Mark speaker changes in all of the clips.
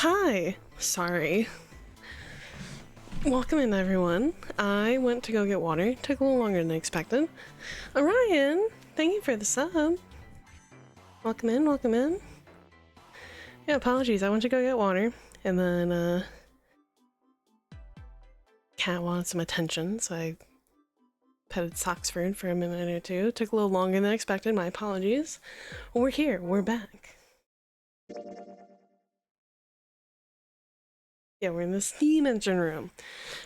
Speaker 1: Hi! Sorry. Welcome in, everyone. I went to go get water. Took a little longer than expected. Orion, thank you for the sub. Welcome in, welcome in. Yeah, apologies. I went to go get water, and then, cat wanted some attention, so I petted Soxford for a minute or two. Took a little longer than expected. My apologies. We're here. We're back. Yeah, we're in the steam engine room.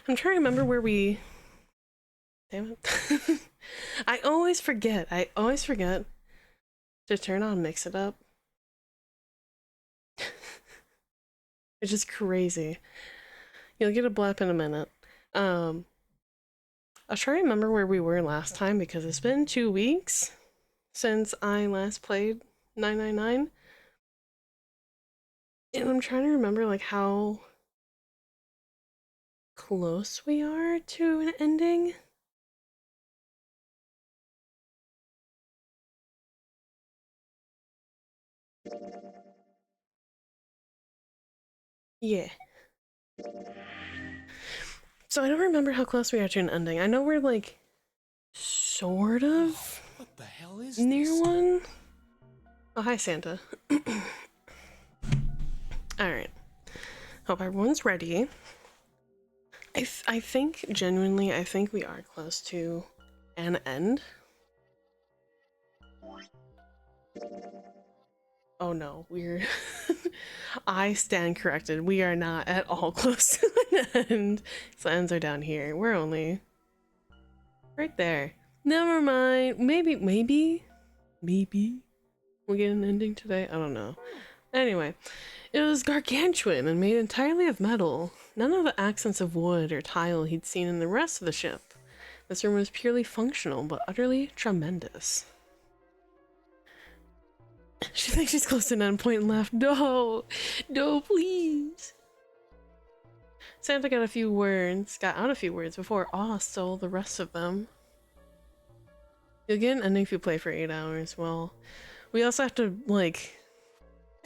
Speaker 1: I'm trying to remember where we... Damn it. I always forget to turn on Mix It Up. It's just crazy. You'll get a blep in a minute. I'll try to remember where we were last time because it's been 2 weeks since I last played 999. And I'm trying to remember like how close we are to an ending. Yeah. So I don't remember how close we are to an ending. I know we're like sort of
Speaker 2: what the hell is
Speaker 1: near
Speaker 2: this?
Speaker 1: one. Oh, hi Santa. Alright. Hope everyone's ready. I think, genuinely, I think we are close to an end. Oh no, we're... I stand corrected. We are not at all close to an end. So ends are down here. We're only... right there. Never mind. Maybe we'll get an ending today. I don't know. Anyway, it was gargantuan and made entirely of metal. None of the accents of wood or tile he'd seen in the rest of the ship. This room was purely functional, but utterly tremendous. She thinks she's close to an endpoint and laughed. No, please. Santa got out a few words before awe stole the rest of them. You'll get an ending if you play for 8 hours. Well, we also have to, like,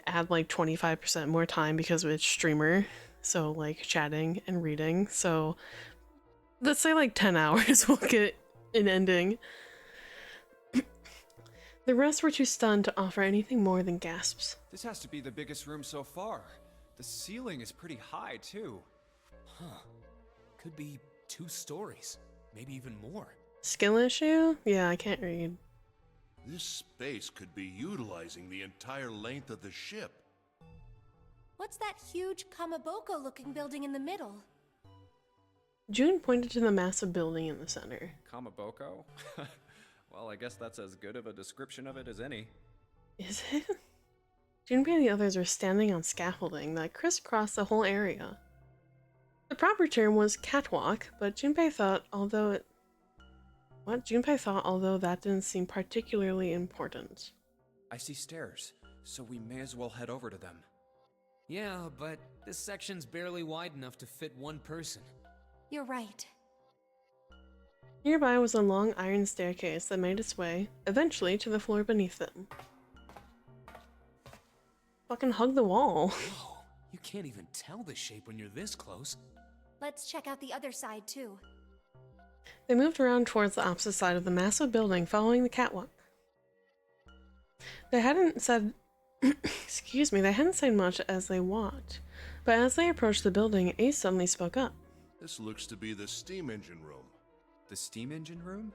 Speaker 1: add, like, 25% more time because it's streamer. So, like, chatting and reading. So, let's say, like, 10 hours we'll get an ending. The rest were too stunned to offer anything more than gasps.
Speaker 2: This has to be the biggest room so far. The ceiling is pretty high, too. Huh. Could be 2 stories. Maybe even more.
Speaker 1: Skill issue? Yeah, I can't read.
Speaker 3: This space could be utilizing the entire length of the ship.
Speaker 4: What's that huge Kamaboko-looking building in the middle?
Speaker 1: June pointed to the massive building in the center.
Speaker 2: Kamaboko? Well, I guess that's as good of a description of it as any.
Speaker 1: Is it? Junpei and the others were standing on scaffolding that crisscrossed the whole area. The proper term was catwalk, but Junpei thought although that didn't seem particularly important.
Speaker 2: I see stairs, so we may as well head over to them.
Speaker 5: Yeah, but this section's barely wide enough to fit one person.
Speaker 4: You're right.
Speaker 1: Nearby was a long iron staircase that made its way, eventually, to the floor beneath them. Fucking hug the wall.
Speaker 5: Whoa, you can't even tell the shape when you're this close.
Speaker 4: Let's check out the other side, too.
Speaker 1: They moved around towards the opposite side of the massive building, following the catwalk. They hadn't said... excuse me, they hadn't said much as they walked. But as they approached the building, Ace suddenly spoke up.
Speaker 3: This looks to be the steam engine room.
Speaker 2: The steam engine room?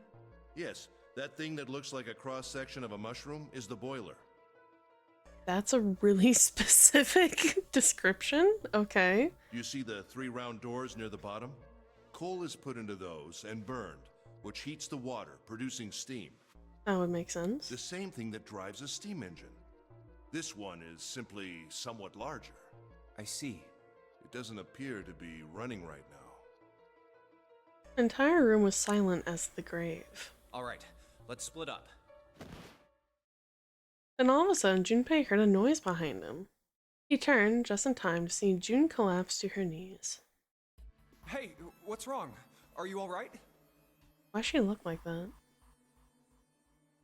Speaker 3: Yes, that thing that looks like a cross-section of a mushroom is the boiler.
Speaker 1: That's a really specific description. Okay.
Speaker 3: You see the 3 round doors near the bottom? Coal is put into those and burned, which heats the water, producing steam.
Speaker 1: That would make sense.
Speaker 3: The same thing that drives a steam engine. This one is simply somewhat larger.
Speaker 2: I see.
Speaker 3: It doesn't appear to be running right now.
Speaker 1: The entire room was silent as the grave.
Speaker 5: Alright, let's split up.
Speaker 1: Then all of a sudden, Junpei heard a noise behind him. He turned just in time to see June collapse to her knees.
Speaker 2: Hey, what's wrong? Are you alright?
Speaker 1: Why does she look like that?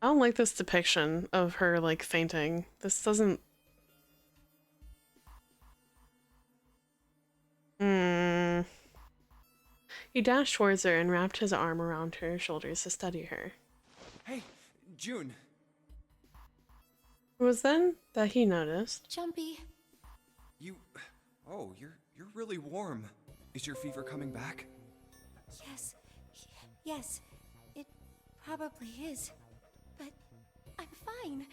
Speaker 1: I don't like this depiction of her, like, fainting. This doesn't... He dashed towards her and wrapped his arm around her shoulders to steady her.
Speaker 2: Hey, June.
Speaker 1: It was then that he noticed.
Speaker 4: Jumpy.
Speaker 2: You... Oh, you're really warm. Is your fever coming back?
Speaker 4: Yes. Yes. It probably is. But I'm fine.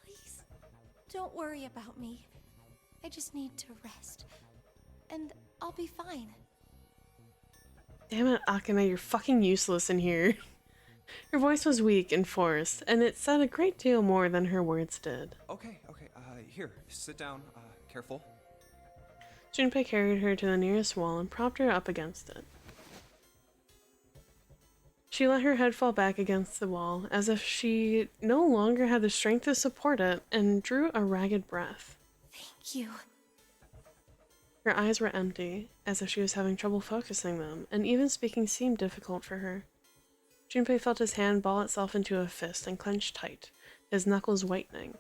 Speaker 4: Please, don't worry about me. I just need to rest. And I'll be fine.
Speaker 1: Damn it, Akane, you're fucking useless in here. Her voice was weak and forced, and it said a great deal more than her words did.
Speaker 2: Okay, here, sit down, careful.
Speaker 1: Junpei carried her to the nearest wall and propped her up against it. She let her head fall back against the wall, as if she no longer had the strength to support it, and drew a ragged breath.
Speaker 4: Thank you.
Speaker 1: Her eyes were empty, as if she was having trouble focusing them, and even speaking seemed difficult for her. Junpei felt his hand ball itself into a fist and clench tight, his knuckles whitening.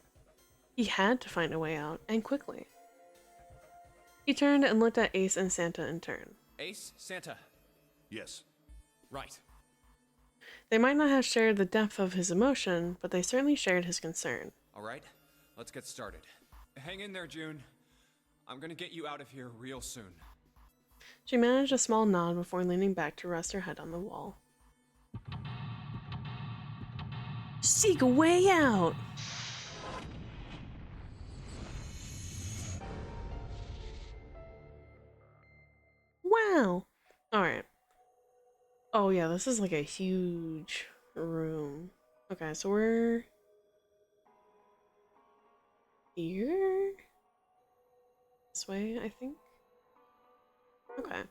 Speaker 1: He had to find a way out, and quickly. He turned and looked at Ace and Santa in turn.
Speaker 2: Ace, Santa.
Speaker 3: Yes.
Speaker 2: Right.
Speaker 1: They might not have shared the depth of his emotion, but they certainly shared his concern.
Speaker 2: Alright, let's get started. Hang in there, June. I'm gonna get you out of here real soon.
Speaker 1: She managed a small nod before leaning back to rest her head on the wall. Seek a way out! Wow! Alright. Oh yeah, this is like a huge room. Okay, so we're... here? This way, I think? Okay.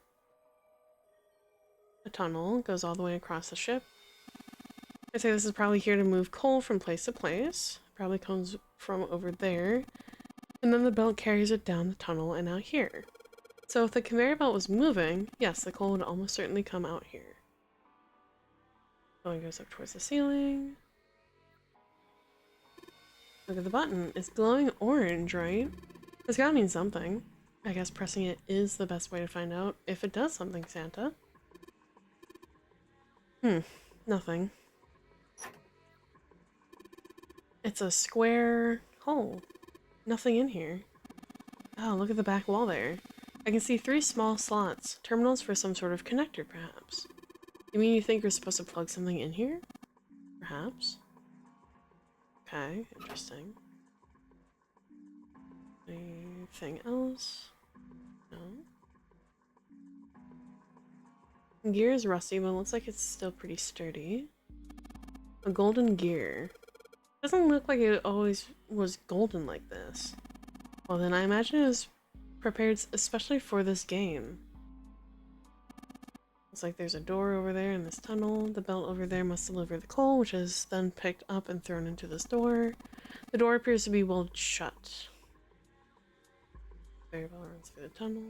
Speaker 1: A tunnel goes all the way across the ship. I'd say this is probably here to move coal from place to place. Probably comes from over there. And then the belt carries it down the tunnel and out here. So if the conveyor belt was moving, yes, the coal would almost certainly come out here. Oh, it goes up towards the ceiling. Look at the button. It's glowing orange, right? It's gotta mean something. I guess pressing it is the best way to find out if it does something, Santa. Nothing. It's a square hole. Nothing in here. Oh, look at the back wall there. I can see 3 small slots. Terminals for some sort of connector, perhaps. You mean you think you're supposed to plug something in here? Perhaps. Okay, interesting. Anything else? No. Gear is rusty, but it looks like it's still pretty sturdy. A golden gear. Doesn't look like it always was golden like this. Well then I imagine it was prepared especially for this game. Looks like there's a door over there in this tunnel. The belt over there must deliver the coal, which is then picked up and thrown into this door. The door appears to be welded shut. Very well runs through the tunnel.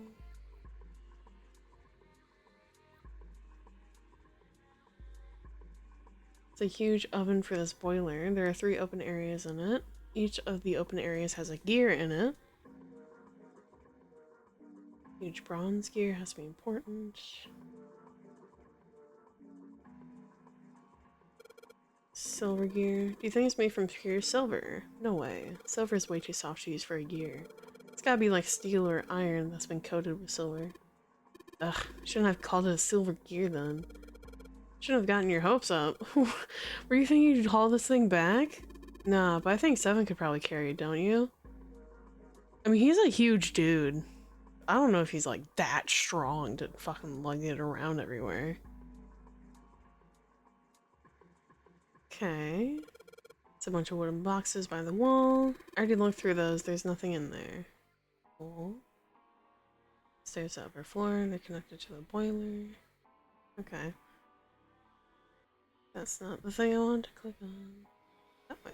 Speaker 1: It's a huge oven for this boiler. There are 3 open areas in it. Each of the open areas has a gear in it. Huge bronze gear has to be important. Silver gear. Do you think it's made from pure silver? No way. Silver is way too soft to use for a gear. It's gotta be like steel or iron that's been coated with silver. Ugh, shouldn't have called it a silver gear then. Shouldn't have gotten your hopes up. Were you thinking you'd haul this thing back? Nah, but I think 7 could probably carry it, don't you? I mean, he's a huge dude. I don't know if he's like that strong to fucking lug it around everywhere. Okay. It's a bunch of wooden boxes by the wall. I already looked through those. There's nothing in there. Cool. Stairs to upper floor. They're connected to the boiler. Okay. That's not the thing I wanted to click on. That way.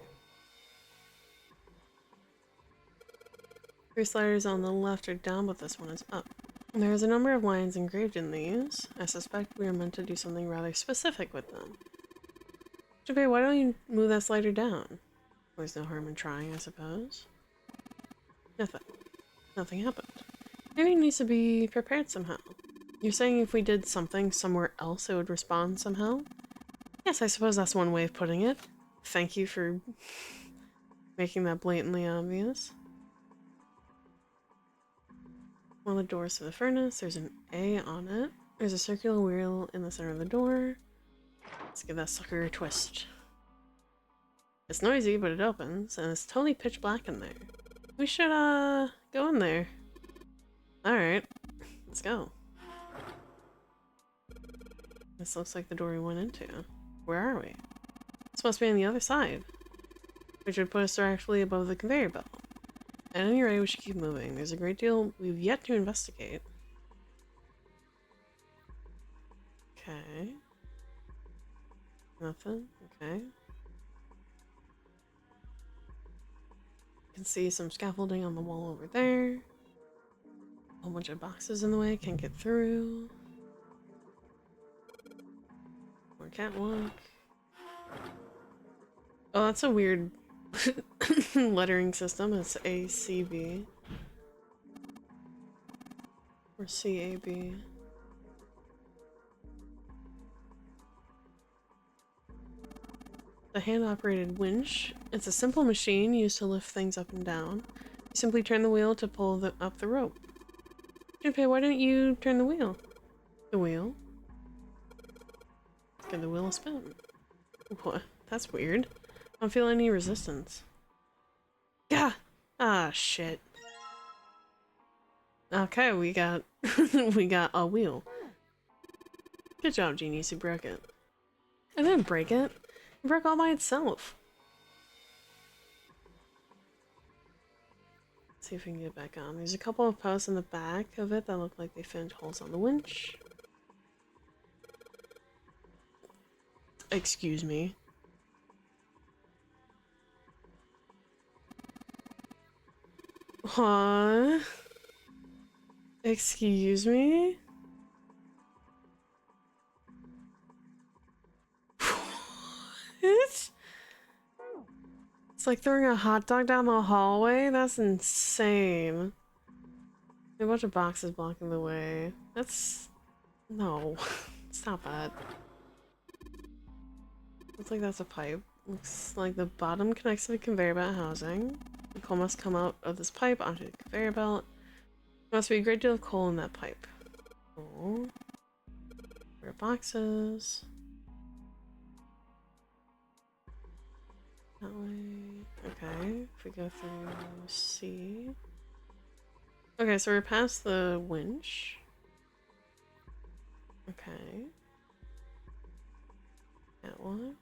Speaker 1: 3 sliders on the left are down, but this one is up. There's a number of lines engraved in these. I suspect we are meant to do something rather specific with them. Junpei, why don't you move that slider down? There's no harm in trying, I suppose. Nothing. Nothing happened. Maybe it needs to be prepared somehow. You're saying if we did something somewhere else, it would respond somehow? Yes, I suppose that's one way of putting it. Thank you for making that blatantly obvious. One of the doors to the furnace, there's an A on it. There's a circular wheel in the center of the door. Let's give that sucker a twist. It's noisy, but it opens, and it's totally pitch black in there. We should, go in there. Alright, let's go. This looks like the door we went into. Where are we? This must be on the other side, which would put us directly above the conveyor belt. At any rate, we should keep moving. There's a great deal we've yet to investigate. Okay. Nothing. Okay. You can see some scaffolding on the wall over there. A whole bunch of boxes in the way, can't get through. More catwalk. Oh, that's a weird lettering system. It's ACB. Or CAB. The hand-operated winch. It's a simple machine used to lift things up and down. You simply turn the wheel to pull up the rope. Junpei, why didn't you turn the wheel? The wheel? Give the wheel a spin. What? That's weird. I don't feel any resistance. Gah! Ah, shit. Okay, we got we got a wheel. Good job, Genius, you broke it. I didn't break it. It broke all by itself. Let's see if we can get it back on. There's a couple of posts in the back of it that look like they found holes on the winch. Excuse me. Huh? Excuse me? What? It's like throwing a hot dog down the hallway? That's insane. A bunch of boxes blocking the way. That's... no. Stop that. Looks like that's a pipe. Looks like the bottom connects to the conveyor belt housing. The coal must come out of this pipe onto the conveyor belt. There must be a great deal of coal in that pipe. Oh. There are boxes. That way. Okay. If we go through C. Okay, so we're past the winch. Okay. Catwalk.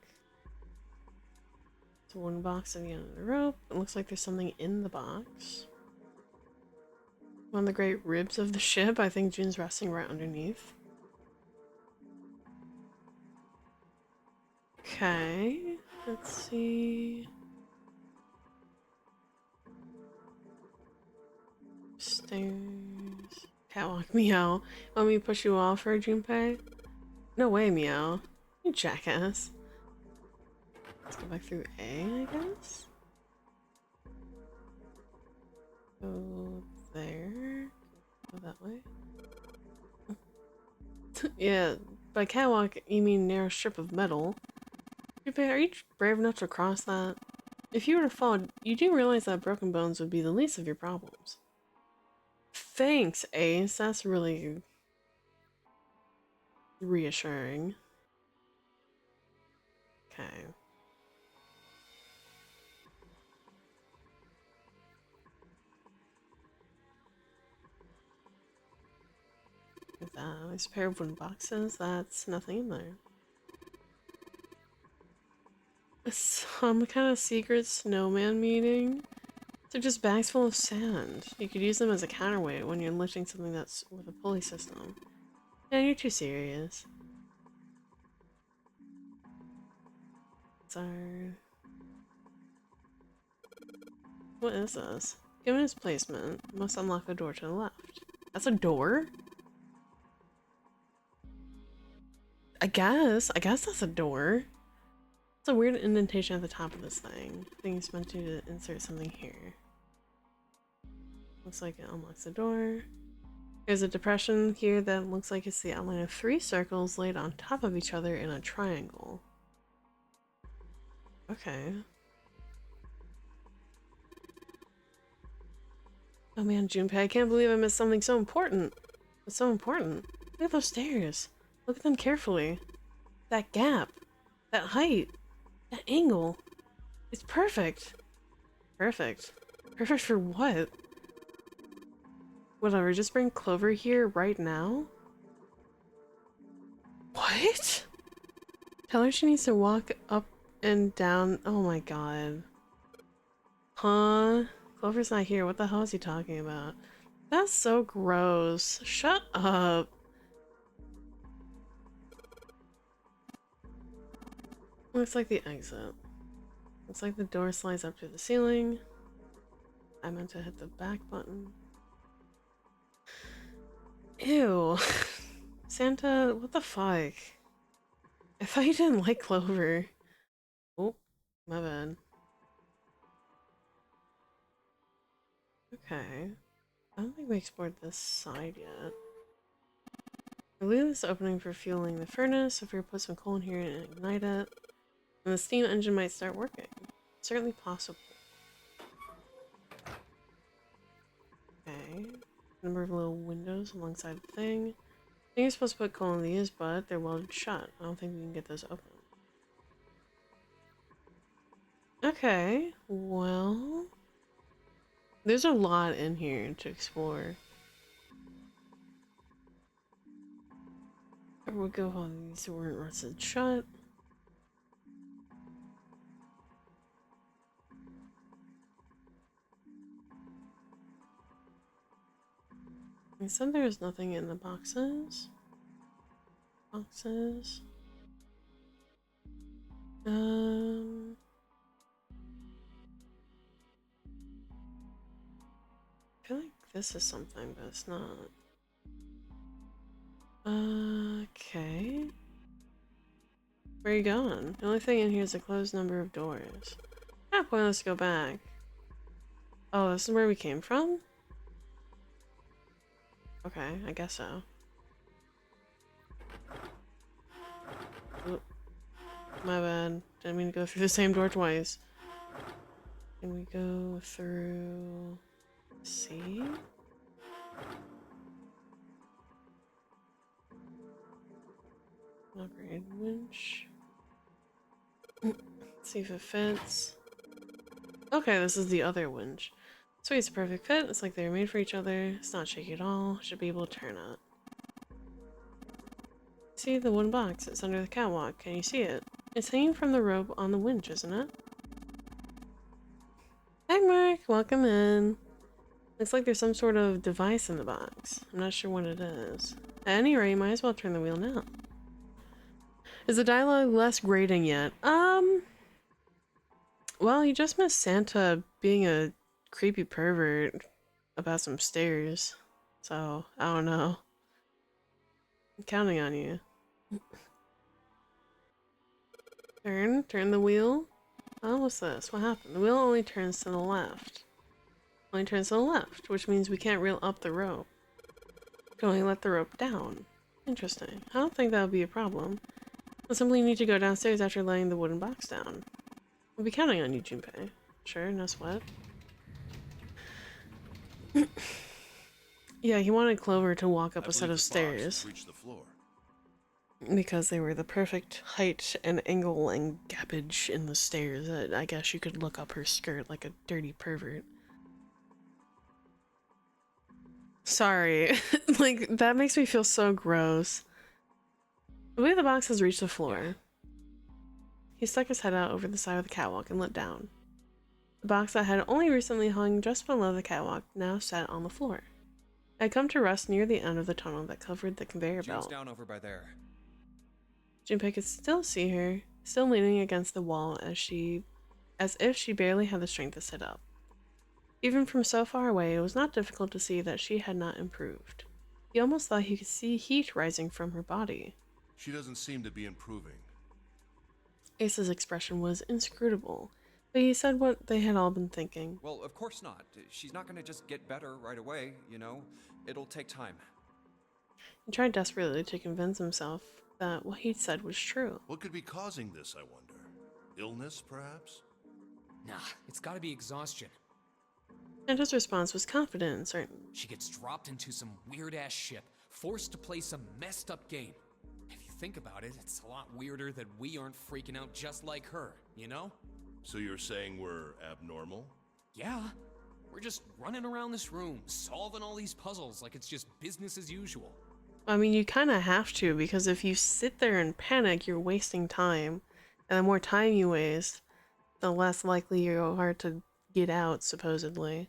Speaker 1: It's a wooden box at the end of the rope. It looks like there's something in the box. One of the great ribs of the ship. I think Jun's resting right underneath. Okay. Let's see. Stairs. Catwalk. Meow. Want me to push you off her, Junpei? No way, Meow. You jackass. Let's go back through A, I guess? Go there. Go that way. Yeah, by catwalk, you mean narrow strip of metal. Junpei, are you brave enough to cross that? If you were to fall, you do realize that broken bones would be the least of your problems. Thanks, Ace. That's really reassuring. Okay. With that, there's a pair of wooden boxes. That's nothing in there. Some kind of secret snowman meeting. They're just bags full of sand. You could use them as a counterweight when you're lifting something that's with a pulley system. Yeah, you're too serious. It's our... What is this? Given its placement, must unlock the door to the left. That's a door? I guess that's a door. It's a weird indentation at the top of this thing. I think it's meant to insert something here. Looks like it unlocks the door. There's a depression here that looks like it's the outline of 3 circles laid on top of each other in a triangle. Okay. Oh man, Junpei, I can't believe I missed something so important. It's so important. Look at those stairs. Look at them carefully. That gap. That height. That angle. It's perfect. Perfect. Perfect for what? Whatever, just bring Clover here right now? What? Tell her she needs to walk up and down. Oh my god. Huh? Clover's not here. What the hell is he talking about? That's so gross. Shut up. Looks like the exit. Looks like the door slides up to the ceiling. I meant to hit the back button. Ew. Santa, what the fuck? I thought you didn't like Clover. Oh, my bad. Okay. I don't think we explored this side yet. I leave this opening for fueling the furnace. If we put some coal in here and ignite it, then the steam engine might start working. Certainly possible. Okay. Number of little windows alongside the thing. I think you're supposed to put coal in these, but they're welded shut. I don't think we can get those open. Okay, well... there's a lot in here to explore. We'll go on these weren't rusted shut. I said there's nothing in the boxes. Boxes. I feel like this is something, but it's not. Okay. Where are you going? The only thing in here is a closed number of doors. Yeah, pointless to go back. Oh, this is where we came from? Okay, I guess so. Oop. My bad. Didn't mean to go through the same door twice. Can we go through C? Upgrade winch. Let's see if it fits. Okay, this is the other winch. Sweet, it's a perfect fit. It's like they were made for each other. It's not shaky at all. Should be able to turn it. See the one box? It's under the catwalk. Can you see it? It's hanging from the rope on the winch, isn't it? Hi, Mark. Welcome in. Looks like there's some sort of device in the box. I'm not sure what it is. At any rate, you might as well turn the wheel now. Is the dialogue less grating yet? Well, you just missed Santa being a creepy pervert about some stairs. So, I don't know. I'm counting on you. Turn the wheel. Oh, what's this? What happened? The wheel only turns to the left. Only turns to the left, which means we can't reel up the rope. We can only let the rope down. Interesting. I don't think that would be a problem. We'll simply need to go downstairs after laying the wooden box down. We'll be counting on you, Junpei. Sure, no sweat. Yeah, he wanted Clover to walk up a set of stairs.
Speaker 3: Reach the floor.
Speaker 1: Because they were the perfect height and angle and gappage in the stairs. I guess you could look up her skirt like a dirty pervert. Sorry. Like, that makes me feel so gross. The way the box has reached the floor. He stuck his head out over the side of the catwalk and looked down. The box that had only recently hung just below the catwalk now sat on the floor. It had come to rest near the end of the tunnel that covered the conveyor belt.
Speaker 2: down over by there.
Speaker 1: Junpei could still see her, still leaning against the wall as if she barely had the strength to sit up. Even from so far away, it was not difficult to see that she had not improved. He almost thought he could see heat rising from her body.
Speaker 3: She doesn't seem to be improving.
Speaker 1: Ace's expression was inscrutable, but he said what they had all been thinking.
Speaker 2: Well, of course not. She's not gonna just get better right away, you know? It'll take time.
Speaker 1: He tried desperately to convince himself that what he'd said was true.
Speaker 3: What could be causing this, I wonder? Illness, perhaps?
Speaker 5: Nah, it's gotta be exhaustion.
Speaker 1: Santa's response was confident and certain.
Speaker 5: She gets dropped into some weird-ass ship, forced to play some messed-up game. If you think about it, it's a lot weirder that we aren't freaking out just like her, you know?
Speaker 3: So you're saying we're abnormal?
Speaker 5: Yeah. We're just running around this room, solving all these puzzles like it's just business as usual.
Speaker 1: I mean, you kind of have to, because if you sit there and panic, you're wasting time. And the more time you waste, the less likely you are to get out, supposedly.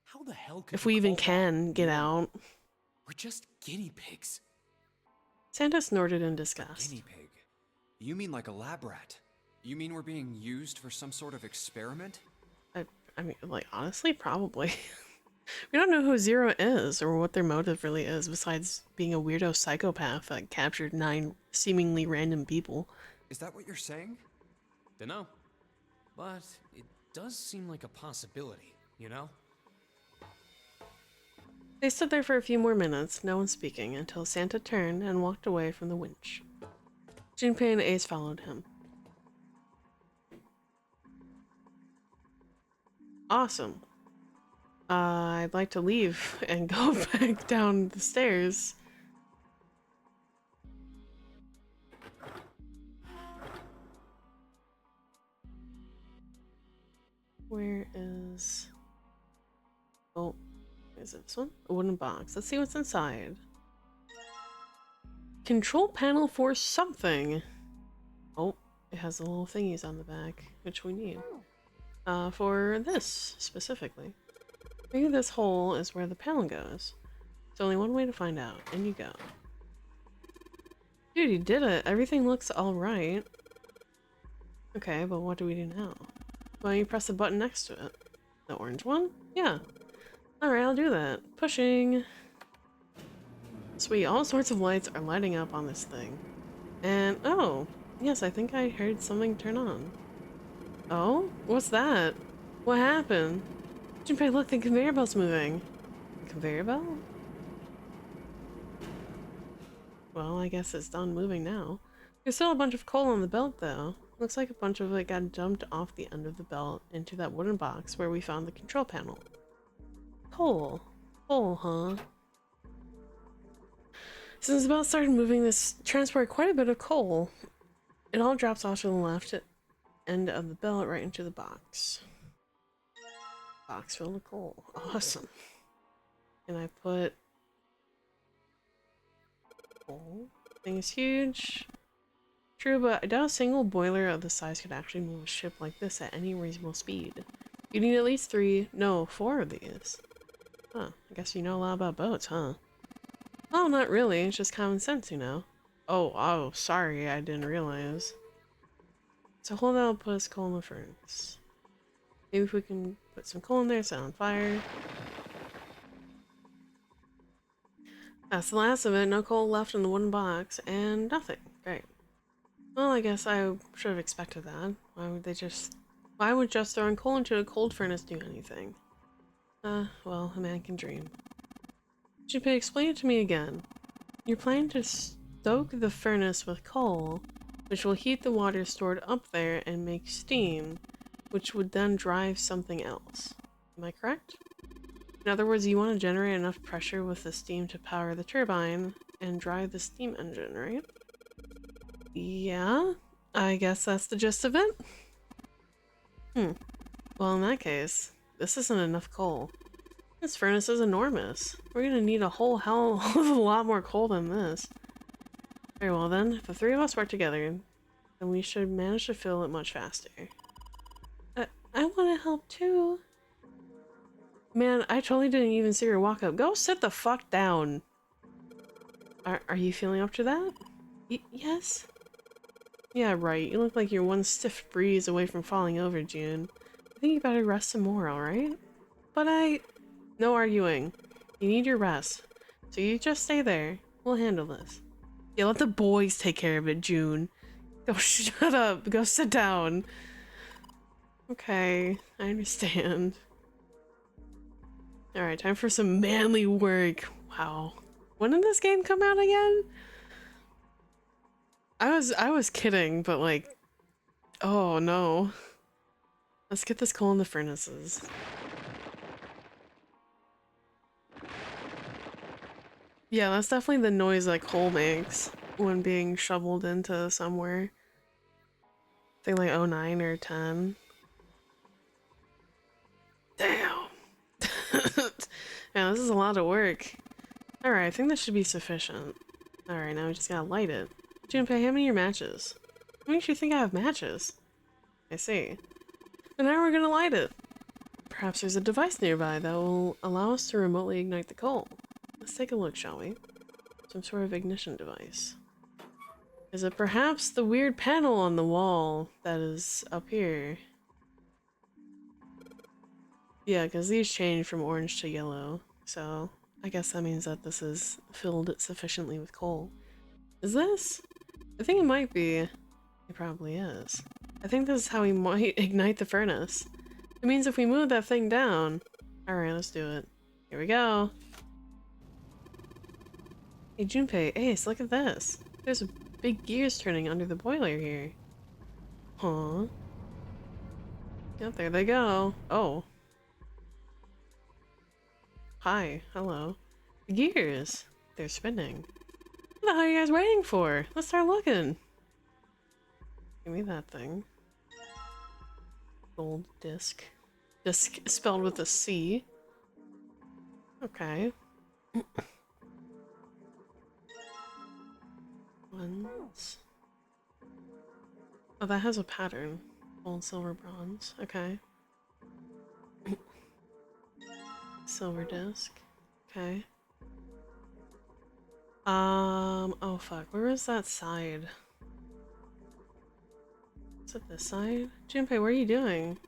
Speaker 5: How the hell could
Speaker 1: If
Speaker 5: you
Speaker 1: we even
Speaker 5: call that
Speaker 1: can get
Speaker 5: normal?
Speaker 1: out.
Speaker 5: We're just guinea pigs.
Speaker 1: Santa snorted in disgust.
Speaker 2: Guinea pig? You mean like a lab rat? You mean we're being used for some sort of experiment?
Speaker 1: I mean, like, honestly, probably. We don't know who Zero is, or what their motive really is, besides being a weirdo psychopath that captured 9 seemingly random people.
Speaker 2: Is that what you're saying?
Speaker 5: Dunno. But it does seem like a possibility, you know?
Speaker 1: They stood there for a few more minutes, no one speaking, until Santa turned and walked away from the winch. Junpei and Ace followed him. Awesome. I'd like to leave and go back down the stairs. Where is... Oh, is it this one? A wooden box. Let's see what's inside. Control panel for something. Oh, it has the little thingies on the back, which we need. For this, specifically. Maybe this hole is where the panel goes. There's only one way to find out. In you go. Dude, you did it. Everything looks alright. Okay, but what do we do now? Well, you press the button next to it. The orange one? Yeah. Alright, I'll do that. Pushing. Sweet, all sorts of lights are lighting up on this thing. And, oh, yes, I think I heard something turn on. Oh? What's that? What happened? Junpei, look, the conveyor belt's moving. The conveyor belt? Well, I guess it's done moving now. There's still a bunch of coal on the belt, though. Looks like a bunch of it got dumped off the end of the belt into that wooden box where we found the control panel. Coal. Coal, huh? Since the belt started moving, this transported quite a bit of coal. It all drops off to the left end of the belt right into the box. Box filled with coal. Awesome. And I put coal. Thing is huge. True, but I doubt a single boiler of the size could actually move a ship like this at any reasonable speed. You need at least 4 of these. Huh, I guess you know a lot about boats, huh? Oh, not really. It's just common sense, you know. Oh, sorry, I didn't realize. So hold out, put us coal in the furnace. Maybe if we can put some coal in there, set it on fire. That's the last of it. No coal left in the wooden box, and nothing. Great. Well, I guess I should have expected that. Why would just throwing coal into a cold furnace do anything? Well, a man can dream. Junpei, explain it to me again. You're planning to stoke the furnace with coal, which will heat the water stored up there and make steam, which would then drive something else. Am I correct? In other words, you want to generate enough pressure with the steam to power the turbine and drive the steam engine, right? Yeah, I guess that's the gist of it. Well, in that case, this isn't enough coal. This furnace is enormous. We're gonna need a whole hell of a lot more coal than this. Very well then, if the 3 of us work together, then we should manage to fill it much faster. I want to help too. Man, I totally didn't even see her walk up. Go sit the fuck down. Are you feeling up to that? Yes? Yeah, right. You look like you're one stiff breeze away from falling over, June. I think you better rest some more, alright? But no arguing. You need your rest. So you just stay there. We'll handle this. Yeah, let the boys take care of it, June. Go shut up. Go sit down. Okay, I understand. Alright, time for some manly work. Wow. When did this game come out again? I was kidding, but like, oh no. Let's get this coal in the furnaces. Yeah, that's definitely the noise that coal makes when being shoveled into somewhere. I think like 09 or 10. Damn. Yeah, this is a lot of work. Alright, I think this should be sufficient. Alright, now we just gotta light it. Junpei, hand me your matches. What makes you think I have matches? I see. And now we're gonna light it. Perhaps there's a device nearby that will allow us to remotely ignite the coal. Let's take a look, shall we? Some sort of ignition device. Is it perhaps the weird panel on the wall that is up here? Yeah, because these change from orange to yellow, so I guess that means that this is filled sufficiently with coal. Is this? I think it might be. It probably is. I think this is how we might ignite the furnace. It means if we move that thing down... Alright, let's do it. Here we go. Hey Junpei, Ace, look at this. There's big gears turning under the boiler here. Huh? Yep, there they go. Oh. Hi, hello. The gears! They're spinning. What the hell are you guys waiting for? Let's start looking! Give me that thing. Gold disc. Disc spelled with a C. Okay. Ones. Oh, that has a pattern. Gold, silver, bronze. Okay. Silver disc. Okay. Oh fuck, where is that side? Is it this side? Junpei, what are you doing?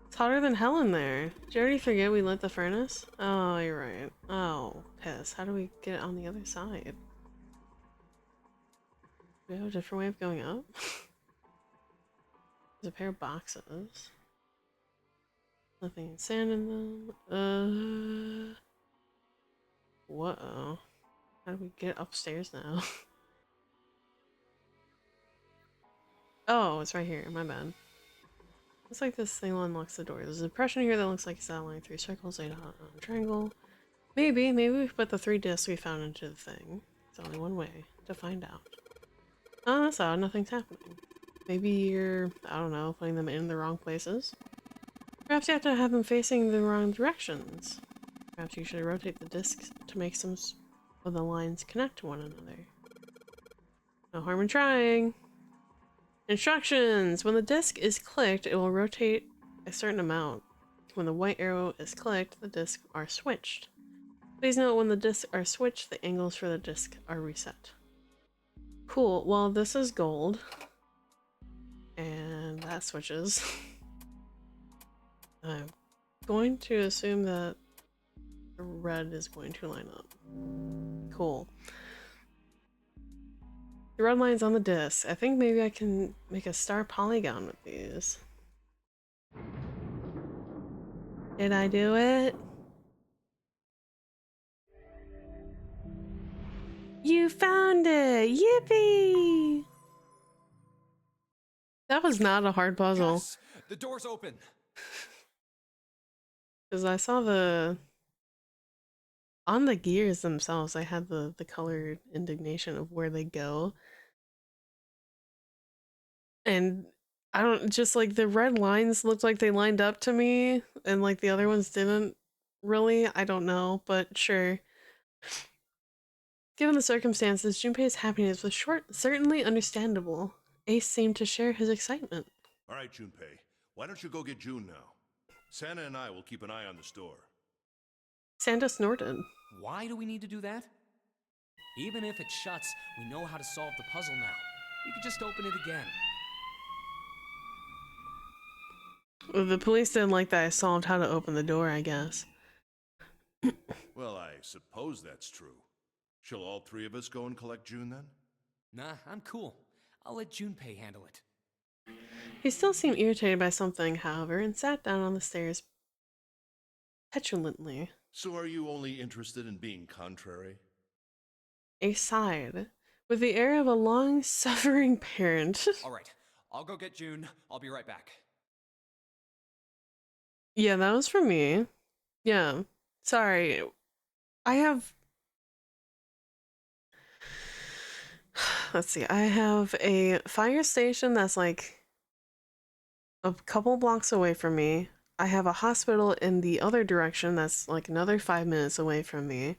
Speaker 1: It's hotter than hell in there. Did you already forget we lit the furnace? Oh, you're right. Oh, piss. How do we get it on the other side? Do we have a different way of going up? There's a pair of boxes. Nothing sand in them. Whoa. How do we get upstairs now? Oh, it's right here. My bad. Looks like this thing unlocks the door. There's an impression here that looks like it's outlined 3 circles, 8 on a triangle. Maybe we put the 3 discs we found into the thing. There's only one way to find out. Oh, that's odd. Nothing's happening. Maybe you're, I don't know, putting them in the wrong places? Perhaps you have to have them facing the wrong directions. Perhaps you should rotate the discs to make some of the lines connect to one another. No harm in trying! Instructions! When the disc is clicked, it will rotate a certain amount. When the white arrow is clicked, the discs are switched. Please note when the discs are switched, the angles for the disc are reset. Cool, well this is gold. And that switches. I'm going to assume that the red is going to line up. Cool. The red line's on the disc. I think maybe I can make a star polygon with these. Did I do it? You found it! Yippee! That was not a hard puzzle.
Speaker 2: Yes! The door's open!
Speaker 1: Because I saw the... On the gears themselves, I had the colored indignation of where they go. And I don't, just like the red lines looked like they lined up to me and like the other ones didn't really. I don't know, but sure. Given the circumstances, Junpei's happiness was certainly understandable. Ace seemed to share his excitement.
Speaker 3: All right, Junpei. Why don't you go get June now? Santa and I will keep an eye on the store.
Speaker 1: Santa snorted.
Speaker 5: Why do we need to do that? Even if it shuts, we know how to solve the puzzle now. We could just open it again.
Speaker 1: Well, the police didn't like that I solved how to open the door, I guess.
Speaker 3: Well, I suppose that's true. Shall all 3 of us go and collect June then?
Speaker 5: Nah, I'm cool. I'll let Junpei handle it.
Speaker 1: He still seemed irritated by something, however, and sat down on the stairs petulantly.
Speaker 3: So are you only interested in being contrary?
Speaker 1: a sighed, with the air of a long-suffering parent.
Speaker 2: All right, I'll go get June. I'll be right back.
Speaker 1: Yeah, that was for me. Yeah. Sorry. I have... Let's see. I have a fire station that's like a couple blocks away from me. I have a hospital in the other direction that's like another 5 minutes away from me.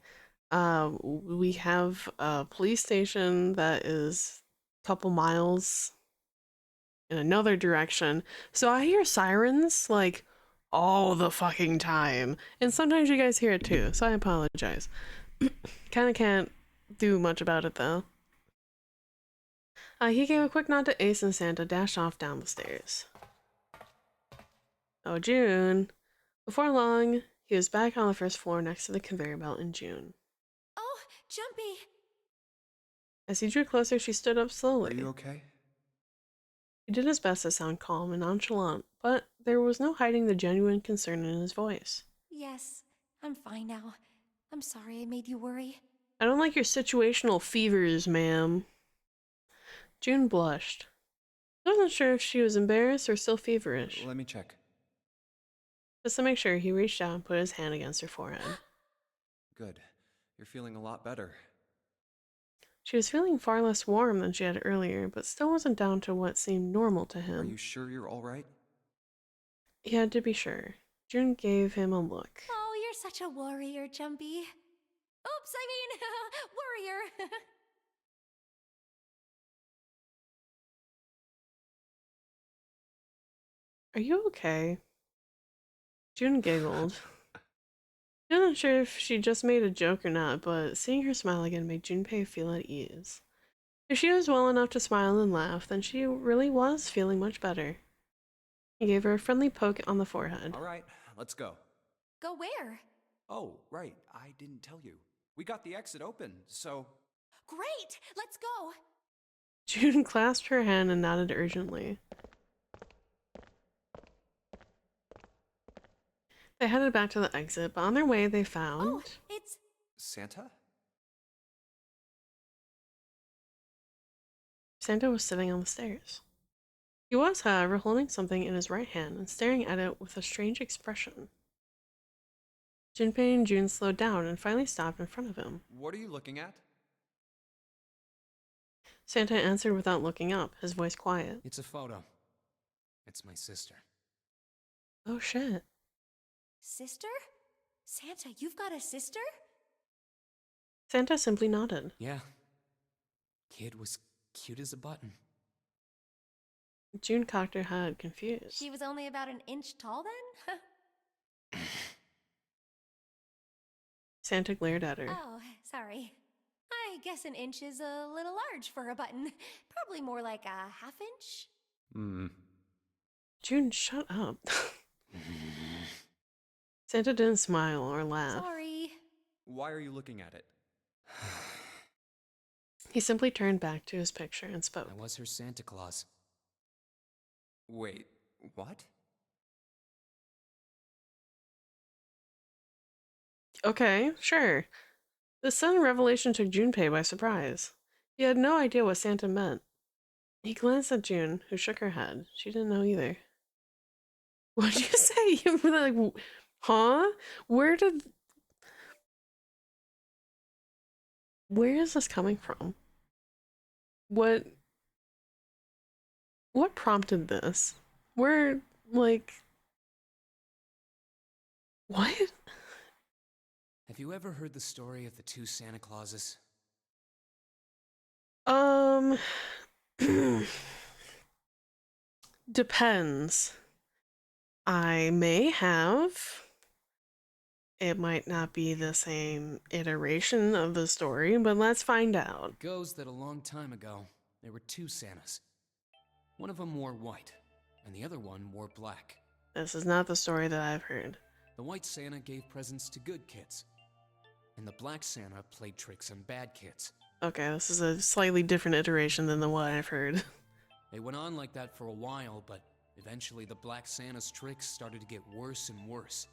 Speaker 1: We have a police station that is a couple miles in another direction. So I hear sirens like all the fucking time. And sometimes you guys hear it too, so I apologize. Kinda can't do much about it though. He gave a quick nod to Ace and Santa dashed off down the stairs. Oh, June. Before long, he was back on the first floor next to the conveyor belt in June.
Speaker 4: Oh, Jumpy!
Speaker 1: As he drew closer, she stood up slowly.
Speaker 2: Are you okay?
Speaker 1: He did his best to sound calm and nonchalant, but there was no hiding the genuine concern in his voice.
Speaker 4: Yes, I'm fine now. I'm sorry I made you worry.
Speaker 1: I don't like your situational fevers, ma'am. June blushed. I wasn't sure if she was embarrassed or still feverish.
Speaker 2: Let me check.
Speaker 1: Just to make sure, he reached out and put his hand against her forehead.
Speaker 2: Good. You're feeling a lot better.
Speaker 1: She was feeling far less warm than she had earlier, but still wasn't down to what seemed normal to
Speaker 2: Are
Speaker 1: him.
Speaker 2: you sure you're all right?
Speaker 1: He had to be sure. June gave him a look.
Speaker 4: Oh, you're such a warrior, Jumpy. Oops, I mean, warrior.
Speaker 1: Are you okay? June giggled. She wasn't sure if she just made a joke or not, but seeing her smile again made Junpei feel at ease. If she was well enough to smile and laugh, then she really was feeling much better. He gave her a friendly poke on the forehead.
Speaker 2: All right, let's go.
Speaker 4: Go where?
Speaker 2: Oh, right, I didn't tell you. We got the exit open, so...
Speaker 4: Great, let's go.
Speaker 1: June clasped her hand and nodded urgently. They headed back to the exit, but on their way they found...
Speaker 4: Oh, it's...
Speaker 2: Santa?
Speaker 1: Santa was sitting on the stairs. He was, however, holding something in his right hand and staring at it with a strange expression. Junpei and June slowed down and finally stopped in front of him.
Speaker 2: What are you looking at?
Speaker 1: Santa answered without looking up, his voice quiet.
Speaker 5: It's a photo. It's my sister.
Speaker 1: Oh shit.
Speaker 4: Sister? Santa, you've got a sister?
Speaker 1: Santa simply nodded.
Speaker 5: Yeah. Kid was cute as a button.
Speaker 1: June cocked her head, confused.
Speaker 4: She was only about an inch tall then?
Speaker 1: Santa glared at her.
Speaker 4: Oh, sorry. I guess an inch is a little large for a button. Probably more like a half inch.
Speaker 1: June, shut up. Santa didn't smile or laugh.
Speaker 4: Sorry.
Speaker 2: Why are you looking at it?
Speaker 1: He simply turned back to his picture and spoke.
Speaker 5: I was her Santa Claus.
Speaker 2: Wait, what?
Speaker 1: Okay, sure. The sudden revelation took Junpei by surprise. He had no idea what Santa meant. He glanced at June, who shook her head. She didn't know either. What'd you say? You were like, huh? Where is this coming from? What prompted this? Where, like, what?
Speaker 5: Have you ever heard the story of the two Santa Clauses?
Speaker 1: Depends. I may have. It might not be the same iteration of the story, but let's find out.
Speaker 5: It goes that a long time ago, there were two Santas. One of them wore white, and the other one wore black.
Speaker 1: This is not the story that I've heard.
Speaker 5: The white Santa gave presents to good kids, and the black Santa played tricks on bad kids.
Speaker 1: Okay, this is a slightly different iteration than the one I've heard.
Speaker 5: They went on like that for a while, but eventually the black Santa's tricks started to get worse and worse.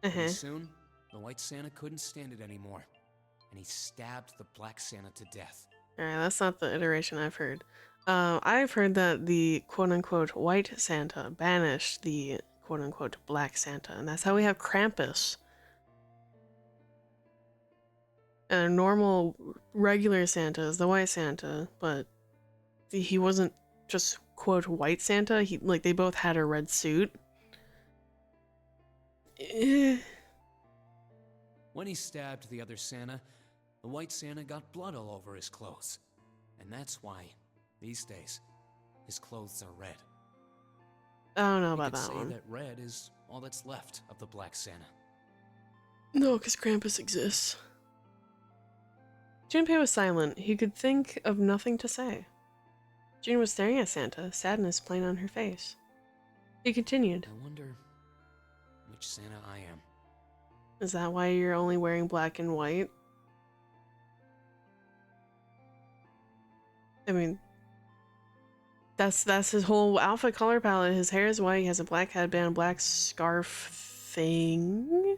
Speaker 5: Pretty soon, the white Santa couldn't stand it anymore. and he stabbed the Black Santa to death.
Speaker 1: Alright, that's not the iteration I've heard. I've heard that the quote-unquote white Santa banished the quote-unquote black Santa, and that's how we have Krampus. And a normal, regular Santa is the white Santa, but he wasn't just quote white Santa. They both had a red suit.
Speaker 5: When he stabbed the other Santa, the white Santa got blood all over his clothes. And that's why, these days, his clothes are red.
Speaker 1: I don't know
Speaker 5: You
Speaker 1: about
Speaker 5: could
Speaker 1: that
Speaker 5: say
Speaker 1: one.
Speaker 5: that red is all that's left of the Black Santa.
Speaker 1: No, because Krampus exists. Junpei was silent. He could think of nothing to say. June was staring at Santa, sadness plain on her face. He continued.
Speaker 5: I wonder which Santa I am.
Speaker 1: Is that why you're only wearing black and white? I mean, that's his whole outfit color palette. His hair is white, he has a black headband, black scarf thing,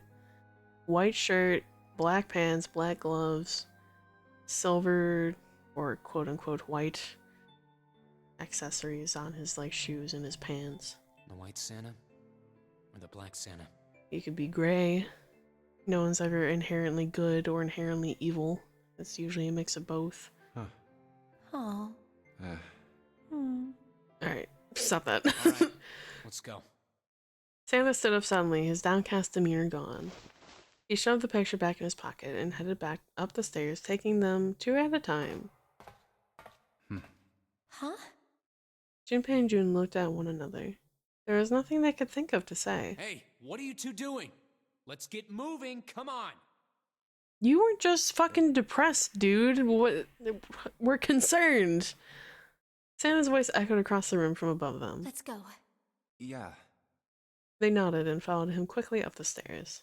Speaker 1: white shirt, black pants, black gloves, silver or quote-unquote white accessories on his shoes and his pants.
Speaker 5: The white Santa or the Black Santa?
Speaker 1: He could be gray. No one's ever inherently good or inherently evil. It's usually a mix of both.
Speaker 4: Oh.
Speaker 1: Alright, stop that.
Speaker 5: All right, let's go.
Speaker 1: Santa stood up suddenly, his downcast demeanor gone. He shoved the picture back in his pocket and headed back up the stairs, taking them 2 at a time.
Speaker 4: Huh?
Speaker 1: Junpei and June looked at one another. There was nothing they could think of to say.
Speaker 5: Hey, what are you two doing? Let's get moving, come on!
Speaker 1: You were just fucking depressed, dude. What? We're concerned. Santa's voice echoed across the room from above them.
Speaker 4: Let's go.
Speaker 2: Yeah.
Speaker 1: They nodded and followed him quickly up the stairs.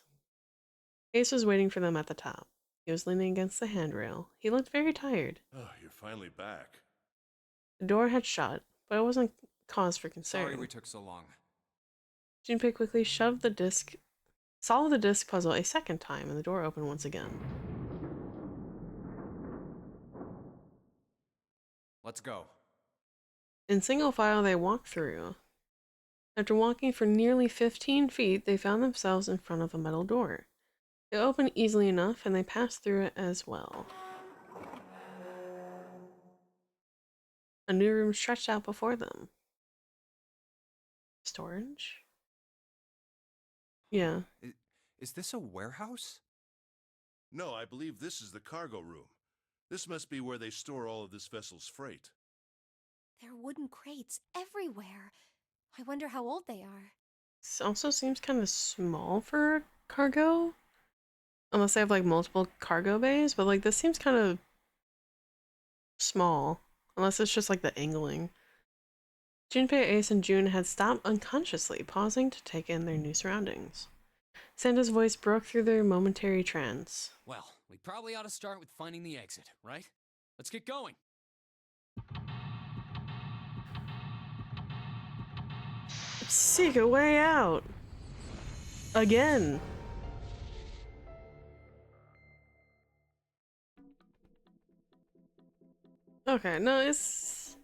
Speaker 1: Ace was waiting for them at the top. He was leaning against the handrail. He looked very tired.
Speaker 3: Oh, you're finally back.
Speaker 1: The door had shut, but it wasn't cause for concern.
Speaker 2: Sorry we took so long.
Speaker 1: Junpei quickly solved the disc puzzle a second time, and the door opened once again.
Speaker 2: Let's go.
Speaker 1: In single file, they walked through. After walking for nearly 15 feet, they found themselves in front of a metal door. It opened easily enough, and they passed through it as well. A new room stretched out before them. Storage? Yeah.
Speaker 2: Is this a warehouse?
Speaker 3: No, I believe this is the cargo room. This must be where they store all of this vessel's freight.
Speaker 4: There are wooden crates everywhere. I wonder how old they are.
Speaker 1: This also seems kind of small for cargo. Unless they have multiple cargo bays, but this seems kind of small. Unless it's just the angling. Junpei, Ace, and June had stopped unconsciously, pausing to take in their new surroundings. Santa's voice broke through their momentary trance.
Speaker 5: Well, we probably ought to start with finding the exit, right? Let's get going.
Speaker 1: Seek a way out! Again! Okay, no, it's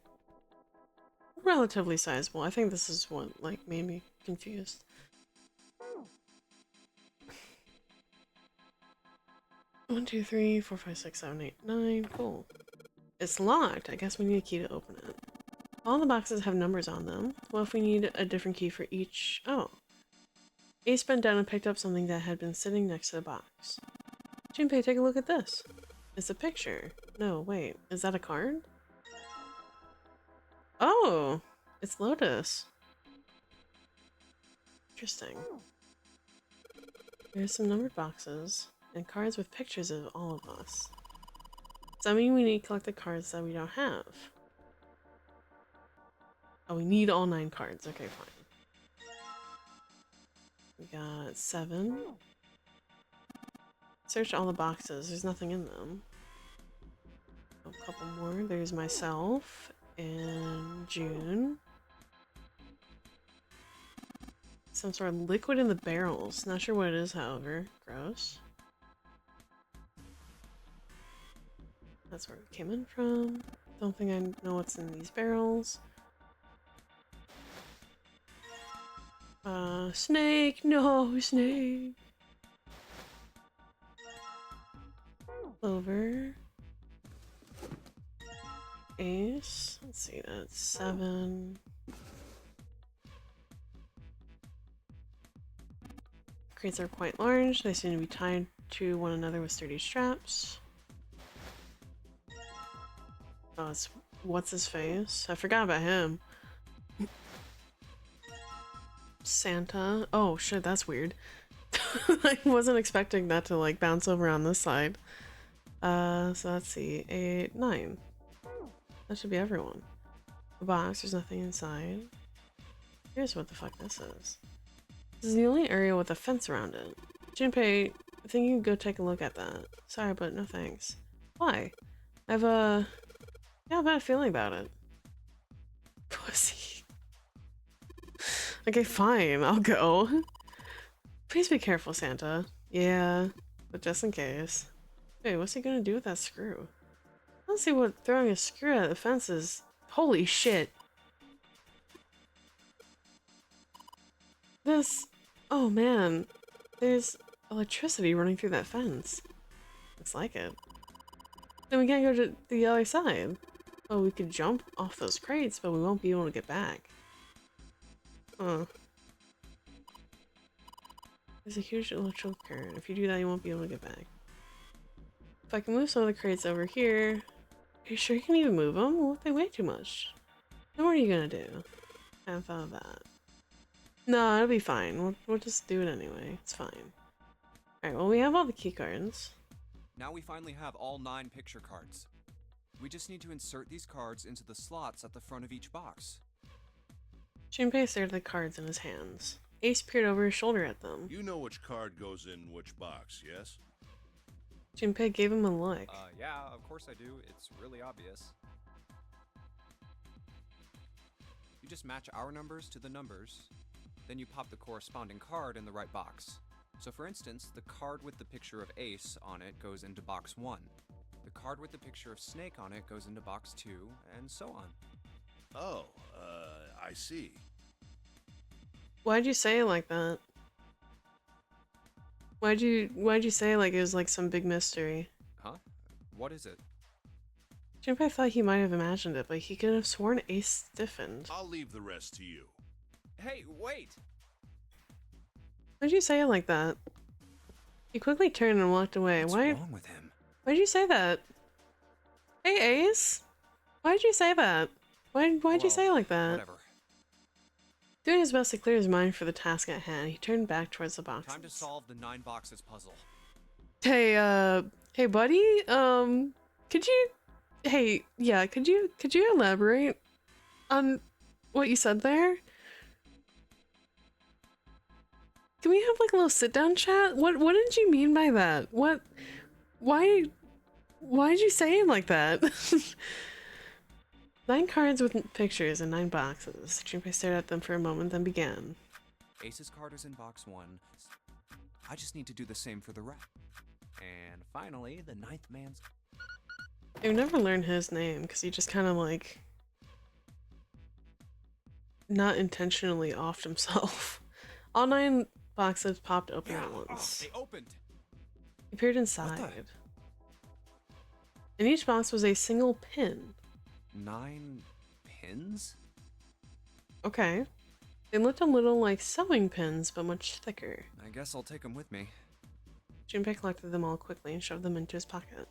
Speaker 1: relatively sizable. I think this is what made me confused. One, two, three, four, five, six, seven, eight, nine. Cool. It's locked. I guess we need a key to open it. All the boxes have numbers on them. Well, if we need a different key for each... Oh. Ace bent down and picked up something that had been sitting next to the box. Junpei, take a look at this. It's a picture. No, wait. Is that a card? Oh! It's Lotus. Interesting. Here's some numbered boxes and cards with pictures of all of us. Does that mean we need to collect the cards that we don't have? Oh, we need all 9 cards. Okay, fine. We got 7. Search all the boxes. There's nothing in them. A couple more. There's myself and June. Some sort of liquid in the barrels. Not sure what it is, however. Gross. That's where we came in from. Don't think I know what's in these barrels. Snake! No, snake! Clover. Ace. Let's see, that's 7. Crates are quite large. They seem to be tied to one another with sturdy straps. Oh, it's what's his face? I forgot about him. Santa. Oh shit, that's weird. I wasn't expecting that to like bounce over on this side. So let's see. 8, 9. That should be everyone. The box, there's nothing inside. Here's what the fuck this is. This is the only area with a fence around it. Junpei, I think you can go take a look at that. Sorry, but no thanks. Why? I have a bad feeling about it. Pussy. Okay, fine, I'll go. Please be careful, Santa. Yeah, but just in case. Wait, what's he gonna do with that screw? I don't see what throwing a screw at the fence is. Holy shit. This... Oh man. There's electricity running through that fence. Looks like it. Then we can't go to the other side. Oh, we could jump off those crates, but we won't be able to get back. Huh. There's a huge electrical current. If you do that, you won't be able to get back. If I can move some of the crates over here... Are you sure you can even move them? Well, if they weigh too much. Then what are you gonna do? I haven't thought of that. No, it'll be fine. We'll just do it anyway. It's fine. Alright, well we have all the key cards.
Speaker 2: Now we finally have all 9 picture cards. We just need to insert these cards into the slots at the front of each box.
Speaker 1: Junpei stared at the cards in his hands. Ace peered over his shoulder at them.
Speaker 3: You know which card goes in which box, yes?
Speaker 1: Junpei gave him a look.
Speaker 2: Yeah, of course I do. It's really obvious. You just match our numbers to the numbers, then you pop the corresponding card in the right box. So for instance, the card with the picture of Ace on it goes into box 1. The card with the picture of Snake on it goes into box 2, and so on.
Speaker 3: Oh, I see.
Speaker 1: Why'd you say it like that? Why'd you say it like it was like some big mystery?
Speaker 2: Huh? What is it?
Speaker 1: Junpei thought he might have imagined it, but he could have sworn Ace stiffened.
Speaker 3: I'll leave the rest to you.
Speaker 2: Hey, wait!
Speaker 1: Why'd you say it like that? He quickly turned and walked away.
Speaker 2: What's wrong with him?
Speaker 1: Why'd you say that? Hey, Ace? Why'd you say that? Why'd you say it like that?
Speaker 2: Whatever.
Speaker 1: Doing his best to clear his mind for the task at hand, he turned back towards the boxes.
Speaker 2: Time to solve the 9 boxes puzzle.
Speaker 1: Hey, hey buddy, could you... Hey, yeah, could you elaborate on what you said there? Can we have like a little sit-down chat? What did you mean by that? Why'd you say it like that? 9 cards with pictures and 9 boxes. Junpei stared at them for a moment, then began.
Speaker 2: Ace's card is in box 1. I just need to do the same for the rest. And finally, the 9th man's...
Speaker 1: I've never learned his name, because he just kind of like... not intentionally offed himself. All 9 boxes popped open at once.
Speaker 2: They opened!
Speaker 1: He peered inside. In each box was a single pin.
Speaker 2: 9 pins?
Speaker 1: Okay. They looked a little like sewing pins, but much thicker.
Speaker 2: I guess I'll take them with me.
Speaker 1: Junpei collected them all quickly and shoved them into his pocket.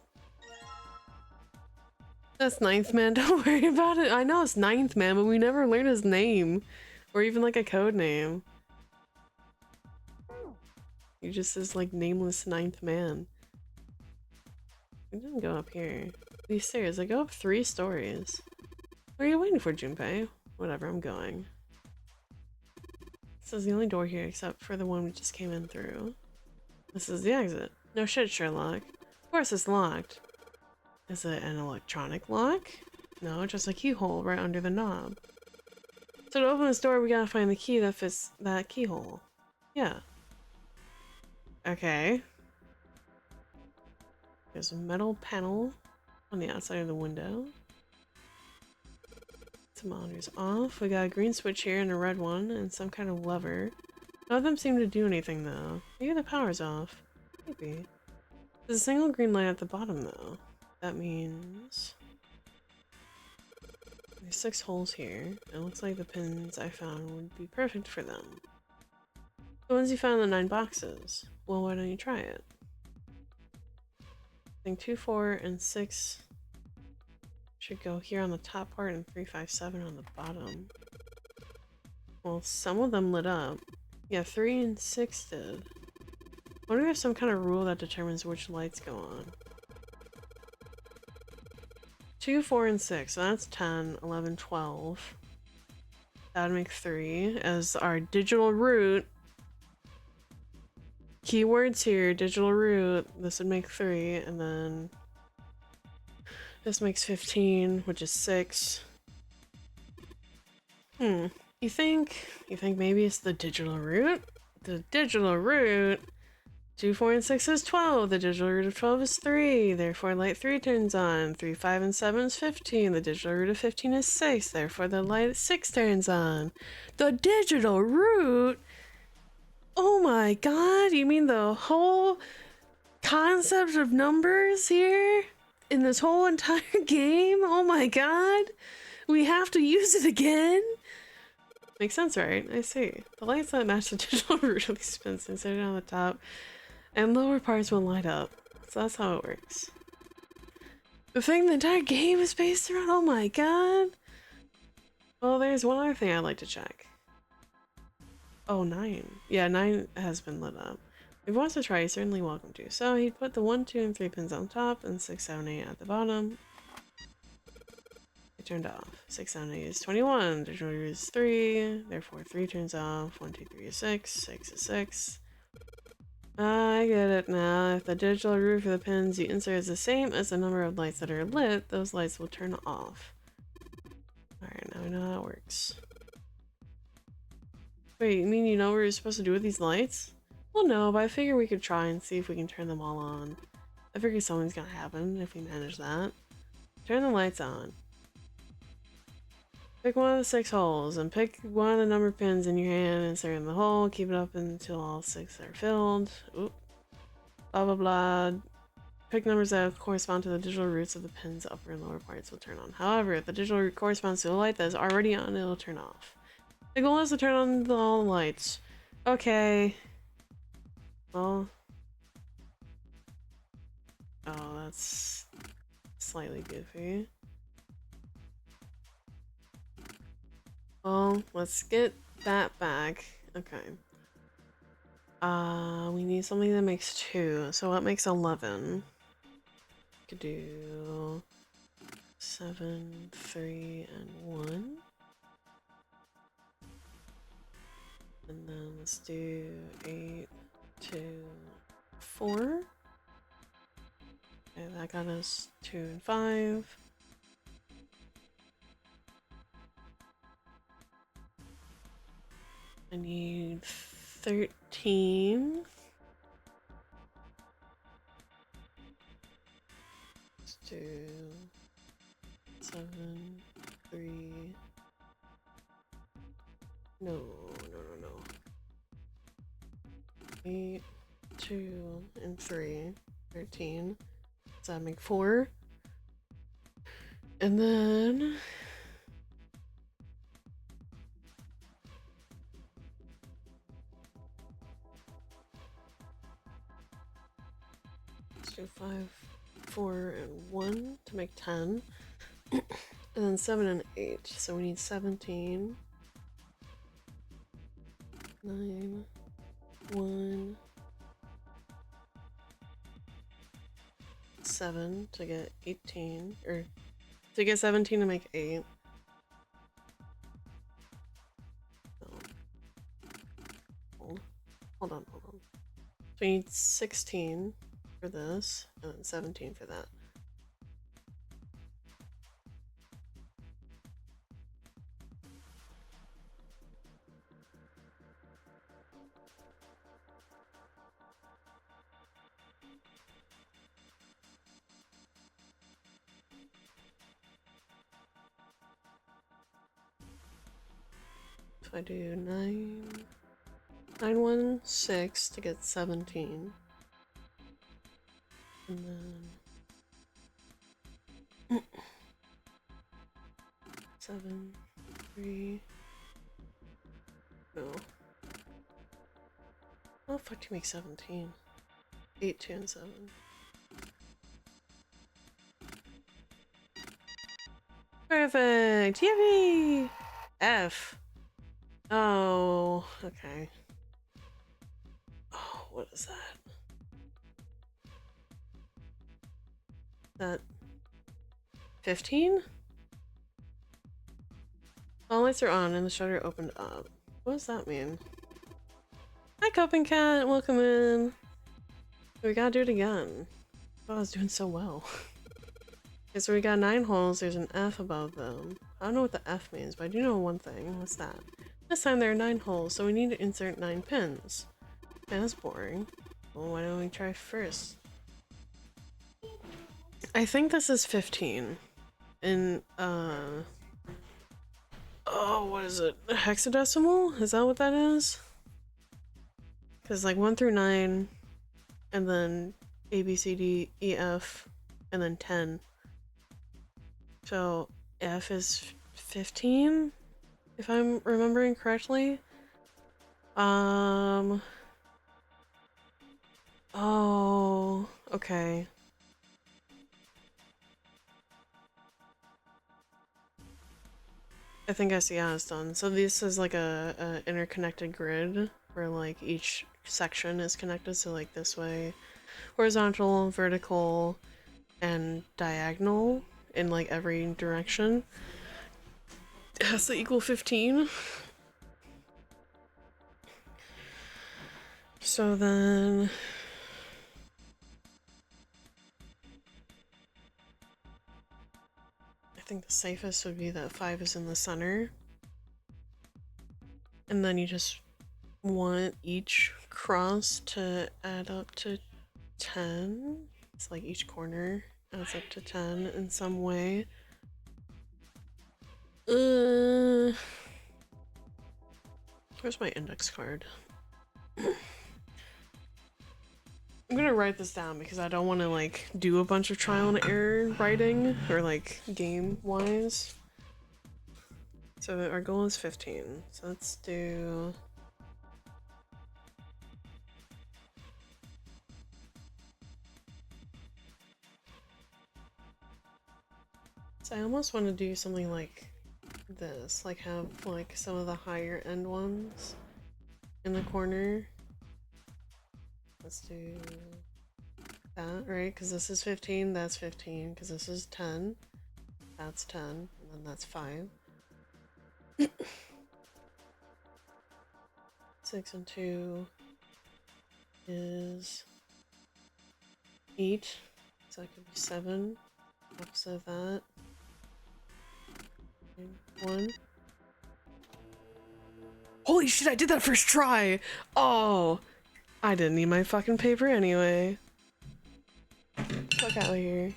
Speaker 1: That's 9th man, don't worry about it. I know it's 9th man, but we never learned his name. Or even like a code name. He just is like nameless 9th man. We didn't go up here. These stairs, they go up 3 stories. What are you waiting for, Junpei? Whatever, I'm going. This is the only door here except for the one we just came in through. This is the exit. No shit, Sherlock. Of course it's locked. Is it an electronic lock? No, just a keyhole right under the knob. So to open this door, we gotta find the key that fits that keyhole. Yeah. Okay. There's a metal panel on the outside of the window. Thermometer's off. We got a green switch here and a red one and some kind of lever. None of them seem to do anything though. Maybe the power's off. Maybe. There's a single green light at the bottom though. That means there's 6 holes here. It looks like the pins I found would be perfect for them. The ones you found in the 9 boxes. Well, why don't you try it? I think 2, 4, and 6 should go here on the top part and 3, 5, 7 on the bottom. Well, some of them lit up. Yeah, 3 and 6 did. I wonder if there's some kind of rule that determines which lights go on. 2, 4, and 6. So that's 10, 11, 12. That would make 3 as our digital root. Keywords here, digital root. This would make 3, and then this makes 15, which is 6. You think maybe it's the digital root? The digital root. 2, 4, and 6 is 12. The digital root of 12 is 3. Therefore, light 3 turns on. 3, 5, and 7 is 15. The digital root of 15 is 6. Therefore, the light 6 turns on. The digital root? Oh my god, you mean the whole concept of numbers here? In this whole entire game? Oh my god. We have to use it again? Makes sense, right? I see. The lights that match the digital root of these pins inserted on the top and lower parts will light up. So that's how it works. The thing the entire game is based around? Oh my god. Well, there's one other thing I'd like to check. Oh, 9. Yeah, 9 has been lit up. If he wants to try, he's certainly welcome to. So he'd put the 1, 2, and 3 pins on top and 6, 7, 8 at the bottom. It turned off. 6, 7, 8 is 21. Digital root is 3. Therefore, 3 turns off. 1, 2, 3 is 6. 6 is 6. I get it now. If the digital root for the pins you insert is the same as the number of lights that are lit, those lights will turn off. Alright, now we know how it works. Wait, you mean you know what you're supposed to do with these lights? Well, no, but I figure we could try and see if we can turn them all on. I figure something's gonna happen if we manage that. Turn the lights on. Pick one of the 6 holes and pick one of the number pins in your hand and insert in the hole. Keep it up until all 6 are filled. Oop. Blah blah blah. Pick numbers that correspond to the digital roots of the pin's upper and lower parts will turn on. However, if the digital root corresponds to a light that is already on, it will turn off. The goal is to turn on all the lights. Okay. Well. Oh, that's slightly goofy. Well, let's get that back. Okay. We need something that makes 2. So what makes 11? Could do 7, 3, and 1. And then let's do 8, 2, 4. Okay, that got us 2 and 5. I need 13. Let's do 7, 3. No. 8, 2, and 3. 13. Does that make 4? And then let's do 5, 4, and 1 to make 10. And then 7 and 8. So we need 17. 9, 1, 7 to get 18, or to get 17 to make 8. Oh. Hold on. So we need 16 for this, and then 17 for that. I do 916 to get 17. And then 7, 3. No. How the fuck do you make 17? 8, 2, and 7. Perfect! Yippee! F. Oh, okay. Oh, what is that? That 15? All lights are on and the shutter opened up. What does that mean? Hi, Coping Cat! Welcome in! We gotta do it again. Oh, I was doing so well. Okay, so we got 9 holes, there's an F above them. I don't know what the F means, but I do know one thing. What's that? This time there are 9 holes, so we need to insert 9 pins. Okay, that's boring. Well, why don't we try first? I think this is 15. In, oh, what is it? Hexadecimal? Is that what that is? Because, like, 1 through 9, and then A, B, C, D, E, F, and then 10. So, F is 15? If I'm remembering correctly? Oh, okay. I think I see how it's done. So this is like a interconnected grid where like each section is connected, so like this way, horizontal, vertical, and diagonal in like every direction. It has to equal 15. So then I think the safest would be that 5 is in the center. And then you just want each cross to add up to 10. It's like each corner adds up to 10 in some way. Where's my index card? I'm gonna write this down because I don't want to like do a bunch of trial and error writing or like game wise. So our goal is 15. So let's do. So I almost want to do something like this, like have like some of the higher end ones in the corner. Let's do that, right? Because this is 15, that's 15, because this is 10, that's 10, and then that's 5. 6 and 2 is 8, so that could be 7, opposite of that. And 1. Holy shit, I did that first try! Oh! I didn't need my fucking paper anyway. Fuck out of here.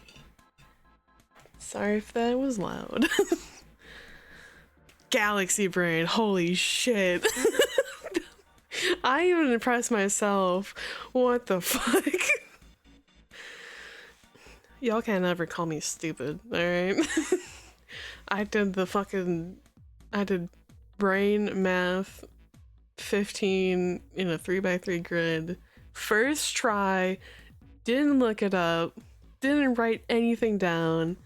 Speaker 1: Sorry if that was loud. Galaxy brain, holy shit. I even impressed myself. What the fuck? Y'all can't ever call me stupid, alright? I did brain math 15 in a 3x3 grid. First try, didn't look it up, didn't write anything down.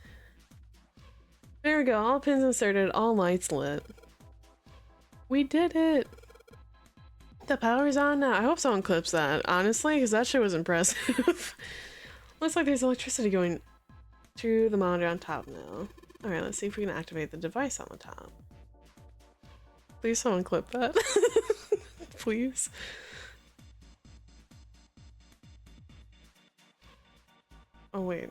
Speaker 1: There we go, all pins inserted, all lights lit. We did it! The power's on now. I hope someone clips that, honestly, because that shit was impressive. Looks like there's electricity going through the monitor on top now. Alright, let's see if we can activate the device on the top. Please someone clip that. Please. Oh wait.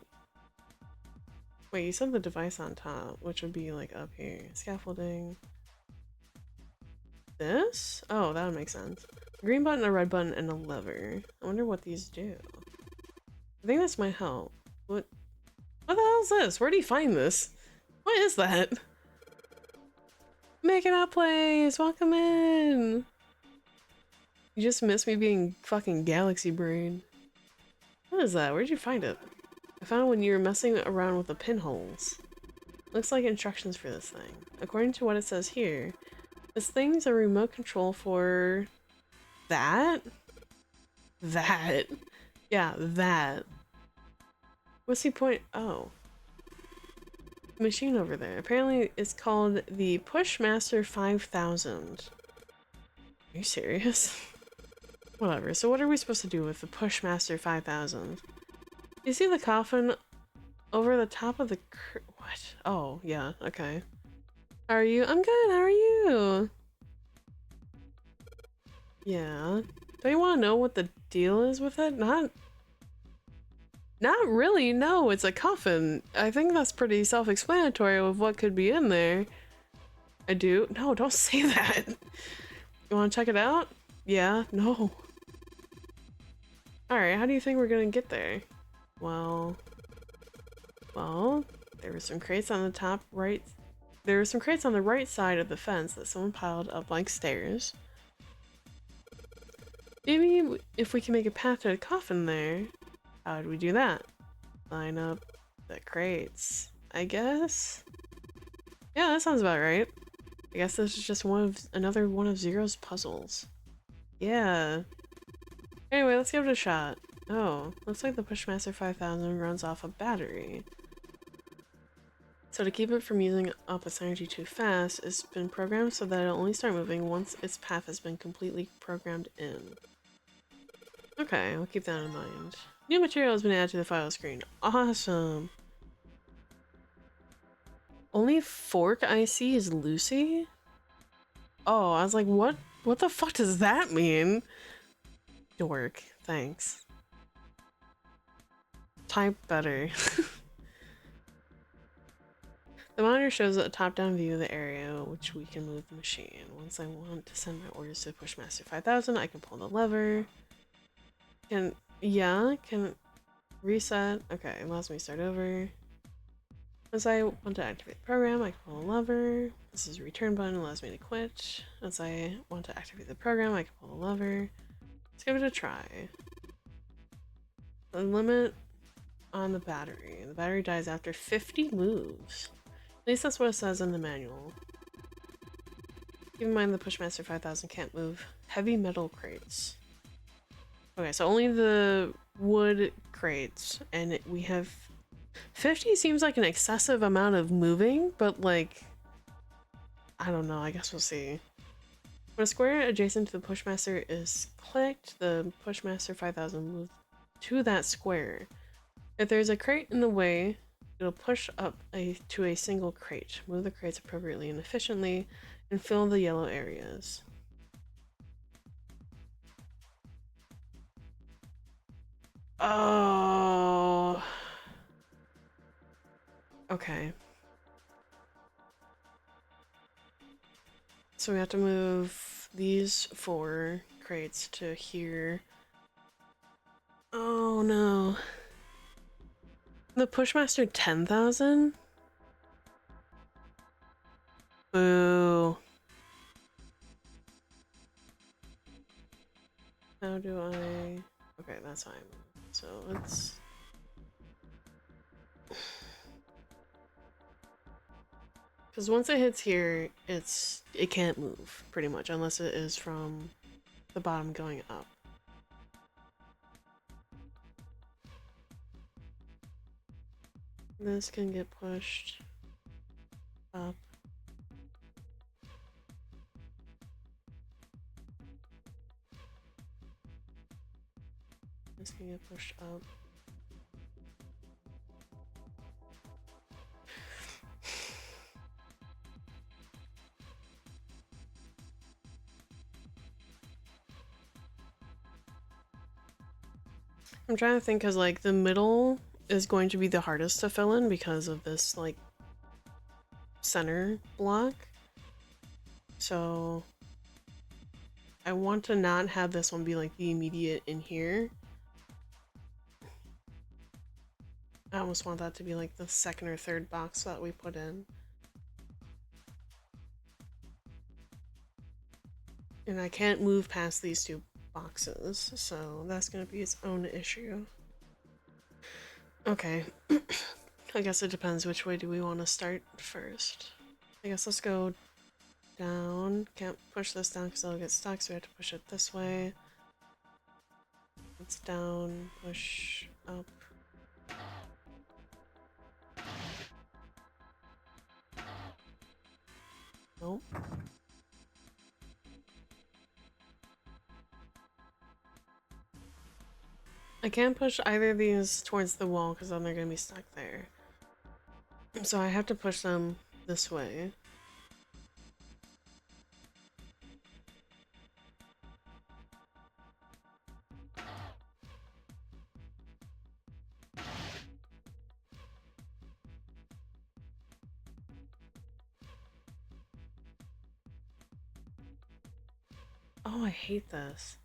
Speaker 1: Wait, you said the device on top, which would be like up here. Scaffolding. This? Oh, that would make sense. A green button, a red button, and a lever. I wonder what these do. I think this might help. What the hell is this? Where do you find this? What is that? Making out place! Welcome in! You just missed me being fucking galaxy brain. What is that? Where'd you find it? I found it when you were messing around with the pinholes. Looks like instructions for this thing. According to what it says here, this thing's a remote control for... that? That. Yeah, that. What's the point? Oh. Machine over there. Apparently it's called the Pushmaster 5000. Are you serious? Whatever. So what are we supposed to do with the Pushmaster 5000? You see the coffin over the top of the what? Oh, yeah. Okay. How are you? I'm good. How are you? Yeah. Don't you want to know what the deal is with it? Not really, no, it's a coffin. I think that's pretty self-explanatory of what could be in there. I do? No, don't say that. You want to check it out? Yeah? No. Alright, how do you think we're gonna get there? Well, there were some crates on the top right. There were some crates on the right side of the fence that someone piled up like stairs. Maybe if we can make a path to the coffin there. How would we do that? Line up the crates, I guess? Yeah, that sounds about right. I guess this is just another one of Zero's puzzles. Yeah. Anyway, let's give it a shot. Oh, looks like the Pushmaster 5000 runs off a battery. So to keep it from using up its energy too fast, it's been programmed so that it'll only start moving once its path has been completely programmed in. Okay, we'll keep that in mind. New material has been added to the file screen. Awesome! Only fork I see is Lucy? Oh, I was like, what the fuck does that mean? Dork, thanks. Type better. The monitor shows a top-down view of the area which we can move the machine. Once I want to send my orders to Pushmaster 5000, I can pull the lever. Can reset. Okay, it allows me to start over. Once I want to activate the program, I can pull the lever. This is a return button, allows me to quit. Once I want to activate the program, I can pull the lever. Let's give it a try. The limit on the battery. The battery dies after 50 moves. At least that's what it says in the manual. Keep in mind the Pushmaster 5000 can't move heavy metal crates. Okay, so only the wood crates, and we have 50 seems like an excessive amount of moving, but like, I don't know, I guess we'll see. When a square adjacent to the Pushmaster is clicked, the Pushmaster 5000 moves to that square. If there's a crate in the way, it'll push up to a single crate, move the crates appropriately and efficiently, and fill the yellow areas. Oh. Okay. So we have to move these 4 crates to here. Oh no. The Pushmaster 10,000? Boo. How do I... Okay, that's fine. So let's... Because once it hits here, it can't move, pretty much, unless it is from the bottom going up. This can get pushed up. This can get pushed up. I'm trying to think, because like the middle is going to be the hardest to fill in because of this like center block. So I want to not have this one be like the immediate in here. I almost want that to be like the second or third box that we put in. And I can't move past these two boxes, so that's gonna be its own issue. Okay. I guess it depends which way do we want to start first. I guess let's go down. Can't push this down because it'll get stuck, so we have to push it this way. It's down, push up. Nope. I can't push either of these towards the wall because then they're gonna be stuck there. So I have to push them this way. Oh, I hate this.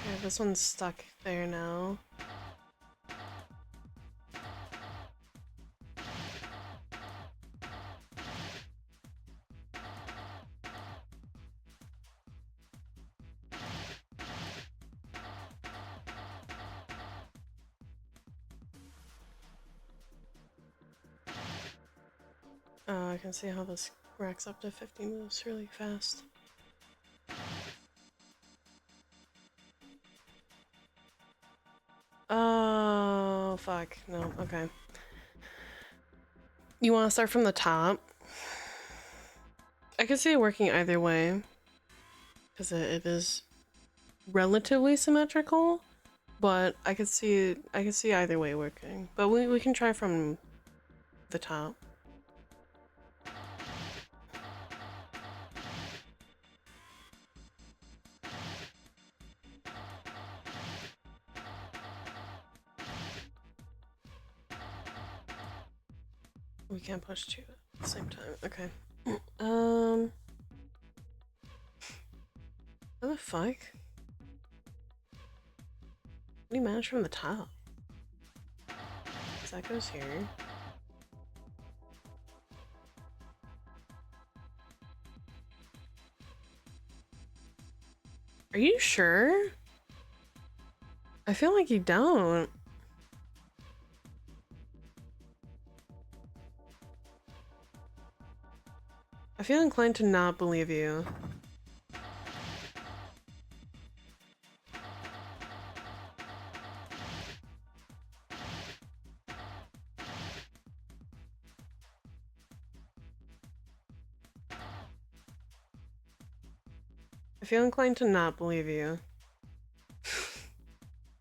Speaker 1: Okay, this one's stuck there now. Oh, I can see how this racks up to 50 moves really fast. Oh, fuck. No, okay. You want to start from the top? I can see it working either way. Because it is relatively symmetrical. But I could see either way working. But we can try from the top. We can't push two at the same time. Okay. What the fuck? What do you manage from the top? So that goes here. Are you sure? I feel like you don't. I feel inclined to not believe you. I feel inclined to not believe you.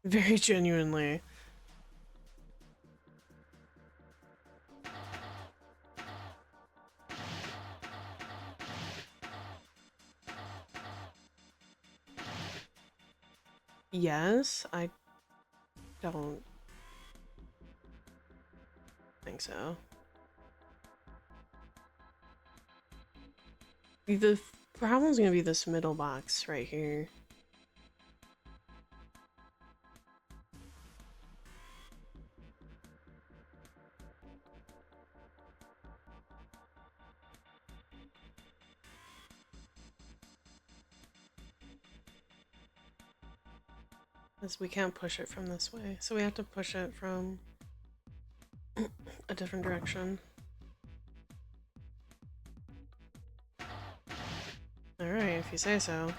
Speaker 1: Very genuinely. Yes, I don't think so. The problem's gonna be this middle box right here. Because we can't push it from this way, so we have to push it from a different direction. Alright, if you say so.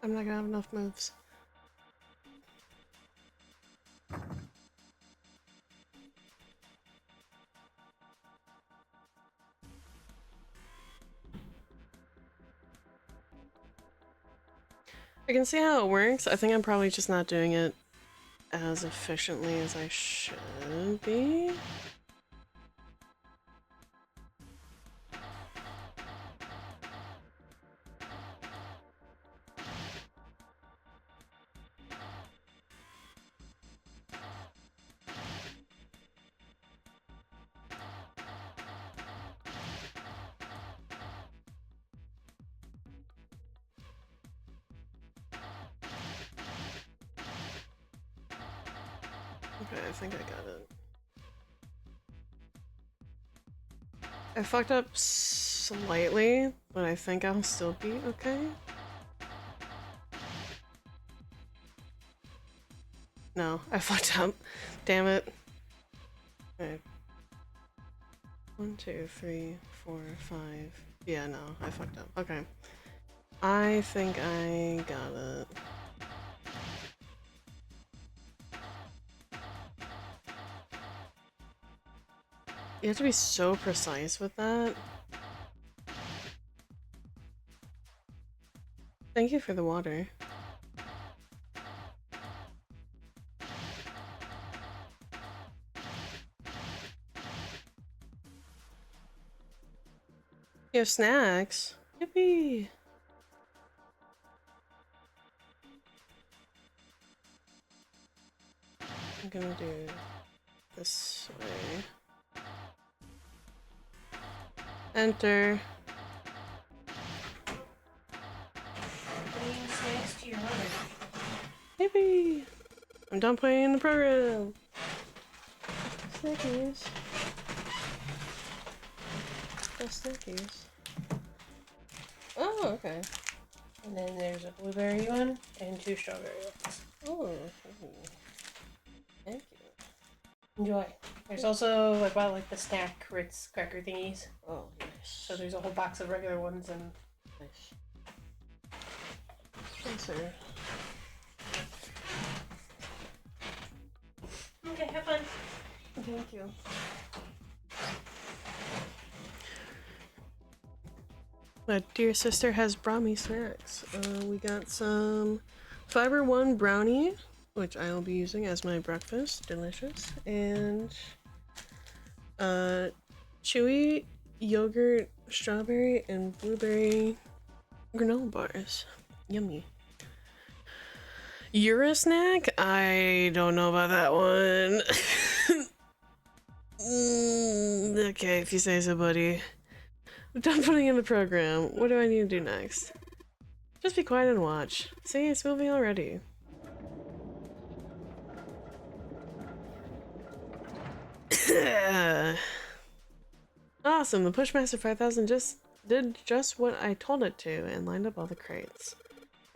Speaker 1: I'm not gonna have enough moves. I can see how it works. I think I'm probably just not doing it as efficiently as I should be. Okay, I think I got it. I fucked up slightly, but I think I'll still be okay. No, I fucked up. Damn it. Okay. 1, 2, 3, 4, 5. Yeah, no, I fucked up. Okay. I think I got it. You have to be so precise with that. Thank you for the water. You have snacks? Yippee! I'm gonna do this way. Enter.
Speaker 6: Bringing snacks to your mother.
Speaker 1: Yippee! I'm done playing the program. Snackies. Just snackies. Oh, okay.
Speaker 6: And then there's a blueberry one and 2 strawberry ones.
Speaker 1: Oh, thank you.
Speaker 6: Enjoy. There's also, I bought like the snack Ritz cracker thingies.
Speaker 1: Oh, nice.
Speaker 6: So there's a whole box of regular ones and
Speaker 1: Nice. Spencer.
Speaker 6: okay, have fun.
Speaker 1: Thank you. My dear sister has brought me snacks. We got some Fiber One brownie, which I will be using as my breakfast. Delicious. And chewy yogurt, strawberry, and blueberry granola bars. Yummy. Euro snack? I don't know about that one. Okay, if you say so, buddy. I'm done putting in the program. What do I need to do next? Just be quiet and watch. See, it's moving already. Awesome, the Pushmaster 5000 did just what I told it to and lined up all the crates.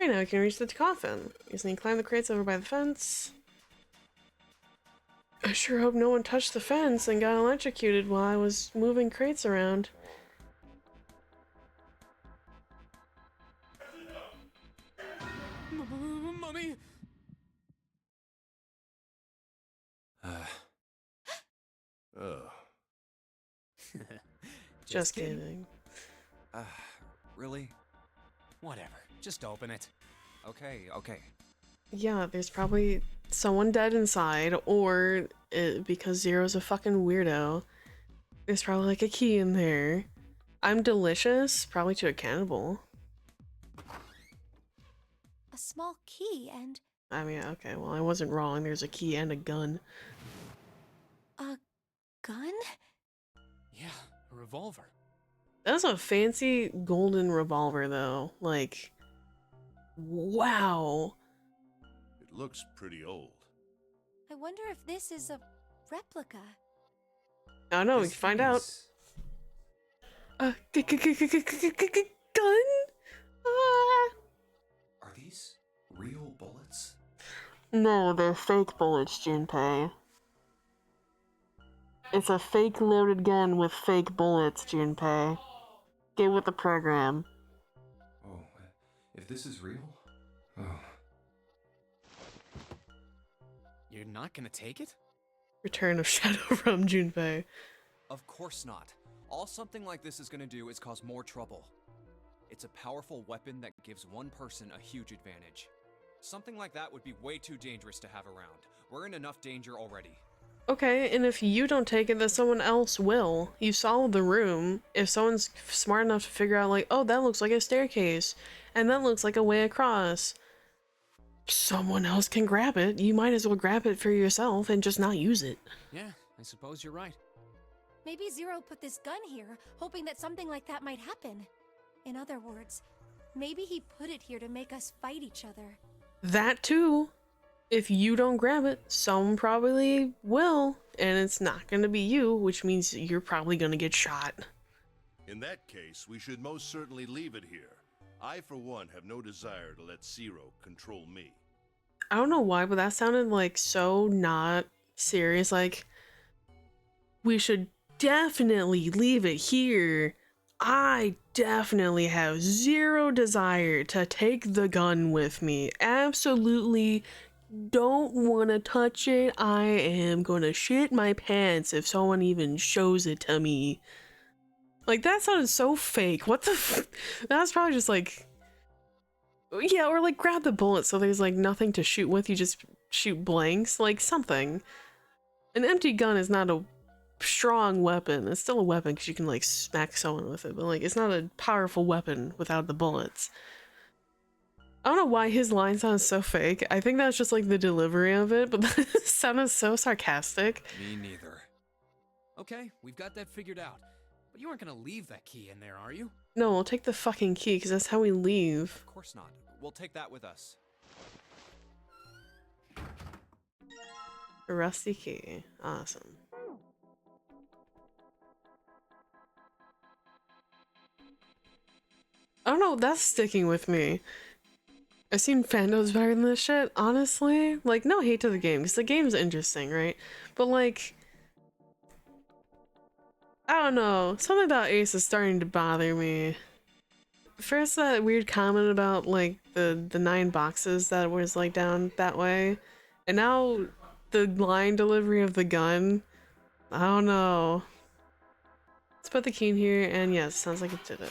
Speaker 1: Right now we can reach the coffin. You just need to climb the crates over by the fence. I sure hope no one touched the fence and got electrocuted while I was moving crates around.
Speaker 5: Mommy!
Speaker 3: Oh.
Speaker 1: Just kidding.
Speaker 2: Really?
Speaker 5: Whatever. Just open it.
Speaker 2: Okay, okay.
Speaker 1: Yeah, there's probably someone dead inside, or because Zero's a fucking weirdo, there's probably like a key in there. I'm delicious, probably to a cannibal.
Speaker 4: A small key and
Speaker 1: I mean, okay, well, I wasn't wrong. There's a key and a gun.
Speaker 4: a gun?
Speaker 5: Yeah, a revolver.
Speaker 1: That's a fancy golden revolver, though. Like, wow.
Speaker 3: It looks pretty old.
Speaker 4: I wonder if this is a replica.
Speaker 1: I don't know, we
Speaker 2: This
Speaker 1: can find
Speaker 2: thing
Speaker 1: out.
Speaker 2: is-
Speaker 1: Gun? Ah.
Speaker 2: Are these real bullets?
Speaker 1: No, they're fake bullets, Junpei. It's a fake loaded gun with fake bullets, Junpei. Get with the program.
Speaker 2: Oh, if this is real, Oh.
Speaker 5: You're not gonna take it?
Speaker 1: Return of Shadow from Junpei.
Speaker 2: Of course not. All something like this is gonna do is cause more trouble. It's a powerful weapon that gives one person a huge advantage. Something like that would be way too dangerous to have around. We're in enough danger already.
Speaker 1: Okay, and if you don't take it, then someone else will. You saw the room. If someone's smart enough to figure out, like, oh, that looks like a staircase, and that looks like a way across, someone else can grab it. You might as well grab it for yourself and just not use it.
Speaker 5: Yeah, I suppose you're right.
Speaker 4: Maybe Zero put this gun here, hoping that something like that might happen. In other words, maybe he put it here to make us fight each other.
Speaker 1: That too. If you don't grab it, someone probably will, and it's not gonna be you, which means you're probably gonna get shot.
Speaker 3: In that case, we should most certainly leave it here. I, for one, have no desire to let Zero control me.
Speaker 1: I don't know why, but that sounded like so not serious. Like, we should definitely leave it here. I definitely have zero desire to take the gun with me. Absolutely don't want to touch it. I am gonna shit my pants if someone even shows it to me. Like, that sounded so fake. What the that was probably just like, yeah, or like grab the bullet so there's like nothing to shoot with, you just shoot blanks, like something. An empty gun is not a strong weapon. It's still a weapon because you can like smack someone with it, but like it's not a powerful weapon without the bullets. I don't know why his line sounds so fake. I think that's just like the delivery of it, but that sounded so sarcastic.
Speaker 2: Me neither.
Speaker 5: Okay, we've got that figured out. But you aren't gonna leave that key in there, are you?
Speaker 1: No, we'll take the fucking key because that's how we leave.
Speaker 2: Of course not. We'll take that with us.
Speaker 1: A rusty key. Awesome. I don't know, that's sticking with me. I've seen fandoms better than this shit, honestly. Like, no hate to the game, because the game's interesting, right? But like, I don't know, something about Ace is starting to bother me. First, that weird comment about like the 9 boxes that was like down that way, and now the line delivery of the gun. I don't know. Let's put the key in here, and yes, sounds like it did it.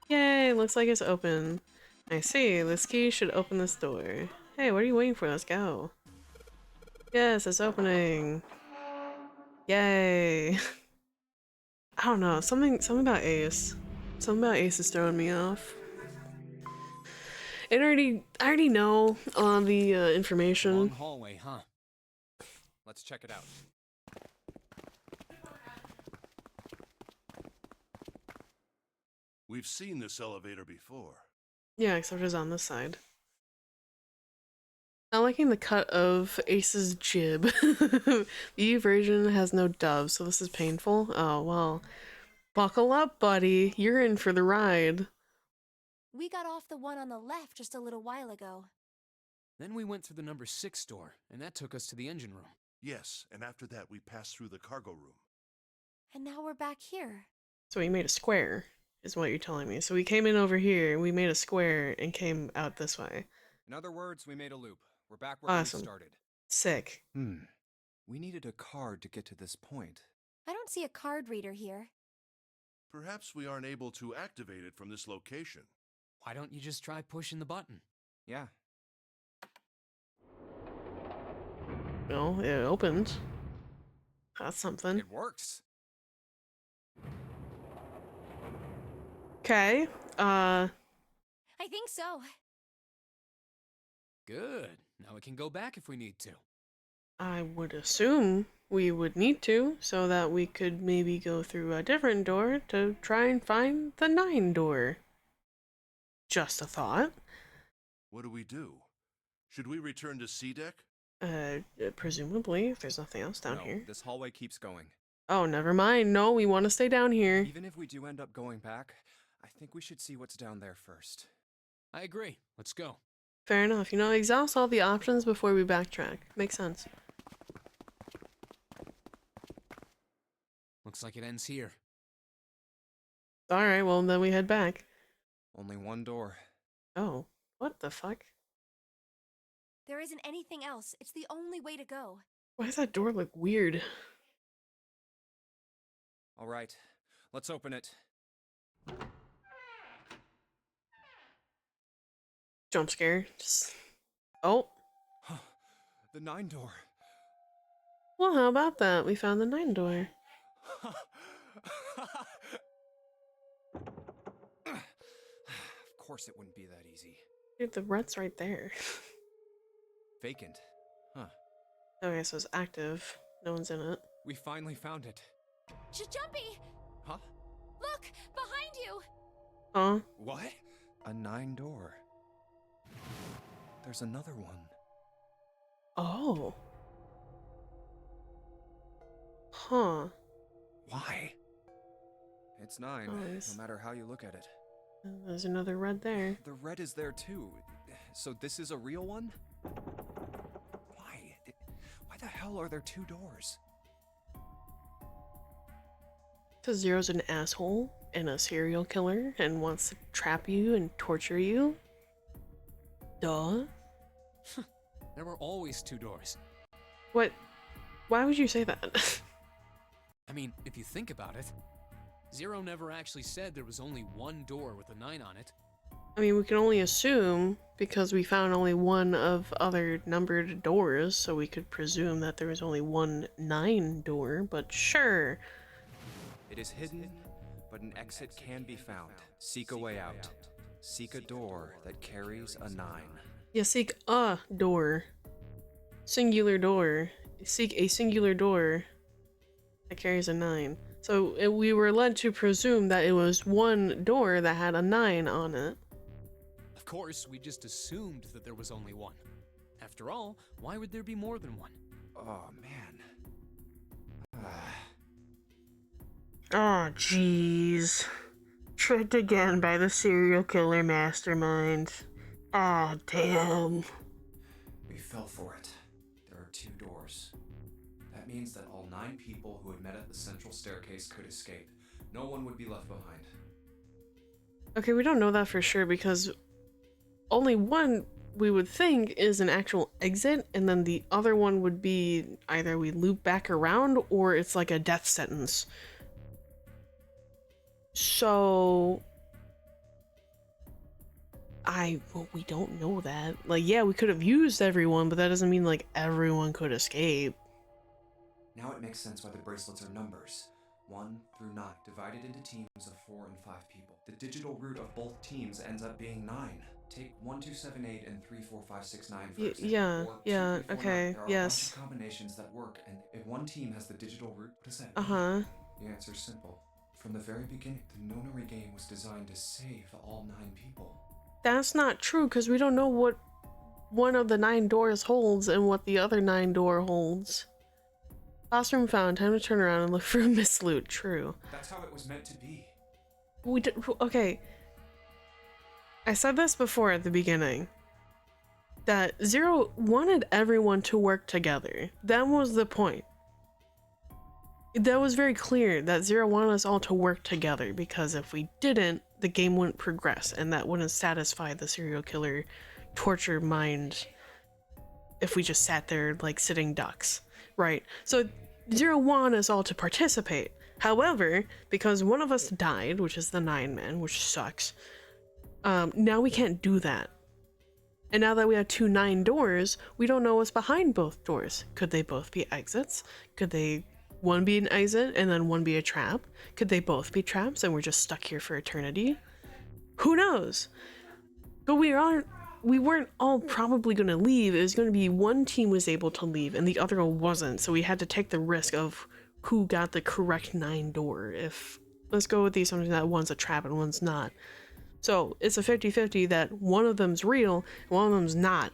Speaker 1: Yay, looks like it's open. I see, this key should open this door. Hey, what are you waiting for? Let's go. Yes, it's opening. Yay. I don't know, something about Ace. Something about Ace is throwing me off. I already know all the information.
Speaker 5: Long hallway, huh?
Speaker 2: Let's check it out.
Speaker 3: We've seen this elevator before.
Speaker 1: Yeah, except it's on this side. Not liking the cut of Ace's jib. The EU version has no dove, so this is painful. Oh, well. Buckle up, buddy. You're in for the ride.
Speaker 4: We got off the one on the left just a little while ago.
Speaker 5: Then we went through the number 6 door, and that took us to the engine room.
Speaker 3: Yes, and after that we passed through the cargo room.
Speaker 4: And now we're back here.
Speaker 1: So we made a square, is what you're telling me. So we came in over here, we made a square, and came out this way.
Speaker 2: In other words, we made a loop. We're back where
Speaker 1: Awesome.
Speaker 2: we started.
Speaker 1: Sick.
Speaker 2: We needed a card to get to this point.
Speaker 4: I don't see a card reader here.
Speaker 3: Perhaps we aren't able to activate it from this location.
Speaker 5: Why don't you just try pushing the button?
Speaker 2: Yeah.
Speaker 1: Well, it opened. That's something.
Speaker 2: It works.
Speaker 1: Okay.
Speaker 4: I think so.
Speaker 5: Good. Now we can go back if we need to.
Speaker 1: I would assume we would need to, so that we could maybe go through a different door to try and find the 9 door. Just a thought.
Speaker 3: What do? Should we return to C deck?
Speaker 1: Presumably, if there's nothing else down
Speaker 2: No,
Speaker 1: here.
Speaker 2: this hallway keeps going.
Speaker 1: Oh, never mind. No, we want to stay down here.
Speaker 2: Even if we do end up going back, I think we should see what's down there first.
Speaker 5: I agree. Let's go.
Speaker 1: Fair enough. You know, exhaust all the options before we backtrack. Makes sense.
Speaker 5: Looks like it ends here.
Speaker 1: Alright, well, then we head back.
Speaker 2: Only one door.
Speaker 1: Oh, what the fuck?
Speaker 4: There isn't anything else. It's the only way to go.
Speaker 1: Why does that door look weird?
Speaker 2: All right, let's open it.
Speaker 1: Jump scare. Just... Oh.
Speaker 2: The 9 door.
Speaker 1: Well, how about that? We found the 9 door.
Speaker 2: Of course it wouldn't be that easy.
Speaker 1: Dude, the red's right there.
Speaker 2: Vacant. Huh.
Speaker 1: Okay, so it's active. No one's in it.
Speaker 2: We finally found it.
Speaker 4: Jumpy!
Speaker 2: Huh?
Speaker 4: Look! Behind you!
Speaker 1: Huh?
Speaker 2: What? A 9 door. There's another one.
Speaker 1: Oh. Huh.
Speaker 2: Why? It's 9,
Speaker 1: Nice.
Speaker 2: no matter how you look at it.
Speaker 1: There's another red there.
Speaker 2: The red is there too. So this is a real one? Why? Why the hell are there 2 doors?
Speaker 1: Because Zero's an asshole and a serial killer and wants to trap you and torture you. Duh.
Speaker 5: There were always 2 doors.
Speaker 1: What? Why would you say that?
Speaker 5: I mean, if you think about it, Zero never actually said there was only 1 door with a 9 on it.
Speaker 1: I mean, we can only assume because we found only one of other numbered doors, so we could presume that there was only one 9 door, but sure.
Speaker 2: It is hidden, but an exit can be found. Seek a way out. Seek a door that carries a 9.
Speaker 1: Yeah, seek a door. Singular door. Seek a singular door that carries a 9. So we were led to presume that it was one door that had a 9 on it.
Speaker 5: Of course, we just assumed that there was only 1. After all, why would there be more than 1?
Speaker 2: Oh, man.
Speaker 1: Oh, jeez. Tricked again by the serial killer mastermind. Oh, damn.
Speaker 2: We fell for it. There are 2 doors. That means that all 9 people who had met at the central staircase could escape. No one would be left behind.
Speaker 1: Okay, we don't know that for sure because only one we would think is an actual exit, and then the other one would be either we loop back around or it's like a death sentence. So well, we don't know that. Like, yeah, we could have used everyone, but that doesn't mean like everyone could escape.
Speaker 2: Now it makes sense why the bracelets are numbers. 1 through 9, divided into teams of 4 and 5 people. The digital root of both teams ends up being 9. Take 1, 2, 7, 8, and 3, 4, 5, 6, 9 for example.
Speaker 1: Yeah,
Speaker 2: Or 2,
Speaker 1: yeah,
Speaker 2: 3, 4, 9.
Speaker 1: okay,
Speaker 2: There are
Speaker 1: yes.
Speaker 2: a bunch of combinations that work, and if one team has the digital root, what does that mean?
Speaker 1: Uh-huh.
Speaker 2: The answer's simple. From the very beginning, the Nonary Game was designed to save all 9 people.
Speaker 1: That's not true, because we don't know what one of the 9 doors holds and what the other 9 door holds. Classroom found. Time to turn around and look for a miss loot. True.
Speaker 2: That's how it was meant to be.
Speaker 1: Okay. I said this before at the beginning. That Zero wanted everyone to work together. That was the point. That was very clear that Zero wanted us all to work together, because if we didn't, the game wouldn't progress, and that wouldn't satisfy the serial killer torture mind if we just sat there like sitting ducks, right? So Zero wanted us all to participate. However, because one of us died, which is the 9 man, which sucks, now we can't do that. And now that we have 2 9 doors, we don't know what's behind both doors. Could they both be exits? Could they one be an exit and then one be a trap? Could they both be traps and we're just stuck here for eternity? Who knows? But we weren't all probably going to leave. It was going to be one team was able to leave and the other wasn't. So we had to take the risk of who got the correct 9 door. Let's go with the assumption that one's a trap and one's not. So it's a 50-50 that one of them's real and one of them's not.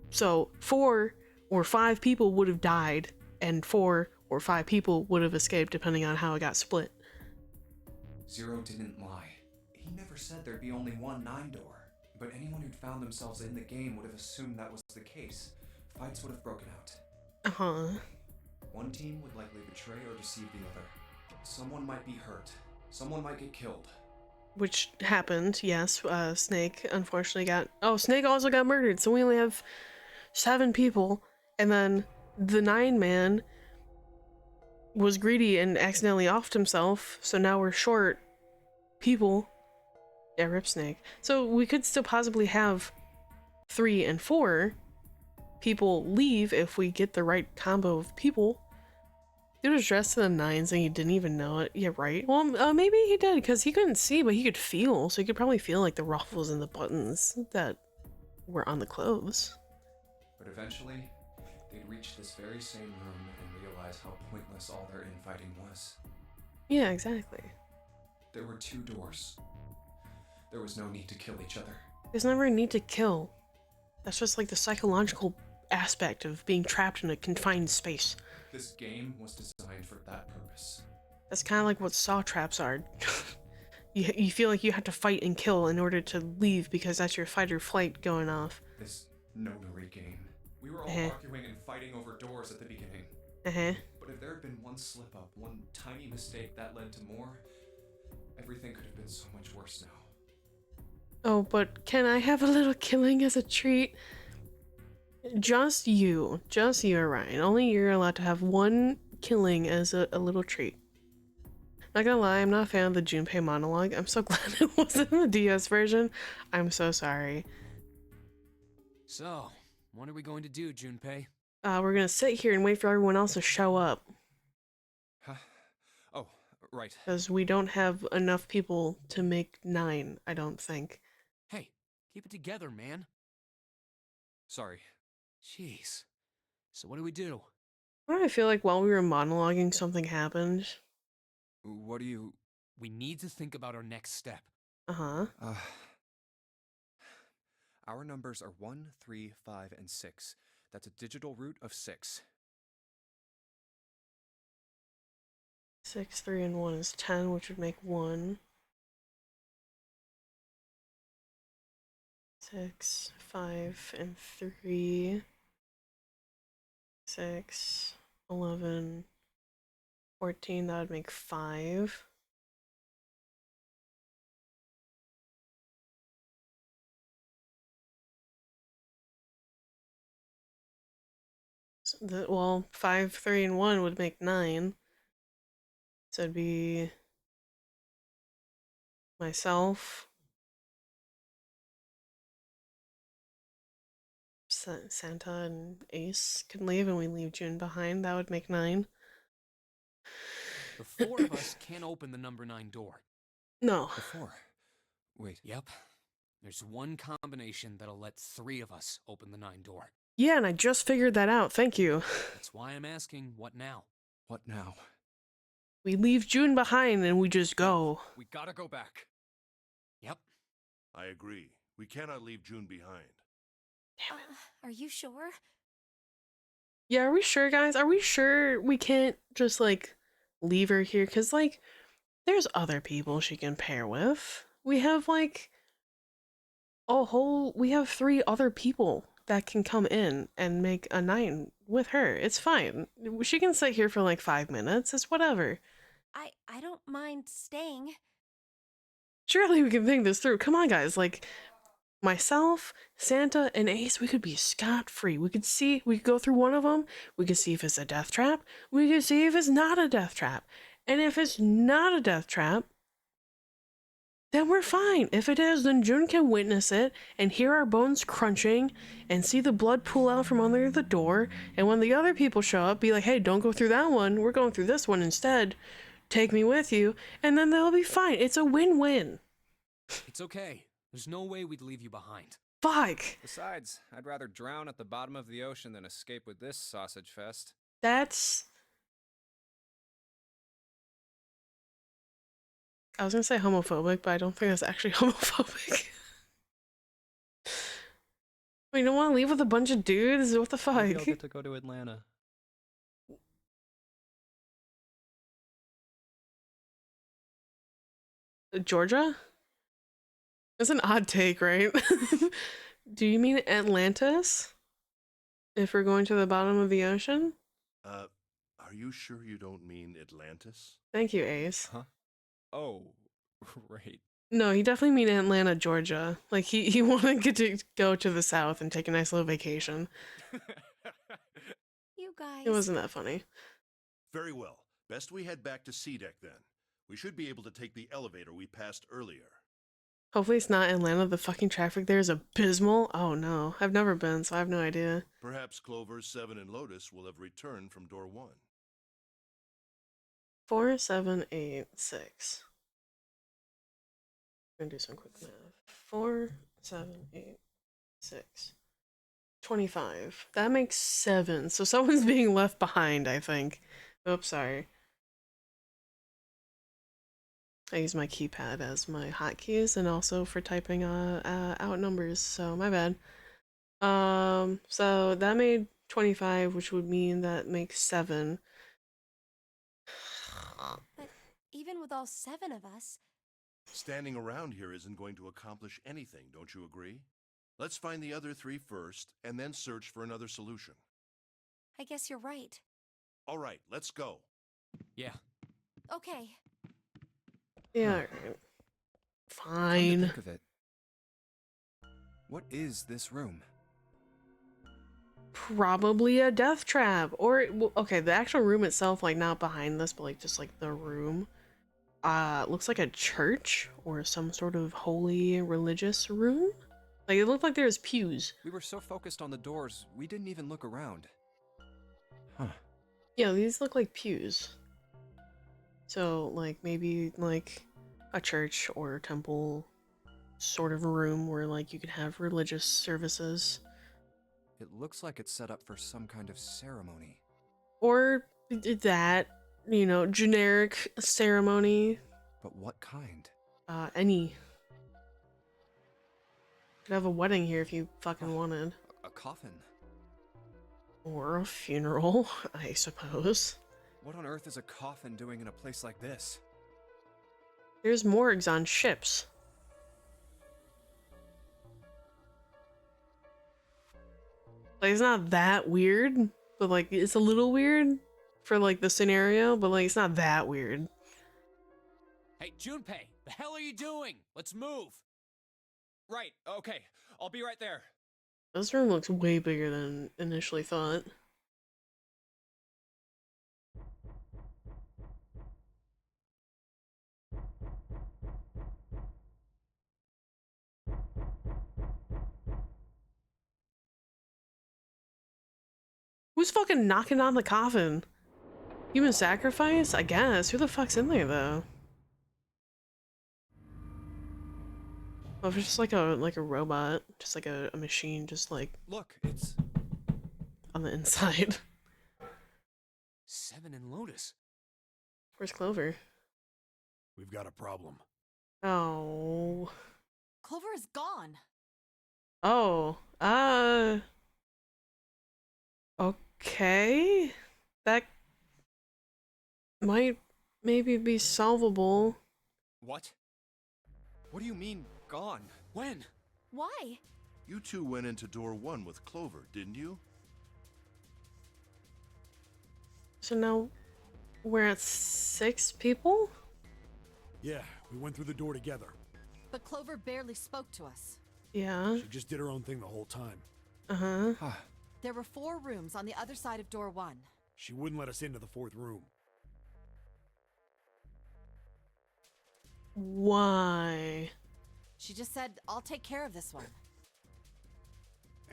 Speaker 1: So 4 or 5 people would have died and 4 or 5 people would have escaped depending on how it got split.
Speaker 2: Zero didn't lie. He never said there'd be only one 9 door. But anyone who'd found themselves in the game would have assumed that was the case. Fights would have broken out.
Speaker 1: Uh-huh.
Speaker 2: One team would likely betray or deceive the other. Someone might be hurt. Someone might get killed.
Speaker 1: which happened, yes. Snake unfortunately got... Oh, Snake also got murdered, so we only have 7 people. And then the 9 man was greedy and accidentally offed himself, so now we're short people. Yeah, rip Snake. So we could still possibly have 3 and 4 people leave if we get the right combo of people. He was dressed to the nines and he didn't even know it. Yeah, right. Well, maybe he did because he couldn't see, but he could feel. So he could probably feel like the ruffles and the buttons that were on the clothes.
Speaker 2: But eventually, they'd reach this very same room and realize how pointless all their infighting was.
Speaker 1: Yeah, exactly.
Speaker 2: There were 2 doors. There was no need to kill each other.
Speaker 1: There's never a need to kill. That's just like the psychological aspect of being trapped in a confined space.
Speaker 2: This game was designed for that purpose.
Speaker 1: That's kind of like what saw traps are. You feel like you have to fight and kill in order to leave because that's your fight or flight going off.
Speaker 2: This Nonary game. We were all arguing and fighting over doors at the beginning. But if there had been one slip up, one tiny mistake that led to more, everything could have been so much worse now.
Speaker 1: Oh, but can I have a little killing as a treat? Just you, Ryan. Only you're allowed to have one killing as a little treat. Not gonna lie, I'm not a fan of the Junpei monologue. I'm so glad it wasn't in the DS version. I'm so sorry.
Speaker 5: So, what are we going to do, Junpei?
Speaker 1: We're gonna sit here and wait for everyone else to show up.
Speaker 2: Huh? Oh, right.
Speaker 1: Because we don't have enough people to make 9, I don't think.
Speaker 5: Hey, keep it together, man.
Speaker 2: Sorry.
Speaker 5: Jeez. So what do we do?
Speaker 1: Why do I feel like while we were monologuing, something happened?
Speaker 2: What do you...
Speaker 5: We need to think about our next step.
Speaker 2: Our numbers are 1, 3, 5, and 6. That's a digital root of 6.
Speaker 1: 6, 3, and 1 is 10, which would make 1. 6, 5, and 3. 6, 11, 14, that would make 5. So well, 5, 3, and 1 would make 9. So it'd be myself, Santa, and Ace can leave, and we leave June behind. That would make 9.
Speaker 5: The 4 of us can't open the number 9 door.
Speaker 1: No.
Speaker 2: The 4? Wait.
Speaker 5: Yep. There's one combination that'll let 3 of us open the 9 door.
Speaker 1: Yeah, and I just figured that out. Thank you.
Speaker 5: That's why I'm asking, what now?
Speaker 2: What now?
Speaker 1: We leave June behind and we just go.
Speaker 2: We gotta go back.
Speaker 5: Yep.
Speaker 3: I agree. We cannot leave June behind.
Speaker 4: Are you sure?
Speaker 1: Yeah, are we sure, guys? Are we sure we can't just, like, leave her here? Because, like, there's other people she can pair with. We have, like, we have 3 other people that can come in and make a 9 with her. It's fine. She can sit here for, like, 5 minutes. It's whatever.
Speaker 4: I don't mind staying.
Speaker 1: Surely we can think this through. Come on, guys. Like, myself, Santa, and Ace, we could be scot-free. We could go through one of them. We could see if it's a death trap. We could see if it's not a death trap. And if it's not a death trap, then we're fine. If it is, then June can witness it and hear our bones crunching and see the blood pool out from under the door. And when the other people show up, be like, hey, don't go through that one. We're going through this one instead. Take me with you. And then they'll be fine. It's a win-win.
Speaker 5: It's okay. There's no way we'd leave you behind.
Speaker 1: Fuck!
Speaker 2: Besides, I'd rather drown at the bottom of the ocean than escape with this sausage fest.
Speaker 1: That's... I was gonna say homophobic, but I don't think that's actually homophobic. You don't want to leave with a bunch of dudes? What the fuck?
Speaker 2: Maybe I'll get to go to Atlanta.
Speaker 1: Georgia? That's an odd take, right? Do you mean Atlantis? If we're going to the bottom of the ocean?
Speaker 3: Are you sure you don't mean Atlantis?
Speaker 1: Thank you, Ace.
Speaker 2: Huh? Oh, right.
Speaker 1: No, he definitely mean Atlanta, Georgia. Like he wanted to go to the south and take a nice little vacation.
Speaker 4: You guys.
Speaker 1: It wasn't that funny.
Speaker 3: Very well. Best we head back to C deck then. We should be able to take the elevator we passed earlier.
Speaker 1: Hopefully it's not Atlanta. The fucking traffic there is abysmal. Oh no, I've never been, so I have no idea.
Speaker 3: Perhaps Clover, Seven, and Lotus will have returned from door 1.
Speaker 1: 4, 7, 8, 6. I'm gonna do some quick math. 4, 7, 8, 6. 25. That makes 7. So someone's being left behind, I think. Oops, sorry. I use my keypad as my hotkeys and also for typing out numbers, so my bad. So that made 25, which would mean that makes 7.
Speaker 4: But even with all 7 of us,
Speaker 3: Standing around here isn't going to accomplish anything, don't you agree? Let's find the other 3 first, and then search for another solution.
Speaker 4: I guess you're right.
Speaker 3: All right, let's go.
Speaker 5: Yeah.
Speaker 4: Okay.
Speaker 1: Yeah, alright.
Speaker 2: Come to
Speaker 1: Fine.
Speaker 2: think of it, what is this room?
Speaker 1: Probably a death trap. Or, well, okay, the actual room itself, like, not behind this, but, like, just, like, the room. Looks like a church or some sort of holy religious room. Like, it looked like there was pews.
Speaker 2: We were so focused on the doors, we didn't even look around. Huh.
Speaker 1: Yeah, these look like pews. So, like, maybe, like, a church or a temple sort of room where, like, you could have religious services.
Speaker 2: It looks like it's set up for some kind of ceremony.
Speaker 1: Or that, you know, generic ceremony.
Speaker 2: But what kind?
Speaker 1: Any. Could have a wedding here if you fucking wanted.
Speaker 2: A coffin?
Speaker 1: Or a funeral, I suppose.
Speaker 2: What on earth is a coffin doing in a place like this?
Speaker 1: There's morgues on ships. Like, it's not that weird, but, like, it's a little weird for, like, the scenario, but, like, it's not that weird.
Speaker 5: Hey, Junpei, the hell are you doing? Let's move.
Speaker 2: Right, okay. I'll be right there.
Speaker 1: This room looks way bigger than initially thought. Who's fucking knocking on the coffin? Human sacrifice? I guess. Who the fuck's in there, though? Oh, if it's just like a robot, just like a machine, just like
Speaker 2: Look, it's...
Speaker 1: on the inside.
Speaker 5: 7 and Lotus.
Speaker 1: Where's Clover?
Speaker 3: We've got a problem.
Speaker 1: Oh.
Speaker 4: Clover is gone.
Speaker 1: Oh. Okay. That might maybe be solvable.
Speaker 2: What? What do you mean, gone?
Speaker 5: When?
Speaker 4: Why?
Speaker 3: You 2 went into door 1 with Clover, didn't you?
Speaker 1: So now we're at 6 people?
Speaker 7: Yeah, we went through the door together.
Speaker 8: But Clover barely spoke to us.
Speaker 1: Yeah.
Speaker 7: She just did her own thing the whole time.
Speaker 1: Uh-huh.
Speaker 8: There were 4 rooms on the other side of door 1.
Speaker 7: She wouldn't let us into the 4th room.
Speaker 1: Why?
Speaker 8: She just said, I'll take care of this one.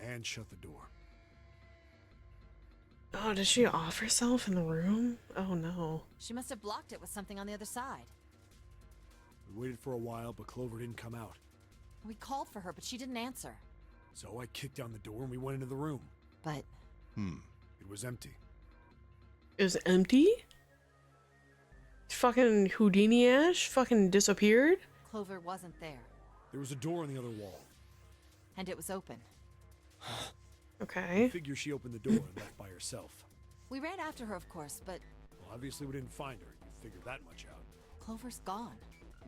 Speaker 7: And shut the door.
Speaker 1: Oh, did she off herself in the room? Oh no.
Speaker 8: She must have blocked it with something on the other side.
Speaker 7: We waited for a while, but Clover didn't come out.
Speaker 8: We called for her, but she didn't answer.
Speaker 7: So I kicked down the door and we went into the room.
Speaker 8: But
Speaker 7: It was empty.
Speaker 1: It was empty? Fucking Houdini-ash fucking disappeared?
Speaker 8: Clover wasn't there.
Speaker 7: There was a door on the other wall.
Speaker 8: And it was open.
Speaker 7: I
Speaker 1: Okay.
Speaker 7: figure she opened the door and left by herself.
Speaker 8: We ran after her, of course, but
Speaker 7: Well, obviously we didn't find her. You figured that much out.
Speaker 8: Clover's gone.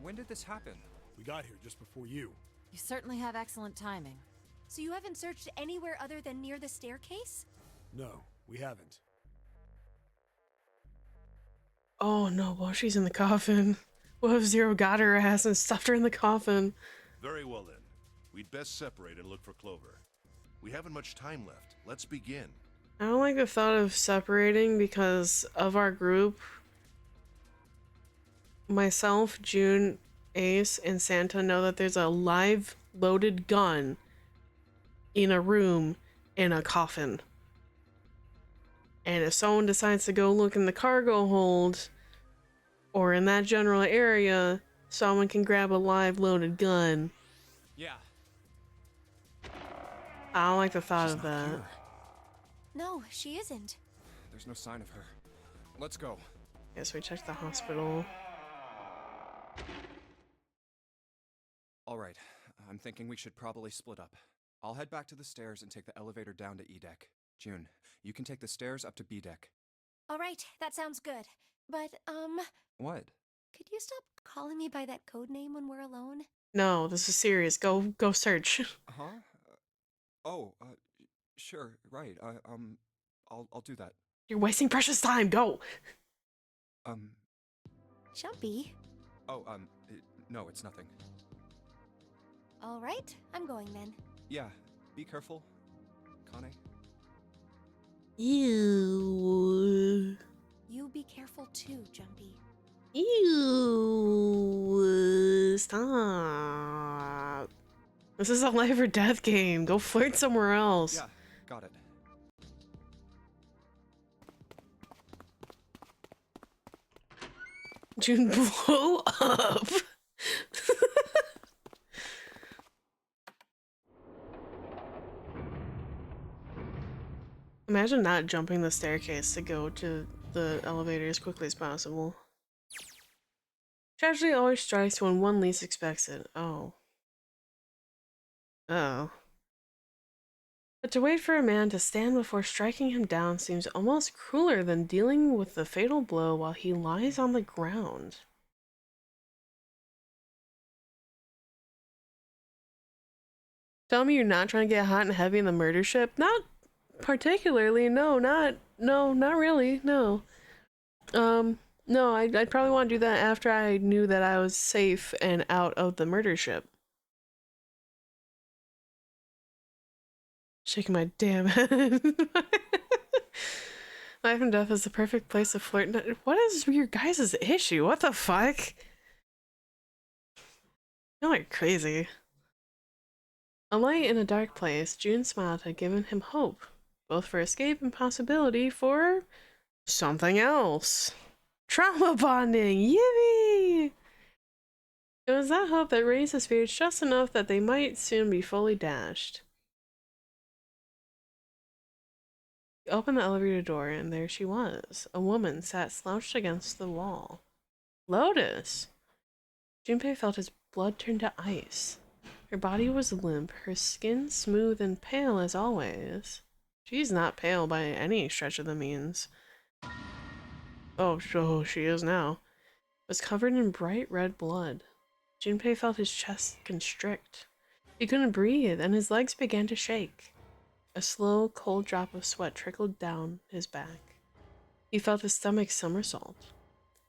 Speaker 2: When did this happen?
Speaker 7: We got here just before you.
Speaker 8: You certainly have excellent timing.
Speaker 4: So you haven't searched anywhere other than near the staircase?
Speaker 7: No, we haven't.
Speaker 1: Oh no, well she's in the coffin. Well, if Zero got her ass and stuffed her in the coffin.
Speaker 3: Very well then. We'd best separate and look for Clover. We haven't much time left. Let's begin.
Speaker 1: I don't like the thought of separating because of our group. Myself, June, Ace, and Santa know that there's a live loaded gun in a room in a coffin. And if someone decides to go look in the cargo hold or in that general area, someone can grab a live loaded gun.
Speaker 2: Yeah.
Speaker 1: I don't like the thought
Speaker 2: She's
Speaker 1: of
Speaker 2: not
Speaker 1: that.
Speaker 2: here.
Speaker 4: No, she isn't.
Speaker 2: There's no sign of her. Let's go.
Speaker 1: Guess we checked the hospital.
Speaker 2: All right. I'm thinking we should probably split up. I'll head back to the stairs and take the elevator down to E deck. June, you can take the stairs up to B deck.
Speaker 4: All right, that sounds good. But,
Speaker 2: What?
Speaker 4: could you stop calling me by that code name when we're alone?
Speaker 1: No, this is serious. Go search.
Speaker 2: Huh? Sure, right. I'll do that.
Speaker 1: You're wasting precious time. Go.
Speaker 4: Jumpy.
Speaker 2: No, it's nothing.
Speaker 4: All right, I'm going then.
Speaker 2: Yeah, be careful, Kane.
Speaker 1: Ew.
Speaker 4: You be careful too, Jumpy.
Speaker 1: Ew. Stop. This is a life or death game. Go flirt somewhere else.
Speaker 2: Yeah, got it.
Speaker 1: June, blow up. Imagine not jumping the staircase to go to the elevator as quickly as possible. Tragedy always strikes when one least expects it. Oh. Oh. But to wait for a man to stand before striking him down seems almost crueler than dealing with the fatal blow while he lies on the ground. Tell me you're not trying to get hot and heavy in the murder ship? Not particularly, no, not really, no. No, I'd probably want to do that after I knew that I was safe and out of the murder ship. Shaking my damn head. Life and death is the perfect place to flirt. What is your guys' issue? What the fuck? Y'all are crazy. A light in a dark place, June's smile had given him hope, both for escape and possibility for something else. Trauma bonding! Yippee! It was that hope that raised his spirits just enough that they might soon be fully dashed. He opened the elevator door, and there she was. A woman sat slouched against the wall. Lotus! Junpei felt his blood turn to ice. Her body was limp, her skin smooth and pale as always. She's not pale by any stretch of the means. Oh, she is now. Was covered in bright red blood. Junpei felt his chest constrict. He couldn't breathe, and his legs began to shake. A slow, cold drop of sweat trickled down his back. He felt his stomach somersault.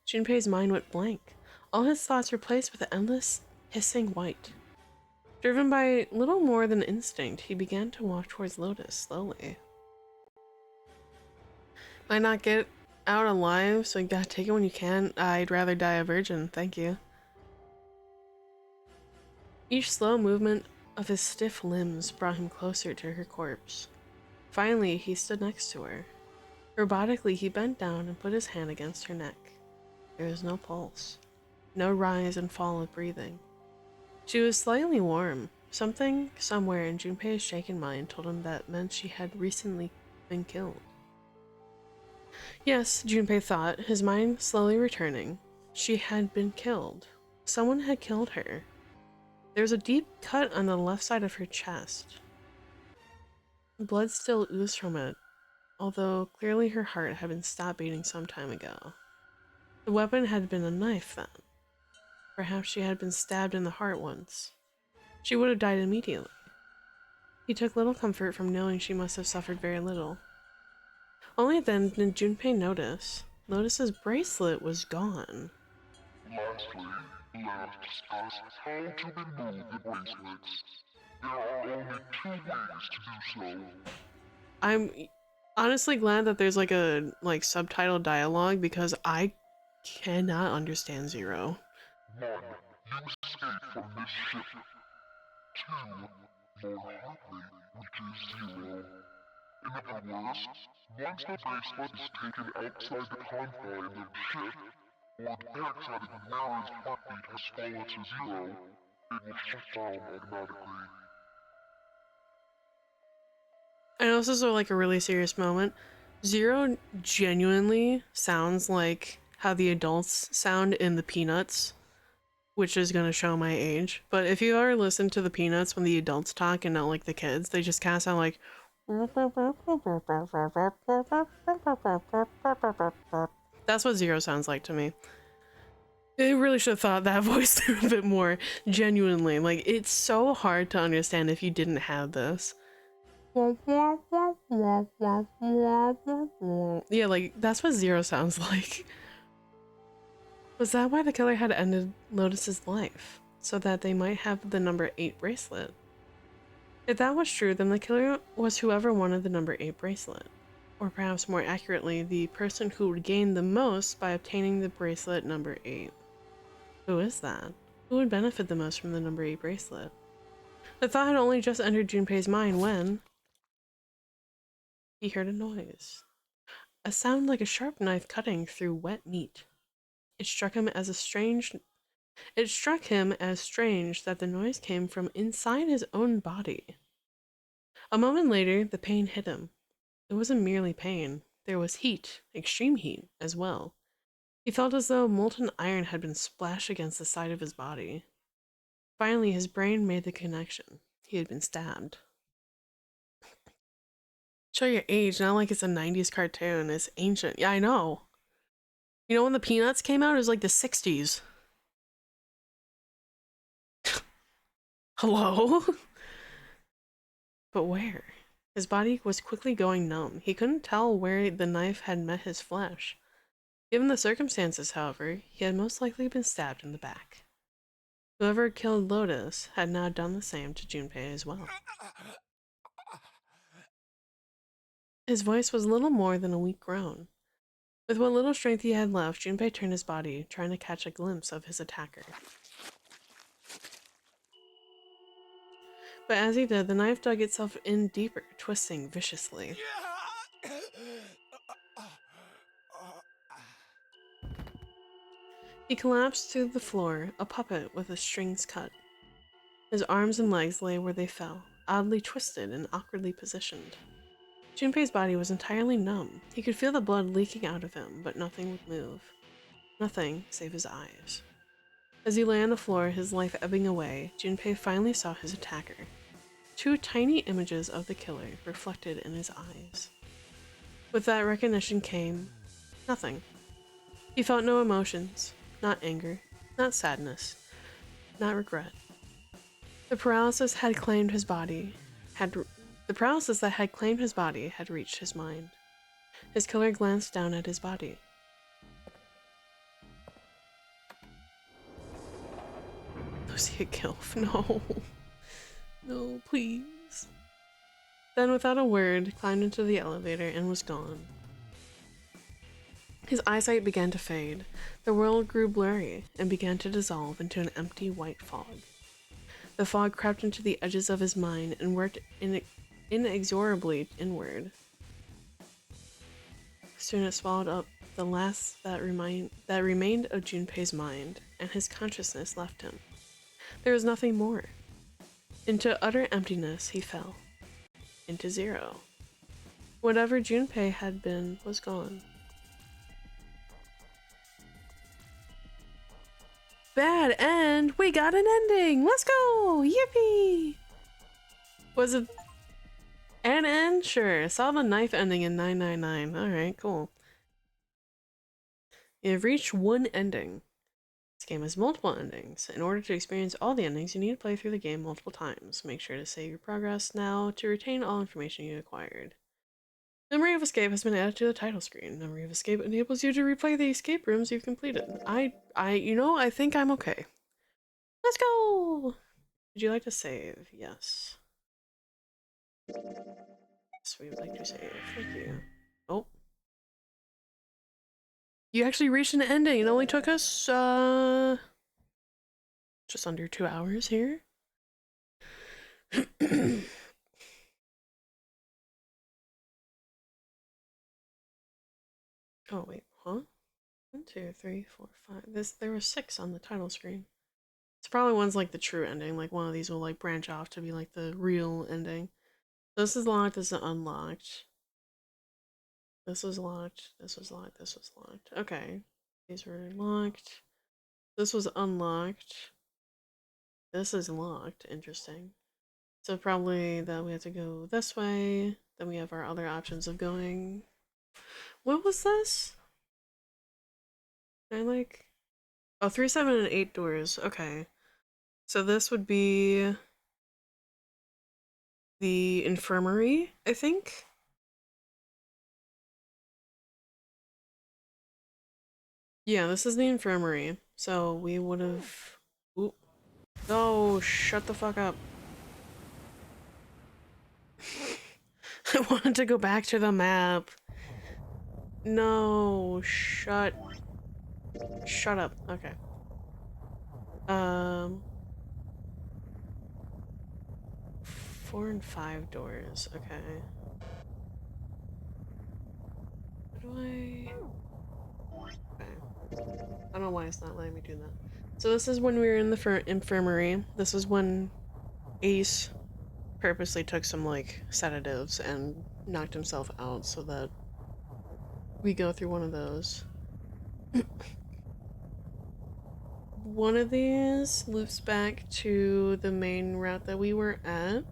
Speaker 1: Junpei's mind went blank. All his thoughts replaced with endless, hissing white. Driven by little more than instinct, he began to walk towards Lotus slowly. Might not get out alive, so you gotta take it when you can. I'd rather die a virgin, thank you. Each slow movement of his stiff limbs brought him closer to her corpse. Finally, he stood next to her. Robotically, he bent down and put his hand against her neck. There was no pulse, no rise and fall of breathing. She was slightly warm. Something, somewhere in Junpei's shaken mind told him that meant she had recently been killed. Yes, Junpei thought, his mind slowly returning. She had been killed. Someone had killed her. There was a deep cut on the left side of her chest. Blood still oozed from it, although clearly her heart had been stopped beating some time ago. The weapon had been a knife then. Perhaps she had been stabbed in the heart once. She would have died immediately. He took little comfort from knowing she must have suffered very little. Only then did Junpei notice Lotus's bracelet was gone.
Speaker 9: Lastly, let us discuss how to remove the bracelets. There are only two ways to do so.
Speaker 1: I'm honestly glad that there's like a subtitle dialogue because I cannot understand Zero.
Speaker 9: 1. You escape from this ship. 2. Your heart rate reaches 0. In other words, once the bracelet is taken outside the confines of the ship, or the panic that the wearer's heartbeat has fallen to 0, it will shut down automatically.
Speaker 1: I know this is like a really serious moment. Zero genuinely sounds like how the adults sound in the Peanuts, which is gonna show my age. But if you ever listen to the Peanuts when the adults talk and not like the kids, they just kind of sound like. That's what Zero sounds like to me. They really should have thought that voice through a bit more. Genuinely, like it's so hard to understand if you didn't have this. Yeah, like that's what Zero sounds like. Was that why the killer had ended Lotus's life? So that they might have the number 8 bracelet? If that was true, then the killer was whoever wanted the number 8 bracelet. Or perhaps more accurately, the person who would gain the most by obtaining the bracelet number 8. Who is that? Who would benefit the most from the number 8 bracelet? The thought had only just entered Junpei's mind when he heard a noise. A sound like a sharp knife cutting through wet meat. It struck him as strange that the noise came from inside his own body. A moment later, the pain hit him. It wasn't merely pain. There was heat, extreme heat, as well. He felt as though molten iron had been splashed against the side of his body. Finally, his brain made the connection. He had been stabbed. Show your age, not like it's a 90s cartoon. It's ancient. Yeah, I know. You know when the Peanuts came out? It was like the 60s. Hello? But where? His body was quickly going numb. He couldn't tell where the knife had met his flesh. Given the circumstances, however, he had most likely been stabbed in the back. Whoever killed Lotus had now done the same to Junpei as well. His voice was little more than a weak groan. With what little strength he had left, Junpei turned his body, trying to catch a glimpse of his attacker. But as he did, the knife dug itself in deeper, twisting viciously. He collapsed to the floor, a puppet with the strings cut. His arms and legs lay where they fell, oddly twisted and awkwardly positioned. Junpei's body was entirely numb. He could feel the blood leaking out of him, but nothing would move. Nothing save his eyes. As he lay on the floor, his life ebbing away, Junpei finally saw his attacker. 2 tiny images of the killer reflected in his eyes. With that recognition came nothing. He felt no emotions, not anger, not sadness, not regret. The paralysis that had claimed his body had reached his mind. His killer glanced down at his body. Lucia Gilf, no. No, please. Then, without a word, climbed into the elevator and was gone. His eyesight began to fade. The world grew blurry and began to dissolve into an empty white fog. The fog crept into the edges of his mind and worked inexorably inward. Soon it swallowed up the last that remained of Junpei's mind, and his consciousness left him. There was nothing more. Into utter emptiness he fell. Into zero. Whatever Junpei had been was gone. Bad end! We got an ending! Let's go! Yippee! Was it an end? Sure. Saw the knife ending in 999. Alright, cool. You've reached one ending. This game has multiple endings. In order to experience all the endings, you need to play through the game multiple times. Make sure to save your progress now to retain all information you acquired. Memory of Escape has been added to the title screen. Memory of Escape enables you to replay the escape rooms you've completed. You know, I think I'm okay. Let's go! Would you like to save? Yes. Yes, we would like to save. Thank you. Oh. You actually reached an ending. It only took us, just under 2 hours here. Oh, wait, huh? 1, 2, 3, 4, 5. There were 6 on the title screen. It's probably one's like the true ending. Like one of these will like branch off to be like the real ending. This is locked. This is unlocked. This was locked. This was locked. This was locked. Okay, these were locked. This was unlocked. This is locked. Interesting. So probably that we have to go this way. Then we have our other options of going. What was this? I like. Oh, 3, 7, and 8 doors. Okay. So this would be the infirmary, I think. Yeah, this is the infirmary. So we would have. Ooh. Oh, shut the fuck up. I wanted to go back to the map. No, shut up. Okay. 4 and 5 doors. Okay. How do I? Okay. I don't know why it's not letting me do that. So this is when we were in the infirmary. This is when Ace purposely took some like sedatives and knocked himself out so that we go through one of those. One of these loops back to the main route that we were at.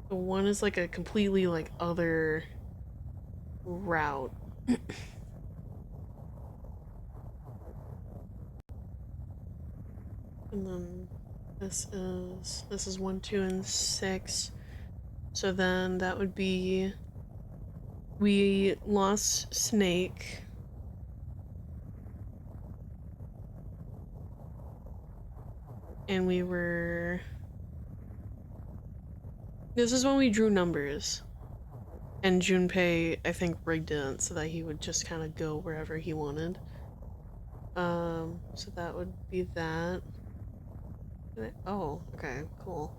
Speaker 1: The one is like a completely like other route. And then this is 1, 2, and 6. So then that would be we lost Snake. And we were... This is when we drew numbers. And Junpei, I think, rigged it so that he would just kind of go wherever he wanted. So that would be that. Oh, okay, cool.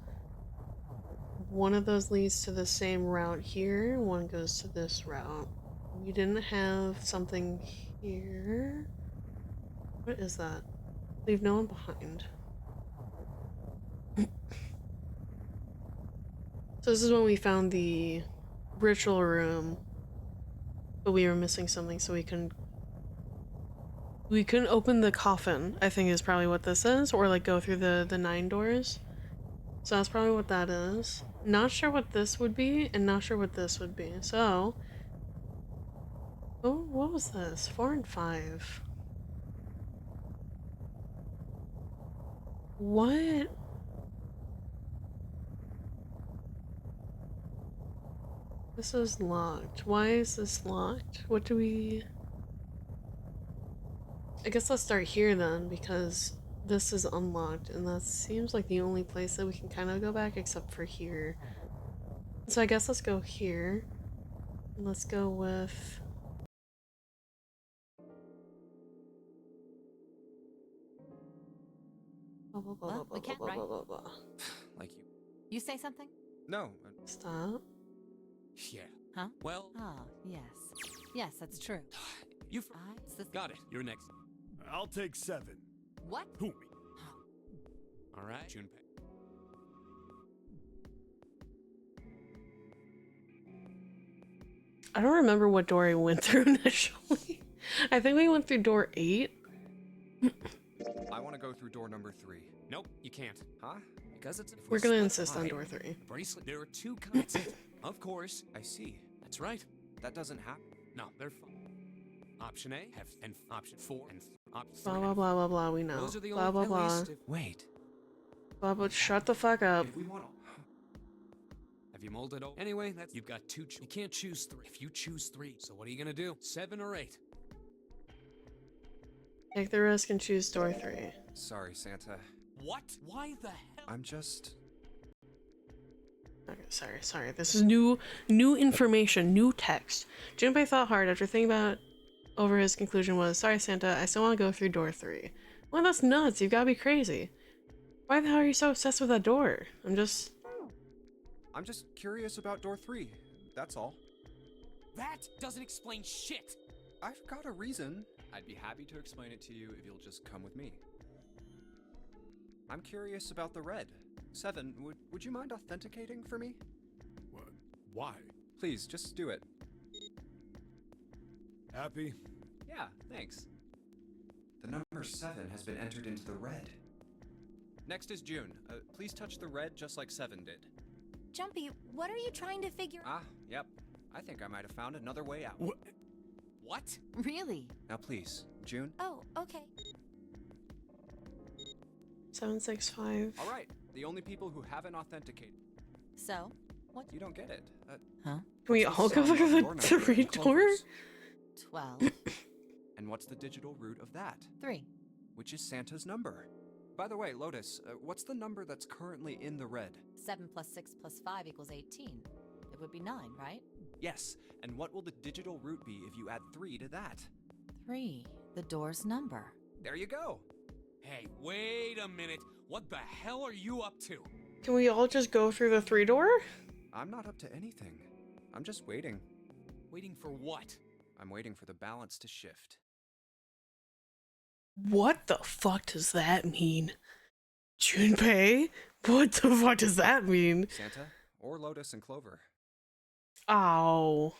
Speaker 1: One of those leads to the same route here, one goes to this route. We didn't have something here. What is that? Leave no one behind. So this is when we found the ritual room, but we were missing something, so we couldn't open the coffin, I think is probably what this is, or like go through the 9 doors. So that's probably what that is. Not sure what this would be, and not sure what this would be. So, oh, what was this? 4 and 5. What? This is locked. Why is this locked? What do we... I guess let's start here then, because this is unlocked, and that seems like the only place that we can kind of go back except for here. So I guess let's go here. Let's go with... Blah, blah, blah,
Speaker 8: Well,
Speaker 1: blah,
Speaker 8: we
Speaker 1: blah,
Speaker 8: can't,
Speaker 1: blah,
Speaker 8: right?
Speaker 1: blah, blah, blah.
Speaker 2: Like you.
Speaker 8: You say something?
Speaker 2: No.
Speaker 1: Stop.
Speaker 5: Yeah.
Speaker 8: Huh?
Speaker 5: Well,
Speaker 8: Ah, yes. Yes, that's true.
Speaker 5: you
Speaker 8: It's the
Speaker 5: got it. You're next.
Speaker 7: I'll take 7.
Speaker 8: What?
Speaker 7: Who me?
Speaker 5: All right, Junpei.
Speaker 1: I don't remember what door I went through initially. I think we went through door 8.
Speaker 2: I want to go through door number 3.
Speaker 5: Nope, you can't.
Speaker 2: Huh?
Speaker 5: Because it's.
Speaker 1: We're gonna insist on door 3.
Speaker 5: Bracelet. There are 2 kinds. Of course.
Speaker 2: I see.
Speaker 5: That's right.
Speaker 2: That doesn't happen.
Speaker 5: No, they're fine. Option A, have, and option 4, and option 3.
Speaker 1: Blah, blah, blah, blah, blah, we know.
Speaker 5: Those are the
Speaker 1: Blah,
Speaker 5: only
Speaker 1: blah, blah.
Speaker 5: Wait.
Speaker 1: Blah, blah, shut the fuck up.
Speaker 2: If we want to...
Speaker 5: Have you mold it over? Anyway, you've got you can't choose 3. If you choose 3, so what are you gonna do? 7 or 8?
Speaker 1: Take the risk and choose door 3.
Speaker 2: Sorry, Santa.
Speaker 5: What? Why the hell?
Speaker 2: I'm just...
Speaker 1: Okay, sorry. This is new information, new text. Junpei thought hard after thinking about over his conclusion was, sorry Santa, I still want to go through door 3. Well, that's nuts, you've gotta be crazy. Why the hell are you so obsessed with that door? I'm just
Speaker 2: curious about door 3, that's all.
Speaker 5: That doesn't explain shit!
Speaker 2: I've got a reason. I'd be happy to explain it to you if you'll just come with me. I'm curious about the red. 7, would you mind authenticating for me?
Speaker 7: What? Why?
Speaker 2: Please, just do it.
Speaker 7: Happy?
Speaker 2: Yeah, thanks. The number 7 has been entered into the red. Next is June. Please touch the red just like 7 did.
Speaker 4: Jumpy, what are you trying to figure out?
Speaker 2: Ah, yep. I think I might have found another way out.
Speaker 5: What?
Speaker 8: Really?
Speaker 2: Now please, June.
Speaker 4: Oh, okay.
Speaker 1: 765.
Speaker 2: All right, the only people who haven't authenticated.
Speaker 8: So, what?
Speaker 2: You don't get it.
Speaker 8: Huh?
Speaker 1: Can we
Speaker 2: what's
Speaker 1: all
Speaker 2: the
Speaker 1: go
Speaker 2: sum
Speaker 1: through
Speaker 2: of
Speaker 1: the
Speaker 2: your number
Speaker 1: 3
Speaker 2: and
Speaker 1: door?
Speaker 2: Clover's?
Speaker 8: 12.
Speaker 2: And what's the digital root of that?
Speaker 8: 3.
Speaker 2: Which is Santa's number. By the way, Lotus, what's the number that's currently in the red?
Speaker 8: 7 plus 6 plus 5 equals 18. It would be 9, right?
Speaker 2: Yes, and what will the digital root be if you add 3 to that?
Speaker 8: 3. The door's number.
Speaker 2: There you go.
Speaker 5: Hey, wait a minute. What the hell are you up to?
Speaker 1: Can we all just go through the 3 door?
Speaker 2: I'm not up to anything. I'm just waiting.
Speaker 5: Waiting for what?
Speaker 2: I'm waiting for the balance to shift.
Speaker 1: What the fuck does that mean? Junpei? What the fuck does that mean?
Speaker 2: Santa, or Lotus and Clover.
Speaker 1: Oh.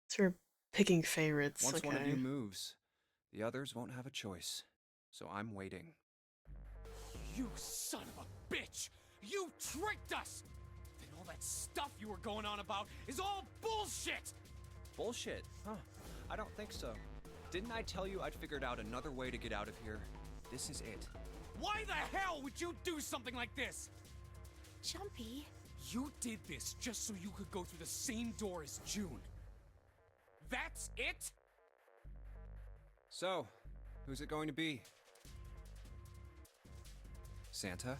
Speaker 1: So we're picking favorites.
Speaker 2: Once one of
Speaker 1: okay.
Speaker 2: you moves, the others won't have a choice. So I'm waiting.
Speaker 5: You son of a bitch! You tricked us! Then all that stuff you were going on about is all bullshit!
Speaker 2: Bullshit, huh? I don't think so. Didn't I tell you I'd figured out another way to get out of here? This is it.
Speaker 5: Why the hell would you do something like this?
Speaker 4: Jumpy.
Speaker 5: You did this just so you could go through the same door as June. That's it?
Speaker 2: So, who's it going to be? Santa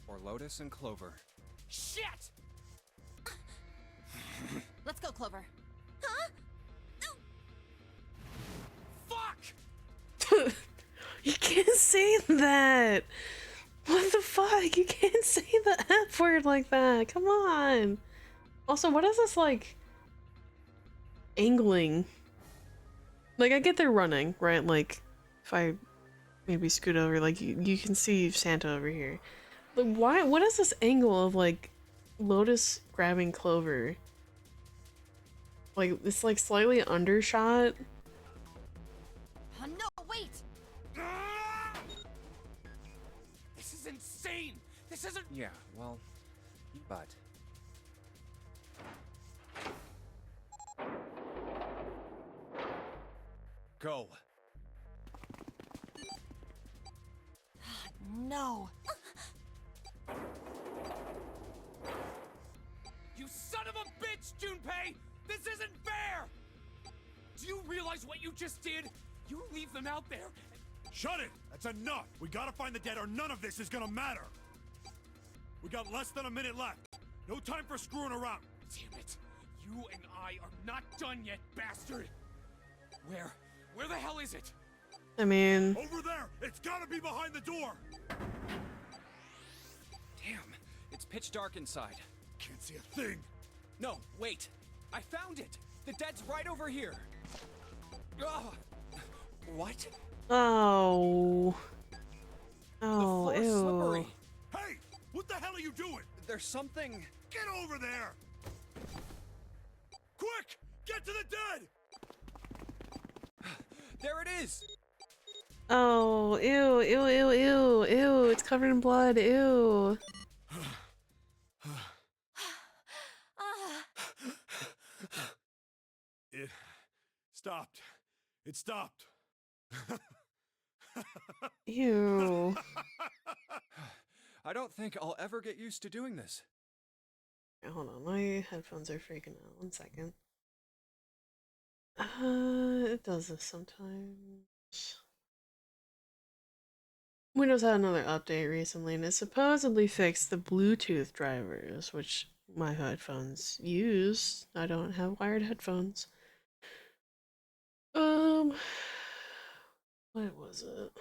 Speaker 2: or Lotus and Clover?
Speaker 5: Shit!
Speaker 8: Let's go, Clover.
Speaker 4: Huh?
Speaker 5: Fuck!
Speaker 1: You can't say that! What the fuck? You can't say the F word like that. Come on. Also, what is this, like, angling? Like, I get they're running, right? Like, if I maybe scoot over, like, you can see Santa over here. But why? What is this angle of, like, Lotus grabbing Clover? Like, it's, like, slightly undershot.
Speaker 8: Oh, no, wait!
Speaker 5: This is insane! This isn't—
Speaker 2: Yeah, well, but... Go.
Speaker 8: No.
Speaker 5: You son of a bitch, Junpei! This isn't fair! Do you realize what you just did? You leave them out there.
Speaker 7: Shut it! That's enough! We gotta find the dead or none of this is gonna matter! We got less than a minute left. No time for screwing around.
Speaker 5: Damn it. You and I are not done yet, bastard! Where the hell is it?
Speaker 1: I mean...
Speaker 7: Over there! It's gotta be behind the door!
Speaker 2: Damn, it's pitch dark inside.
Speaker 7: Can't see a thing!
Speaker 2: No, wait. I found it. The dead's right over here. Ugh. What?
Speaker 1: Oh.
Speaker 2: The
Speaker 1: Oh,
Speaker 2: force
Speaker 1: ew.
Speaker 2: slippery.
Speaker 7: Hey! What the hell are you doing?
Speaker 2: There's something...
Speaker 7: Get over there! Quick! Get to the dead!
Speaker 2: There it is!
Speaker 1: Oh, ew, ew, ew, ew, ew. It's covered in blood, ew.
Speaker 7: It stopped. It stopped.
Speaker 1: Ew.
Speaker 2: I don't think I'll ever get used to doing this.
Speaker 1: Okay, hold on, my headphones are freaking out. 1 second. It does this sometimes. Windows had another update recently, and it supposedly fixed the Bluetooth drivers, which my headphones use. I don't have wired headphones. What was it?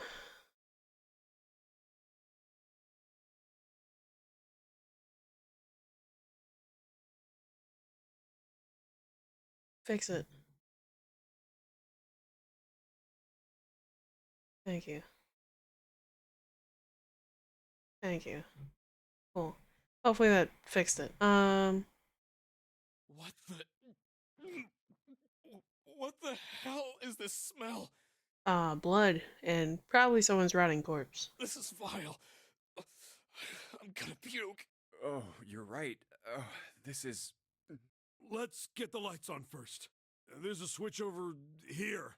Speaker 1: Fix it. Thank you. Thank you. Cool. Hopefully that fixed it.
Speaker 5: What the... What the hell is this smell?
Speaker 1: Blood and probably someone's rotting corpse.
Speaker 5: This is vile. I'm gonna puke.
Speaker 2: Oh, you're right. Oh, this is...
Speaker 7: Let's get the lights on first. There's a switch over here.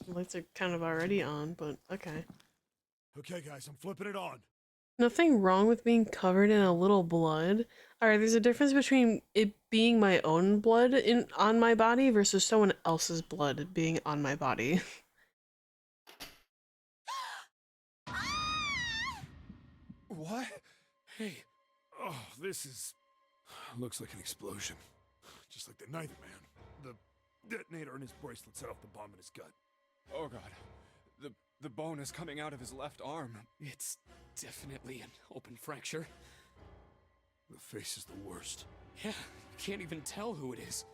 Speaker 1: Lights are kind of already on, but okay.
Speaker 7: Okay, guys, I'm flipping it on.
Speaker 1: Nothing wrong with being covered in a little blood. Alright, there's a difference between it being my own blood on my body versus someone else's blood being on my body.
Speaker 2: What?
Speaker 5: Hey,
Speaker 7: Oh, this is... looks like an explosion. Just like the Ninth Man. The detonator in his bracelet set off the bomb in his gut.
Speaker 2: Oh god. The bone is coming out of his left arm.
Speaker 5: it's definitely an open fracture.
Speaker 7: The face is the worst.
Speaker 5: Yeah, you can't even tell who it is.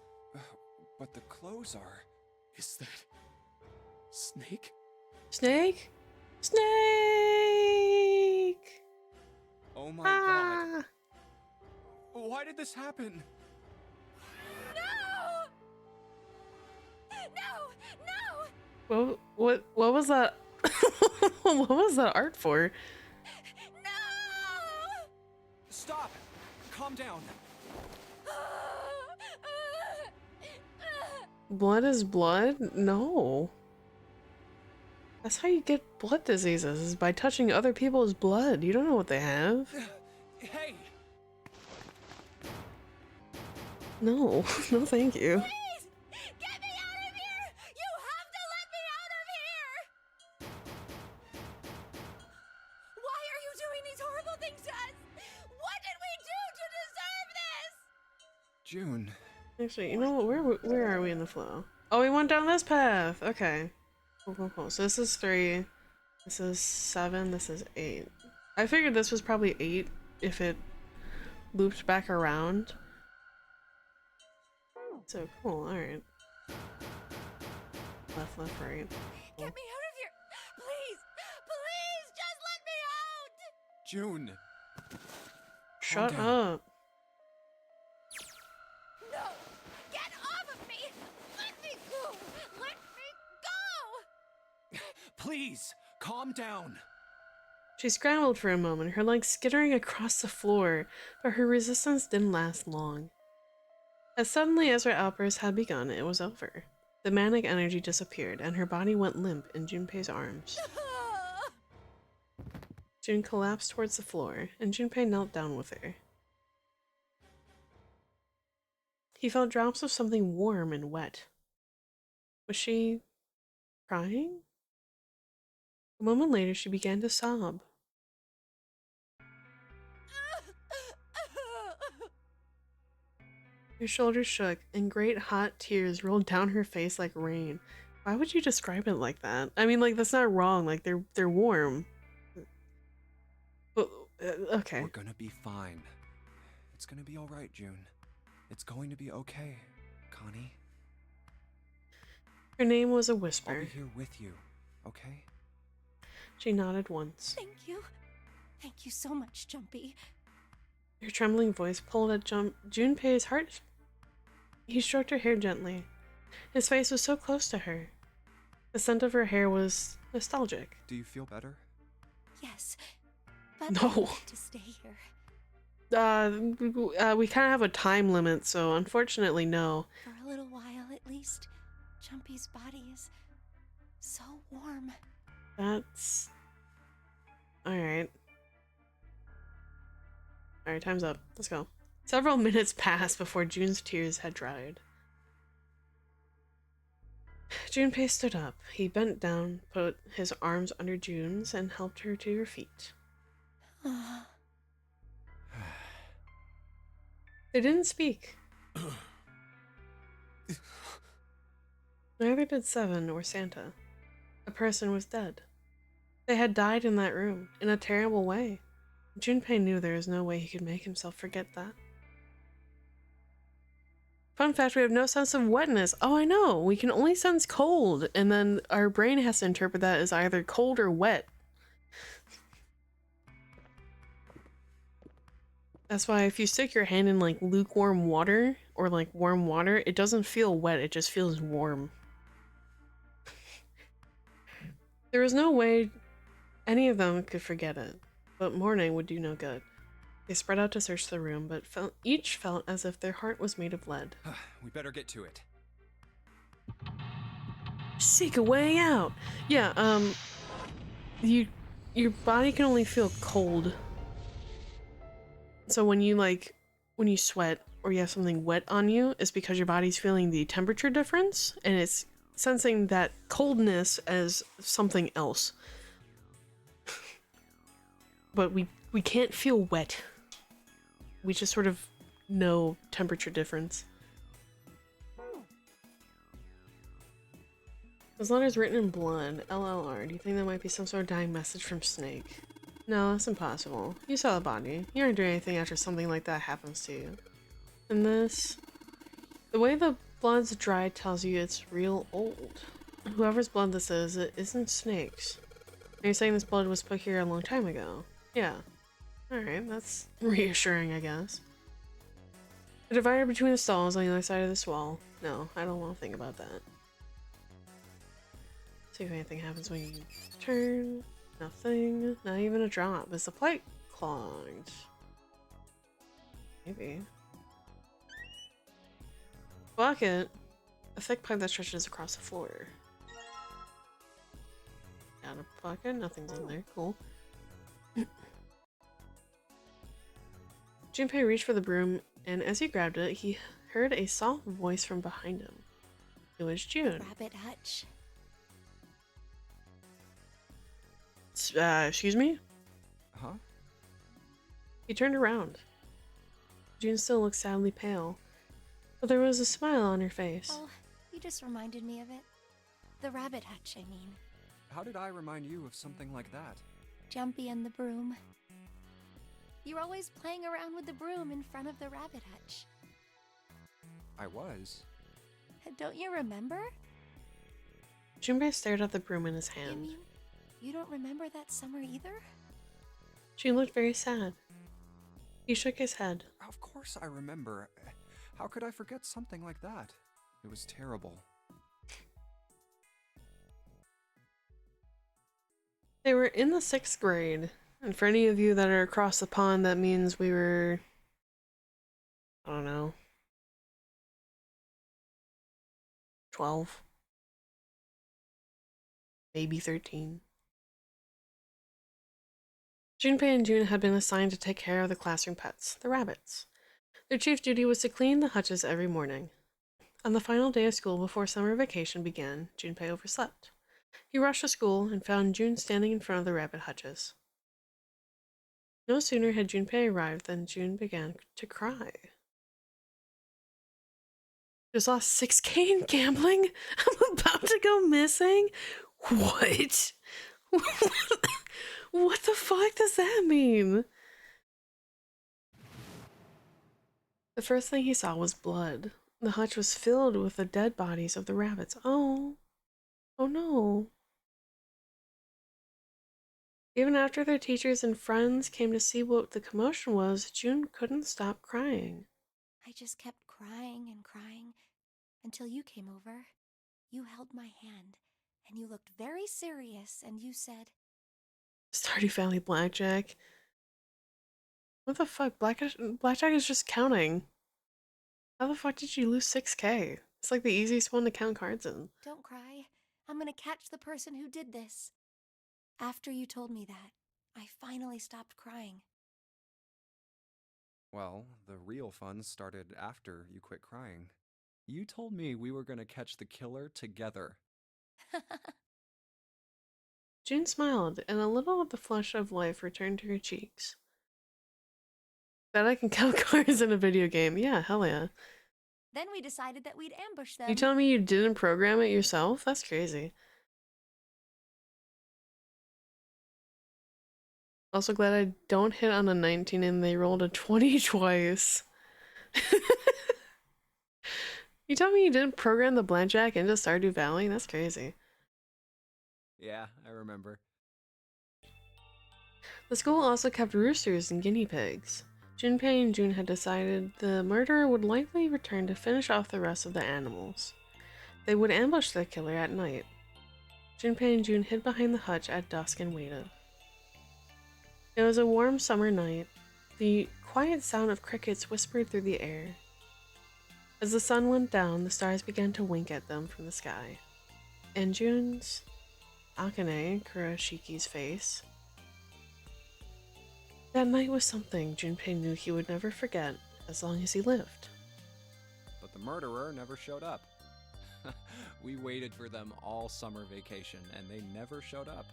Speaker 2: But the clothes are...
Speaker 5: Is that... Snake?
Speaker 1: Snake? Snake!
Speaker 2: Oh my
Speaker 1: Ah!
Speaker 2: god. Why did this happen?
Speaker 1: What was that? What was that art for?
Speaker 2: Stop! Calm down.
Speaker 1: Blood is blood? No. That's how you get blood diseases, is by touching other people's blood. You don't know what they have.
Speaker 2: Hey!
Speaker 1: No. No thank you.
Speaker 4: Get me out of here! You have to let me out of here! Why are you doing these horrible things to us? What did we do to deserve this?
Speaker 2: June.
Speaker 1: Actually, you know what? Where are we in the flow? Oh, we went down this path. Okay. Cool, cool, cool. So this is 3. This is 7. This is 8. I figured this was probably 8 if it looped back around. So cool. All right. Left, left, right. Cool.
Speaker 4: Get me out of here! Please! Please! Just let me out!
Speaker 2: June.
Speaker 1: Shut
Speaker 2: down.
Speaker 1: up.
Speaker 4: No! Get off of me! Let me go! Let me go!
Speaker 2: Please, calm down.
Speaker 1: She scrambled for a moment, her legs skittering across the floor, but her resistance didn't last long. As suddenly as her outburst had begun, it was over. The manic energy disappeared, and her body went limp in Junpei's arms. June collapsed towards the floor, and Junpei knelt down with her. He felt drops of something warm and wet. Was she crying? A moment later, she began to sob. Her shoulders shook, and great hot tears rolled down her face like rain. Why would you describe it like that? I mean, like, that's not wrong. Like, they're warm. But, okay.
Speaker 2: We're gonna be fine. It's gonna be alright, June. It's going to be okay, Connie.
Speaker 1: Her name was a
Speaker 2: I'll
Speaker 1: whisper.
Speaker 2: be here with you, okay?
Speaker 1: She nodded once.
Speaker 4: Thank you. Thank you so much, Jumpy.
Speaker 1: Her trembling voice pulled at Junpei's heart. He stroked her hair gently. His face was so close to her. The scent of her hair was nostalgic.
Speaker 2: Do you feel better?
Speaker 4: Yes, but
Speaker 1: No.
Speaker 4: I want to stay here.
Speaker 1: We kind of have a time limit, so unfortunately, no.
Speaker 4: For a little while, at least. Jumpy's body is so warm.
Speaker 1: That's... Alright. Alright, time's up. Let's go. Several minutes passed before June's tears had dried. Junpei stood up. He bent down, put his arms under June's, and helped her to her feet. They didn't speak. Neither did Seven or Santa. A person was dead. They had died in that room, in a terrible way. Junpei knew there was no way he could make himself forget that. Fun fact, we have no sense of wetness. Oh, I know. We can only sense cold, and then our brain has to interpret that as either cold or wet. That's why if you stick your hand in like lukewarm water or like warm water, it doesn't feel wet, it just feels warm. There was no way any of them could forget it, but morning would do no good. They spread out to search the room, but each felt as if their heart was made of lead.
Speaker 2: We better get to it.
Speaker 1: Seek a way out! Yeah, your body can only feel cold. So when you sweat or you have something wet on you, it's because your body's feeling the temperature difference, and it's sensing that coldness as something else. But we can't feel wet. We just sort of know temperature difference. This letter's written in blood. LLR. Do you think that might be some sort of dying message from Snake? No, that's impossible. You saw the body. You aren't doing anything after something like that happens to you. And this... The way the blood's dried tells you it's real old. Whoever's blood this is, it isn't Snake's. And you're saying this blood was put here a long time ago? Yeah. Alright, that's reassuring, I guess. A divider between the stalls on the other side of this wall. No, I don't want to think about that. See if anything happens when you turn. Nothing. Not even a drop. Is the pipe clogged? Maybe. Bucket. A thick pipe that stretches across the floor. Got a bucket. Nothing's in there. Cool. Junpei reached for the broom, and as he grabbed it, he heard a soft voice from behind him. It was June.
Speaker 4: Rabbit Hutch.
Speaker 1: Excuse me?
Speaker 2: Huh?
Speaker 1: He turned around. June still looked sadly pale, but there was a smile on her face.
Speaker 4: Oh, you just reminded me of it. The Rabbit Hutch, I mean.
Speaker 2: How did I remind you of something like that?
Speaker 4: Jumpy and the broom. You're always playing around with the broom in front of the Rabbit Hutch.
Speaker 2: I was.
Speaker 4: Don't you remember?
Speaker 1: Junpei stared at the broom in his
Speaker 4: You
Speaker 1: hand.
Speaker 4: mean you don't remember that summer either?
Speaker 1: She looked very sad. He shook his head.
Speaker 2: Of course I remember. How could I forget something like that? It was terrible.
Speaker 1: They were in the 6th grade, and for any of you that are across the pond, that means we were, I don't know, 12, maybe 13. Junpei and June had been assigned to take care of the classroom pets, the rabbits. Their chief duty was to clean the hutches every morning. On the final day of school before summer vacation began, Junpei overslept. He rushed to school and found June standing in front of the rabbit hutches. No sooner had Junpei arrived than June began to cry. Just lost 6K in gambling? I'm about to go missing? What? What the fuck does that mean? The first thing he saw was blood. The hutch was filled with the dead bodies of the rabbits. Oh. Oh no. Even after their teachers and friends came to see what the commotion was, June couldn't stop crying.
Speaker 4: I just kept crying and crying until you came over. You held my hand, and you looked very serious, and you said,
Speaker 1: Stardew Valley Blackjack. What the fuck? Blackjack is just counting. How the fuck did you lose 6K? It's like the easiest one to count cards in.
Speaker 4: "Don't cry. I'm gonna catch the person who did this." After you told me that, I finally stopped crying.
Speaker 2: Well, the real fun started after you quit crying. You told me we were gonna catch the killer together.
Speaker 1: June smiled, and a little of the flush of life returned to her cheeks. Bet I can count cards in a video game. Yeah, hell yeah.
Speaker 4: Then we decided that we'd ambush them.
Speaker 1: You telling me you didn't program it yourself? That's crazy. Also glad I don't hit on a 19 and they rolled a 20 twice. You tell me you didn't program the blackjack into Stardew Valley? That's crazy.
Speaker 2: Yeah, I remember.
Speaker 1: The school also kept roosters and guinea pigs. Junpei and June had decided the murderer would likely return to finish off the rest of the animals. They would ambush the killer at night. Junpei and June hid behind the hutch at dusk and waited. It was a warm summer night. The quiet sound of crickets whispered through the air. As the sun went down, the stars began to wink at them from the sky. And June's, Akane, Kuroshiki's face. That night was something Junpei knew he would never forget as long as he lived.
Speaker 2: But the murderer never showed up. We waited for them all summer vacation, and they never showed up.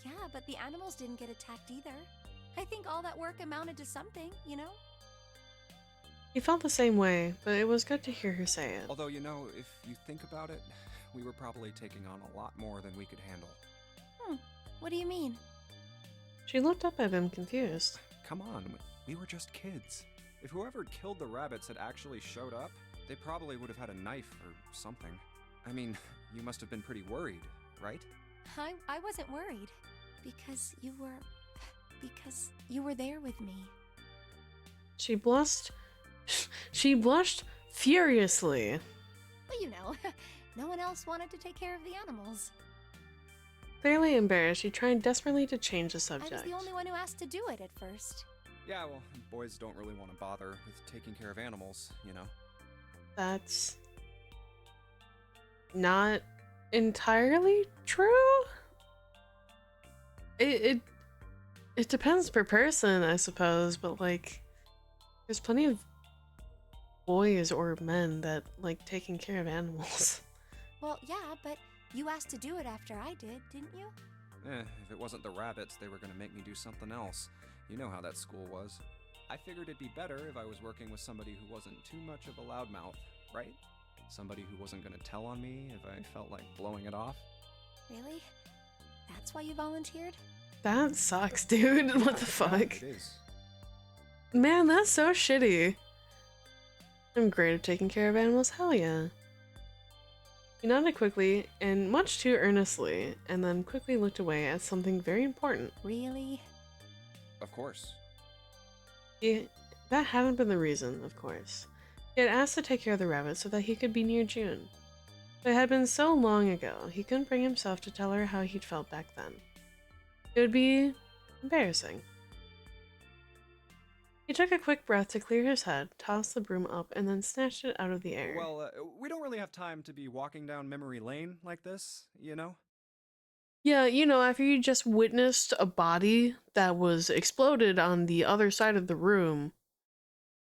Speaker 4: Yeah, but the animals didn't get attacked either. I think all that work amounted to something, you know?
Speaker 1: He felt the same way, but it was good to hear her say it.
Speaker 2: Although, you know, if you think about it, we were probably taking on a lot more than we could handle.
Speaker 4: What do you mean?
Speaker 1: She looked up at him, confused.
Speaker 2: Come on, we were just kids. If whoever killed the rabbits had actually showed up, they probably would have had a knife or something. I mean, you must have been pretty worried, right?
Speaker 4: I wasn't worried. Because you were there with me.
Speaker 1: She blushed. She blushed furiously.
Speaker 4: Well, you know, no one else wanted to take care of the animals.
Speaker 1: Clearly embarrassed, she tried desperately to change the subject.
Speaker 4: I was the only one who asked to do it at first.
Speaker 2: Yeah, well, boys don't really want to bother with taking care of animals, you know?
Speaker 1: That's not entirely true. It depends per person, I suppose, but like there's plenty of boys or men that like taking care of animals.
Speaker 4: Well, yeah, but you asked to do it after I did, didn't you?
Speaker 2: If it wasn't the rabbits, they were gonna make me do something else. You know how that school was. I figured it'd be better if I was working with somebody who wasn't too much of a loudmouth, right? Somebody who wasn't gonna tell on me if I felt like blowing it off.
Speaker 4: Really? That's why you volunteered?
Speaker 1: That sucks, dude. What the fuck?
Speaker 2: It is.
Speaker 1: Man, that's so shitty. I'm great at taking care of animals, hell yeah. He nodded quickly and much too earnestly, and then quickly looked away at something very important.
Speaker 4: Really?
Speaker 2: Of course.
Speaker 1: That hadn't been the reason, of course. He had asked to take care of the rabbit so that he could be near June. But it had been so long ago, he couldn't bring himself to tell her how he'd felt back then. It would be embarrassing. He took a quick breath to clear his head, tossed the broom up, and then snatched it out of the air.
Speaker 2: Well, we don't really have time to be walking down memory lane like this, you know?
Speaker 1: Yeah, you know, after you just witnessed a body that was exploded on the other side of the room.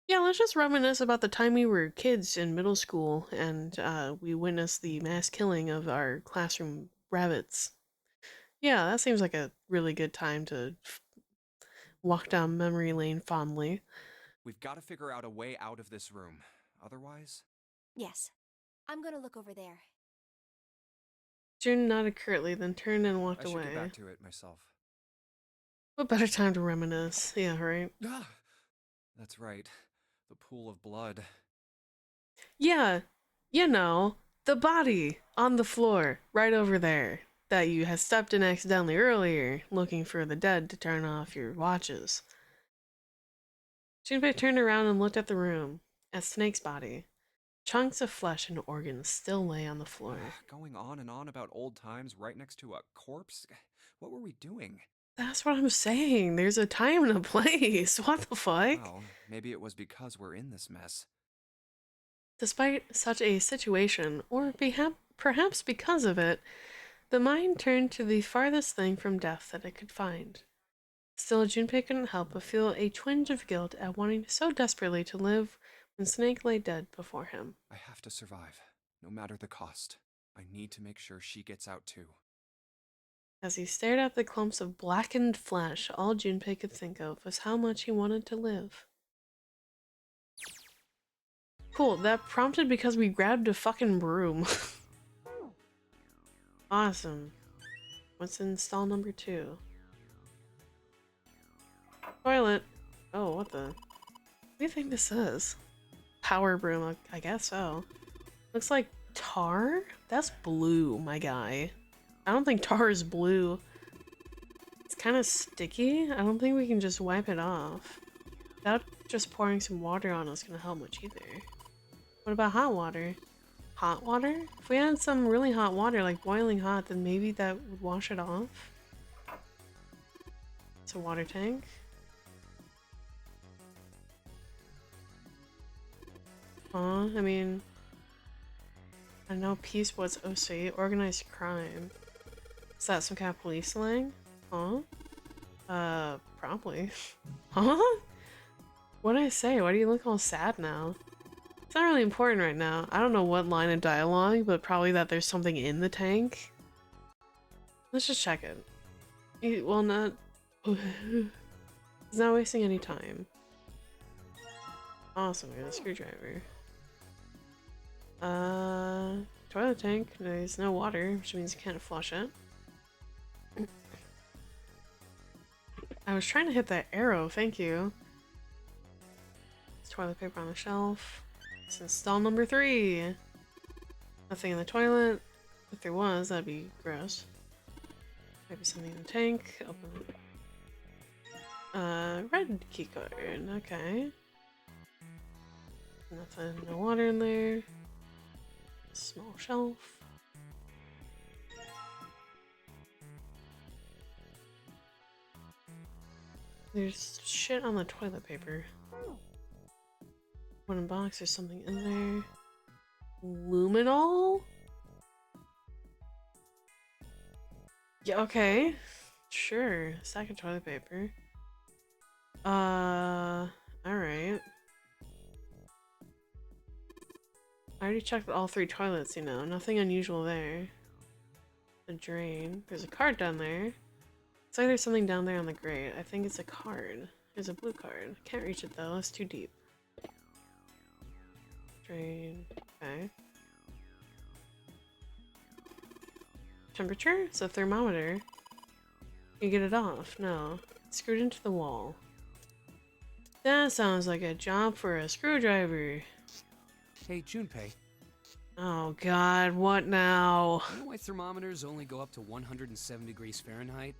Speaker 1: Yeah, let's just reminisce about the time we were kids in middle school and we witnessed the mass killing of our classroom rabbits. Yeah, that seems like a really good time to walk down memory lane fondly.
Speaker 2: We've got to figure out a way out of this room. Otherwise...
Speaker 4: Yes. I'm gonna look over there.
Speaker 1: June nodded curtly, then turned and walked
Speaker 2: I should
Speaker 1: away.
Speaker 2: get back to it myself.
Speaker 1: What better time to reminisce? Yeah, right?
Speaker 2: Ah, that's right. The pool of blood.
Speaker 1: Yeah, you know, the body on the floor, right over there, that you had stepped in accidentally earlier, looking for the dead to turn off your watches. Junpei turned around and looked at the room, at Snake's body. Chunks of flesh and organs still lay on the floor.
Speaker 2: Going on and on about old times right next to a corpse? What were we doing?
Speaker 1: That's what I'm saying. There's a time and a place. What the fuck?
Speaker 2: Well, maybe it was because we're in this mess.
Speaker 1: Despite such a situation, or perhaps because of it, the mind turned to the farthest thing from death that it could find. Still, Junpei couldn't help but feel a twinge of guilt at wanting so desperately to live when Snake lay dead before him.
Speaker 2: I have to survive, no matter the cost. I need to make sure she gets out too.
Speaker 1: As he stared at the clumps of blackened flesh, all Junpei could think of was how much he wanted to live. Cool, that prompted because we grabbed a fucking broom. Awesome. What's in stall number 2? Toilet. Oh, what the? What do you think this is? Power broom, I guess so. Looks like tar? That's blue, my guy. I don't think tar is blue. It's kind of sticky. I don't think we can just wipe it off. Without just pouring some water on it's gonna help much either. What about hot water? Hot water? If we had some really hot water, like boiling hot, then maybe that would wash it off. It's a water tank. I mean, I know peace was OC, organized crime. Is that some kind of police slang? Huh? Probably. Huh? What'd I say? Why do you look all sad now? It's not really important right now. I don't know what line of dialogue, but probably that there's something in the tank. Let's just check it. Well, not... He's not wasting any time. Awesome, we got a screwdriver. Toilet tank. There's no water, which means you can't flush it. I was trying to hit that arrow, thank you. There's toilet paper on the shelf. This is stall number 3. Nothing in the toilet. If there was, that'd be gross. Maybe something in the tank. Open. Red keycard. Okay. Nothing, no water in there. Small shelf. There's shit on the toilet paper. Wooden box, there's something in there. Luminol? Yeah, okay. Sure. Stack of toilet paper. Alright. I already checked all 3 toilets, you know. Nothing unusual there. A drain. There's a card down there. It's like there's something down there on the grate. I think it's a card. There's a blue card. Can't reach it though. It's too deep. Drain. Okay. Temperature? It's a thermometer. You get it off. No. It's screwed into the wall. That sounds like a job for a screwdriver.
Speaker 5: Hey, Junpei.
Speaker 1: Oh god, what now?
Speaker 5: You know why thermometers only go up to 107 degrees Fahrenheit?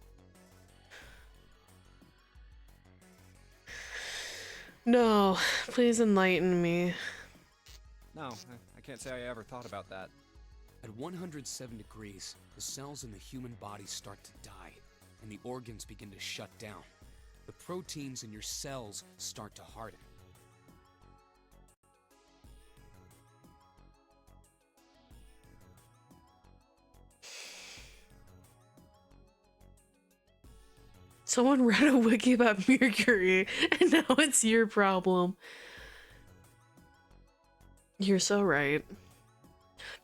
Speaker 1: No, please enlighten me.
Speaker 2: No, I can't say I ever thought about that.
Speaker 5: At 107 degrees, the cells in the human body start to die, and the organs begin to shut down. The proteins in your cells start to harden.
Speaker 1: Someone read a wiki about Mercury, and now it's your problem. You're so right.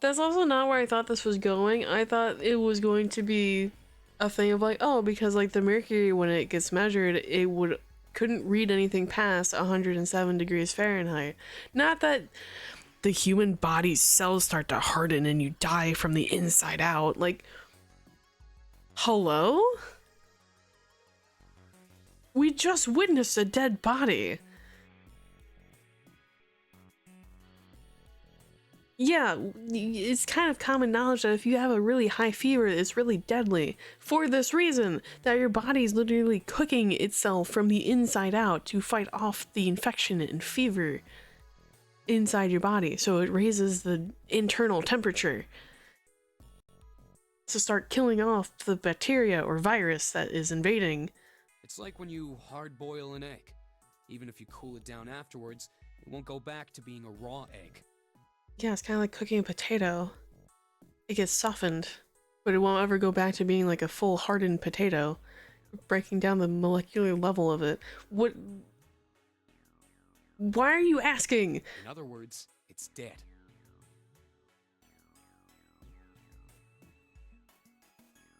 Speaker 1: That's also not where I thought this was going. I thought it was going to be a thing of like, oh, because like the mercury, when it gets measured, it couldn't read anything past 107 degrees Fahrenheit. Not that the human body's cells start to harden and you die from the inside out. Like, hello? We just witnessed a dead body. Yeah, it's kind of common knowledge that if you have a really high fever, it's really deadly. For this reason, that your body's literally cooking itself from the inside out to fight off the infection and fever inside your body. So it raises the internal temperature to start killing off the bacteria or virus that is invading.
Speaker 5: It's like when you hard-boil an egg. Even if you cool it down afterwards, it won't go back to being a raw egg.
Speaker 1: Yeah, it's kind of like cooking a potato. It gets softened, but it won't ever go back to being like a full hardened potato. breaking down the molecular level of it. What? Why are you asking?
Speaker 5: In other words, it's dead.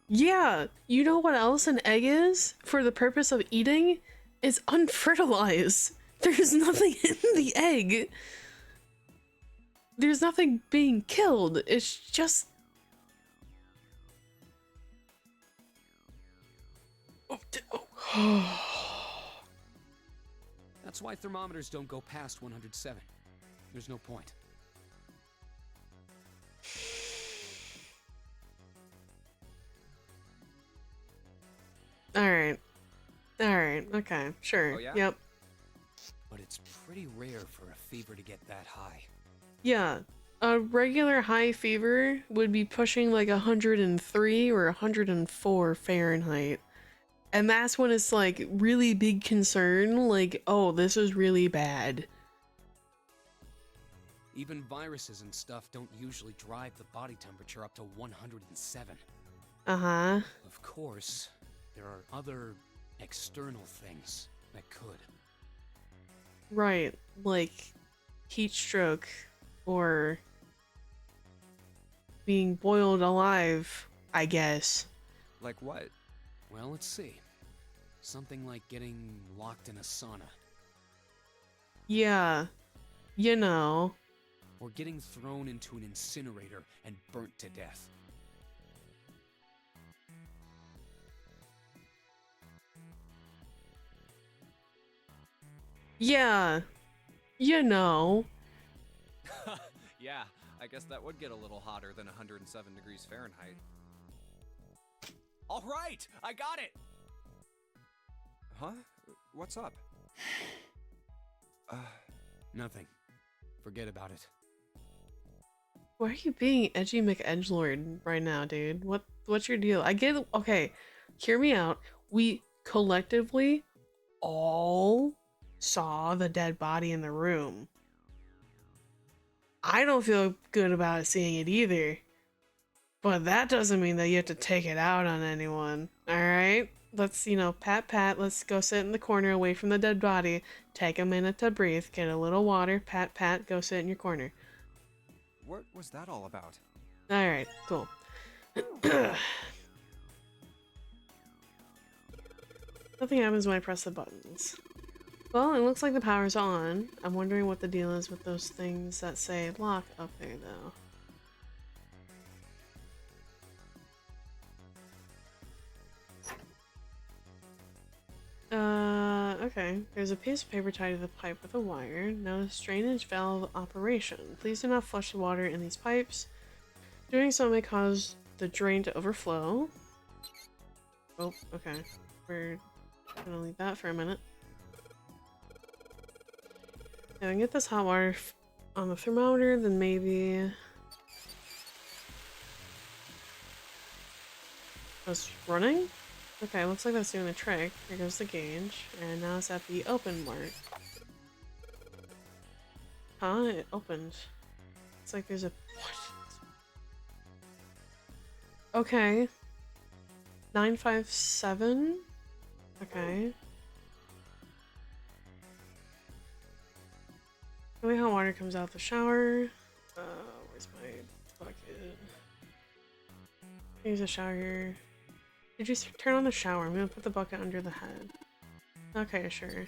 Speaker 1: Yeah, you know what else an egg is for the purpose of eating? It's unfertilized. There's nothing in the egg. There's nothing being killed. It's just...
Speaker 5: That's why thermometers don't go past 107. There's no point.
Speaker 1: Alright. Alright, okay, sure.
Speaker 2: Oh, yeah?
Speaker 1: Yep.
Speaker 5: But it's pretty rare for a fever to get that high.
Speaker 1: Yeah. A regular high fever would be pushing like 103 or 104 Fahrenheit. And that's when it's like really big concern, like, oh, this is really bad.
Speaker 5: Even viruses and stuff don't usually drive the body temperature up to 107.
Speaker 1: Uh-huh.
Speaker 5: Of course, there are other external things that could.
Speaker 1: Right, like heat stroke or being boiled alive, I guess.
Speaker 2: Like what?
Speaker 5: Well, let's see. Something like getting locked in a sauna.
Speaker 1: Yeah, you know.
Speaker 5: Or getting thrown into an incinerator and burnt to death.
Speaker 1: Yeah, you know.
Speaker 2: Yeah, I guess that would get a little hotter than 107 degrees Fahrenheit. All right, I got it! Huh? What's up?
Speaker 5: Nothing. Forget about it.
Speaker 1: Why are you being edgy McEdgelord right now, dude? What's your deal? I get, okay, hear me out. We collectively all saw the dead body in the room. I don't feel good about seeing it either. But that doesn't mean that you have to take it out on anyone, alright? Let's, you know, pat, let's go sit in the corner away from the dead body. Take a minute to breathe, get a little water, pat, go sit in your corner.
Speaker 2: What was that all about?
Speaker 1: Alright, cool. Nothing happens when I press the buttons. Well, it looks like the power's on. I'm wondering what the deal is with those things that say lock up there, though. Okay. There's a piece of paper tied to the pipe with a wire. Notice drainage valve operation. Please do not flush the water in these pipes. Doing so may cause the drain to overflow. Oh, okay. We're gonna leave that for a minute. If I can get this hot water on the thermometer, then maybe... That's running? Okay, looks like that's doing the trick. Here goes the gauge, and now it's at the open mark. Huh? It opened. It's like there's a... What? Okay. 957? Okay. The way hot water comes out the shower. Where's my bucket? Use a shower here. Did you turn on the shower? I'm gonna put the bucket under the head. Okay, sure.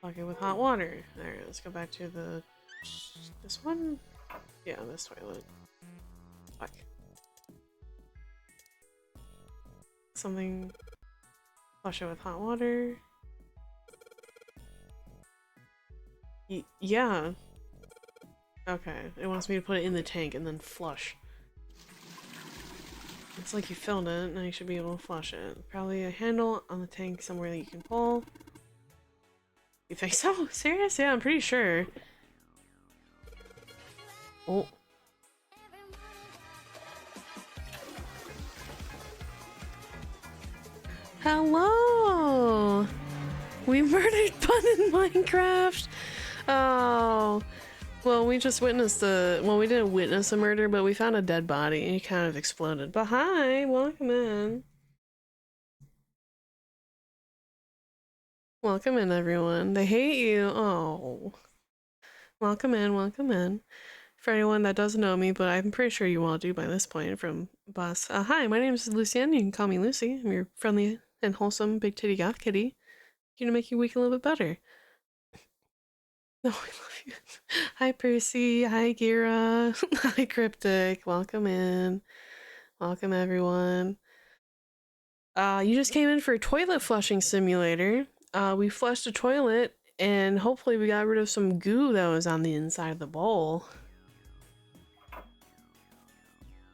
Speaker 1: Bucket with hot water. Alright, let's go back to the... This one? Yeah, this toilet. Fuck. Something... Flush it with hot water. Yeah. Okay, it wants me to put it in the tank and then flush. It's like you filled it, now you should be able to flush it. Probably a handle on the tank somewhere that you can pull. You think so? Serious? Yeah, I'm pretty sure. Oh. Hello! We murdered Bun in Minecraft! Oh. Well, we just witnessed well, we didn't witness a murder, but we found a dead body and he kind of exploded. But hi, welcome in. Welcome in, everyone. They hate you. Oh. Welcome in, welcome in. For anyone that doesn't know me, but I'm pretty sure you all do by this point from Bus. Hi, my name is Lucienne. You can call me Lucy. I'm your friendly and wholesome big titty goth kitty. Here to make your week a little bit better. No, I love you. Hi, Percy. Hi, Gira. Hi, Cryptic. Welcome in. Welcome, everyone. You just came in for a toilet flushing simulator. We flushed a toilet, and hopefully we got rid of some goo that was on the inside of the bowl.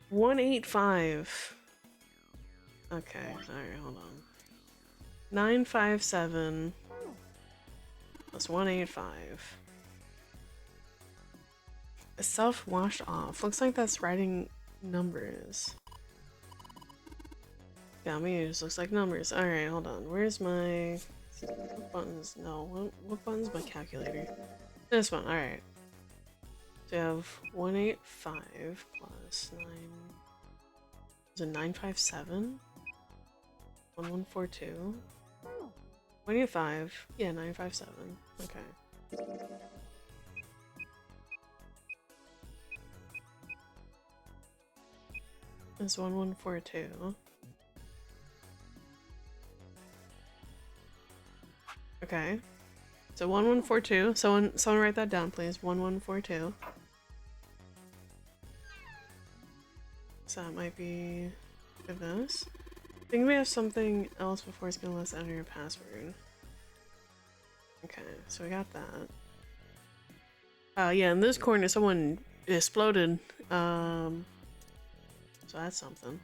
Speaker 1: 185. Okay, alright, hold on. 957 plus 185. Self-washed off. Looks like that's writing numbers. Yeah, maybe it just looks like numbers. Alright, hold on. Where's my buttons? No, what button's my calculator? This one, alright. So we have 185 plus 9. Is it 957? 1142. 185. Yeah, 957. Okay. It's 1142. Okay. So 1142. Someone write that down, please. 1142. So that might be this. I think we have something else before it's gonna let us enter your password. Okay, so we got that. Yeah, in this corner someone exploded. So that's something.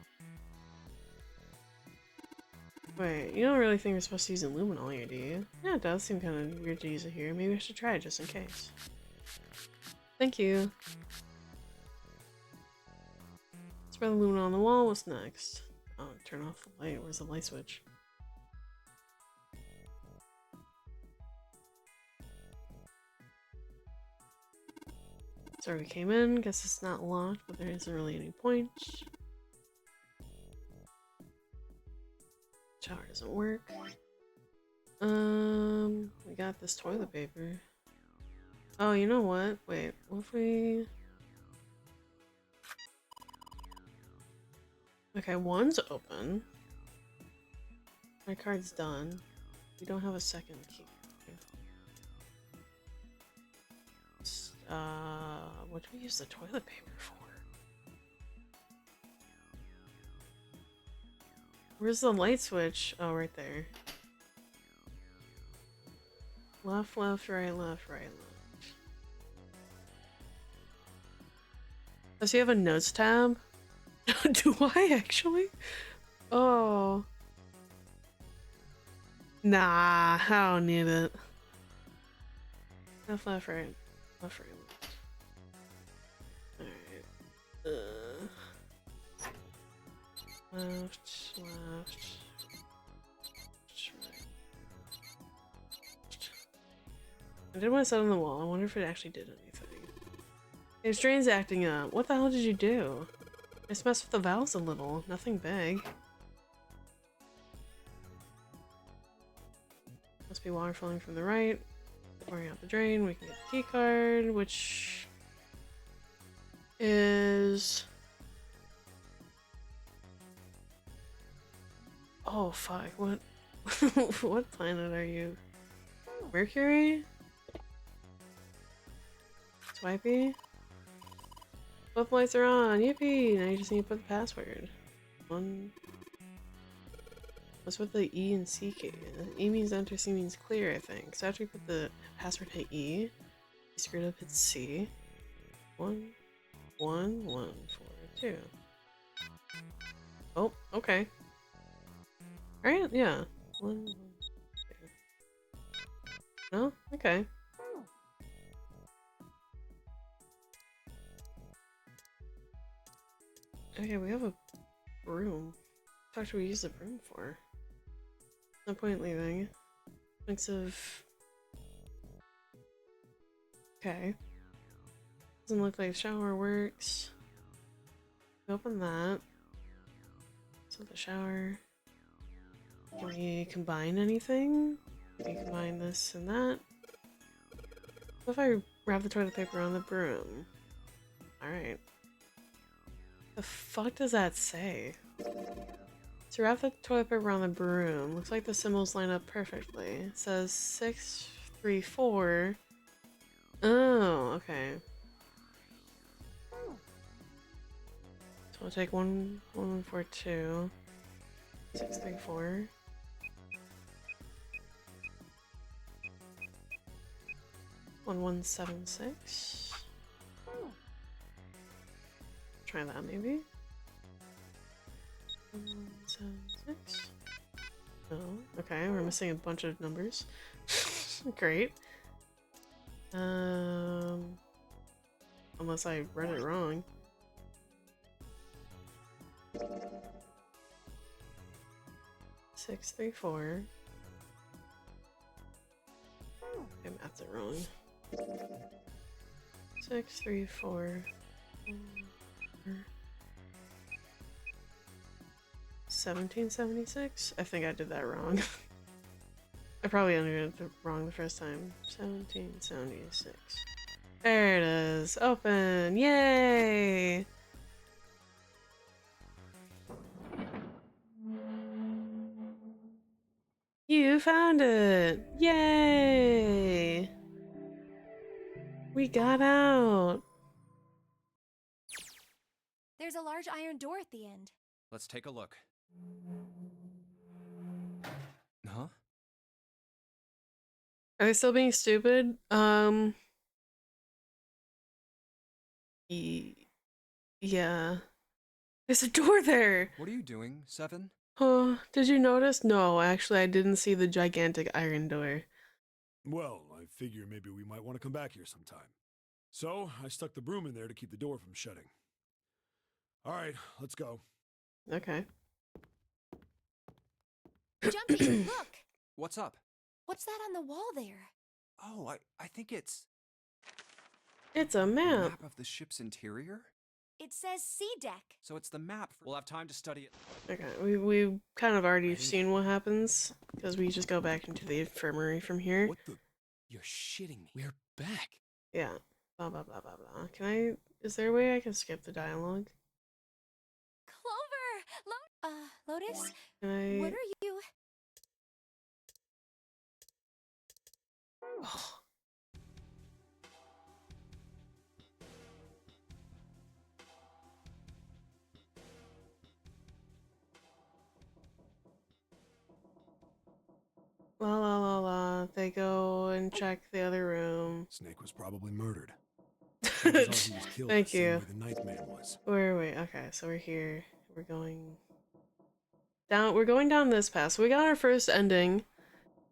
Speaker 1: Wait, you don't really think we're supposed to use luminol here, do you? Yeah, it does seem kind of weird to use it here. Maybe I should try it just in case. Thank you. Spread the luminol on the wall. What's next? Oh, turn off the light. Where's the light switch? So we came in. Guess it's not locked, but there isn't really any point. Shower doesn't work. We got this toilet paper. Oh, you know what? Wait, what if we... Okay, one's open. My card's done. We don't have a second key. What do we use the toilet paper for? Where's the light switch? Oh, right there. Left, left, right, left, right, left. Does he have a notes tab? Do I actually? Oh. Nah, I don't need it. Left, left, right. Left, right, left. Alright. Left, left. Right. I did want to set on the wall. I wonder if it actually did anything. His drain's acting up. What the hell did you do? Just messed with the valves a little. Nothing big. Must be water flowing from the right. Pouring out the drain. We can get the key card, which is... Oh fuck, what? What planet are you? Mercury? Swipey? Both lights are on, yippee! Now you just need to put the password. What's with the E and C key? E means enter, C means clear, I think. So after you put the password, hit E. You screwed up, hit C. 1, 1, 1, 4, 2. Oh, okay. Alright, yeah. 1, 1, 2. No? Okay. Okay, we have a broom. What should we use the broom for? No point leaving. Mix of... Okay. Doesn't look like shower works. Open that. So the shower. Can we combine anything? Can we combine this and that? What if I wrap the toilet paper on the broom? Alright. The fuck does that say? To wrap the toilet paper on the broom. Looks like the symbols line up perfectly. It says 6, 3, 4. Oh, okay. So we'll take 1, 1, 4, 2. 6, 3, 4. One, 1, 7, 6. Try that maybe. 1, 1, 7, 6. Oh, okay, we're missing a bunch of numbers. Great. Unless I read it wrong. Six, 3, 4. I mapped it wrong. 6, 3, 4. 1776? I think I did that wrong. I probably entered it wrong the first time. 1776. There it is. Open! Yay! You found it! Yay! We got out!
Speaker 4: There's a large iron door at the end.
Speaker 2: Let's take a look. Huh?
Speaker 1: Are they still being stupid? Yeah. There's a door there!
Speaker 2: What are you doing, Seven?
Speaker 1: Oh, did you notice? No, actually I didn't see the gigantic iron door.
Speaker 7: Well, I figure maybe we might want to come back here sometime. So, I stuck the broom in there to keep the door from shutting. Alright, let's go.
Speaker 1: Okay.
Speaker 4: Jumpy, look!
Speaker 2: What's up?
Speaker 4: What's that on the wall there?
Speaker 2: Oh, I think it's
Speaker 1: It's a
Speaker 2: a
Speaker 1: map.
Speaker 2: map of the ship's interior?
Speaker 4: It says sea deck.
Speaker 2: So it's the map. We'll have time to study it.
Speaker 1: Okay, we kind of already seen what happens, because we just go back into the infirmary from here.
Speaker 5: What the? You're shitting me. We're back.
Speaker 1: Yeah. Blah blah blah blah blah. Can I, is there a way I can skip the dialogue?
Speaker 4: Clover! Lotus?
Speaker 1: Can I?
Speaker 4: What are you?
Speaker 1: Oh. La la la la. They go and check the other room.
Speaker 7: Snake was probably murdered. Chances are he was killed
Speaker 1: Thank
Speaker 7: the same
Speaker 1: you.
Speaker 7: way the ninth man was.
Speaker 1: Where are we? Okay, so we're here. We're going down. We're going down this path. So we got our first ending.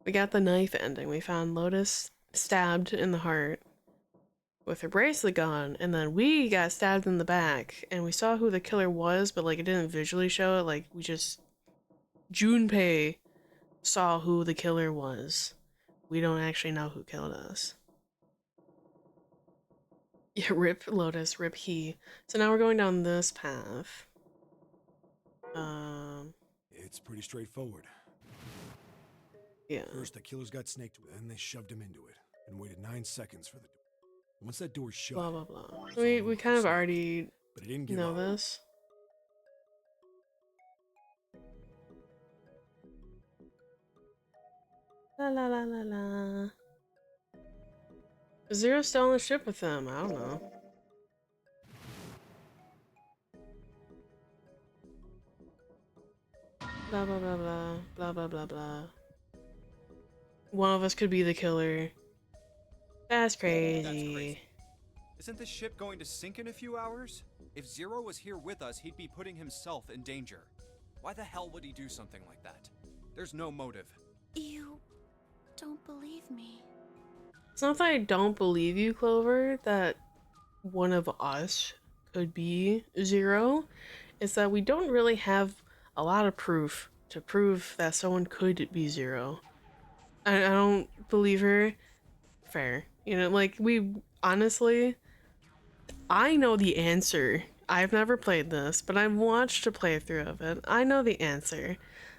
Speaker 1: We got the knife ending. We found Lotus stabbed in the heart with her bracelet gone, and then we got stabbed in the back, and we saw who the killer was, but like it didn't visually show it. Like we just Junpei saw who the killer was. We don't actually know who killed us. Yeah, rip Lotus, rip he. So now we're going down this path.
Speaker 7: It's pretty straightforward.
Speaker 1: Yeah.
Speaker 7: First, the killers got Snake, then they shoved him into it and waited 9 seconds for the door. Once that door's shut,
Speaker 1: Blah blah blah.
Speaker 7: it's
Speaker 1: We
Speaker 7: all over
Speaker 1: kind of
Speaker 7: for Snake.
Speaker 1: already
Speaker 7: But he didn't give
Speaker 1: know
Speaker 7: up.
Speaker 1: this. La la la la la. Is Zero still on the ship with them? I don't know. Blah blah blah blah blah blah blah blah. One of us could be the killer. That's crazy.
Speaker 2: That's crazy. Isn't the ship going to sink in a few hours? If Zero was here with us, he'd be putting himself in danger. Why the hell would he do something like that? There's no motive.
Speaker 4: You don't believe me.
Speaker 1: It's not that I don't believe you, Clover, that one of us could be Zero. It's that we don't really have a lot of proof to prove that someone could be Zero. I don't believe her. Fair. You know, like, we honestly, I know the answer. I've never played this, but I've watched a playthrough of it. I know the answer.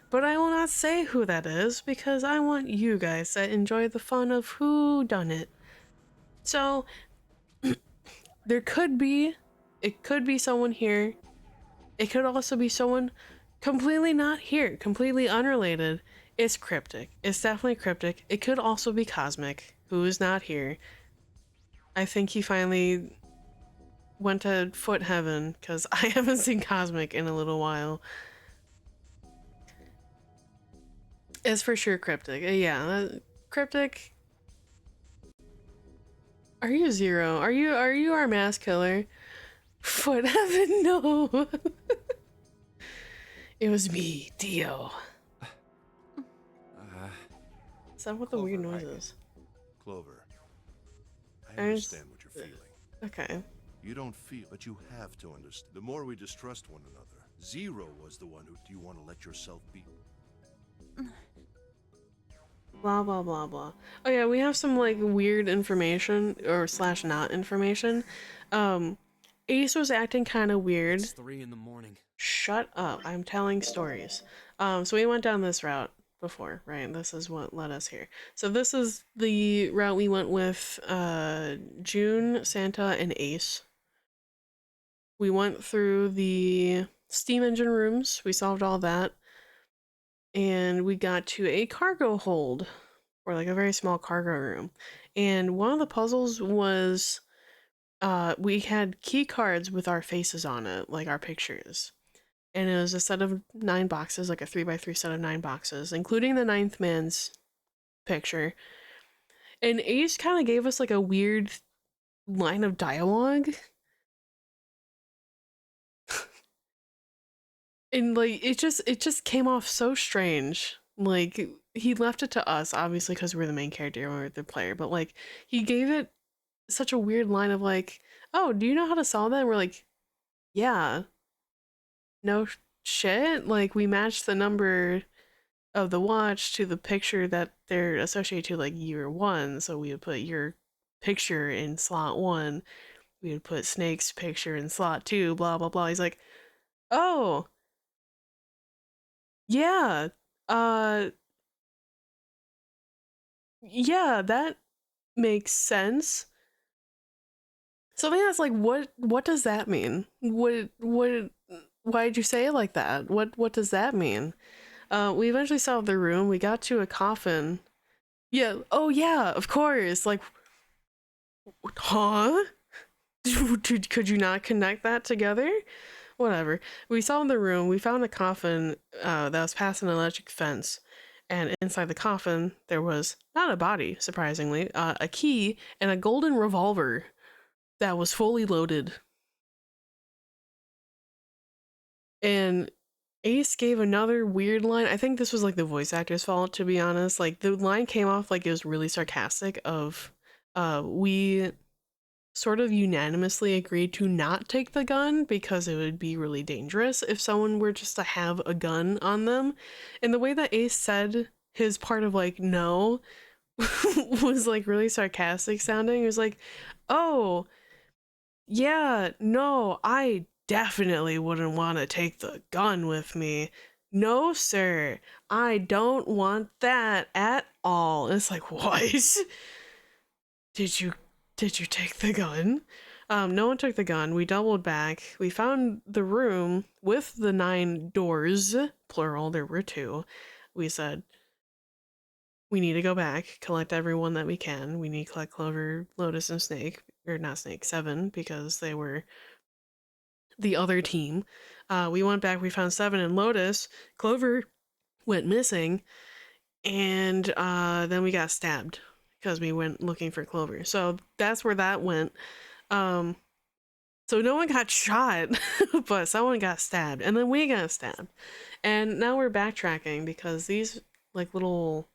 Speaker 1: But I will not say who that is because I want you guys to enjoy the fun of who done it. So, there could be, it could be someone here. It could also be someone completely not here, completely unrelated. It's cryptic. It's definitely cryptic. It could also be Cosmic, who is not here. I think he finally went to foot heaven because I haven't seen Cosmic in a little while. It's for sure cryptic. Yeah, cryptic. Are you Zero? Are you our mass killer? Foot heaven, no. It was me, Dio. Is that what the weird noise is?
Speaker 3: Clover, I understand what you're feeling.
Speaker 1: Okay.
Speaker 3: You don't feel, but you have to understand. The more we distrust one another, Zero was the one who. Do you want to let yourself be?
Speaker 1: Blah blah blah blah. Oh yeah, we have some like weird information or slash not information. Ace was acting kind of weird.
Speaker 5: It's 3 in the morning.
Speaker 1: Shut up! I'm telling stories. So we went down this route before, right? This is what led us here. So this is the route we went with June, Santa, and Ace. We went through the steam engine rooms. We solved all that. And we got to a cargo hold, or like a very small cargo room. And one of the puzzles was we had key cards with our faces on it, like our pictures. And it was a set of 9 boxes, like a 3x3 set of 9 boxes, including the 9th man's picture. And Ace kind of gave us like a weird line of dialogue. And like it just came off so strange. Like he left it to us, obviously, because we're the main character and we're the player, but like he gave it such a weird line of like, oh, do you know how to solve that? And we're like, yeah. No shit. Like we matched the number of the watch to the picture that they're associated to, like year 1. So we would put your picture in slot 1. We would put Snake's picture in slot 2, blah blah blah. He's like, oh yeah, yeah, that makes sense. So then that's like, what does that mean? What why did you say it like that? What does that mean? We eventually solved the room. We got to a coffin. Yeah, oh yeah, of course. Like, huh? Could you not connect that together? Whatever. We solved the room. We found a coffin that was past an electric fence. And inside the coffin, there was not a body, surprisingly, a key and a golden revolver that was fully loaded. And Ace gave another weird line. I think this was like the voice actor's fault, to be honest. Like the line came off like it was really sarcastic of we sort of unanimously agreed to not take the gun because it would be really dangerous if someone were just to have a gun on them. And the way that Ace said his part of like no was like really sarcastic sounding. It was like, oh yeah, no, I definitely wouldn't want to take the gun with me. No, sir, I don't want that at all. And it's like, what? Did you take the gun? No one took the gun. We doubled back. We found the room with the 9 doors, plural, there were 2. We said, we need to go back, collect everyone that we can. We need to collect Clover, Lotus, and Snake. Or not Snake, 7, because they were the other team. We went back, we found 7 and Lotus. Clover went missing, and then we got stabbed because we went looking for Clover. So that's where that went. So no one got shot, but someone got stabbed, and then we got stabbed. And now we're backtracking because these like little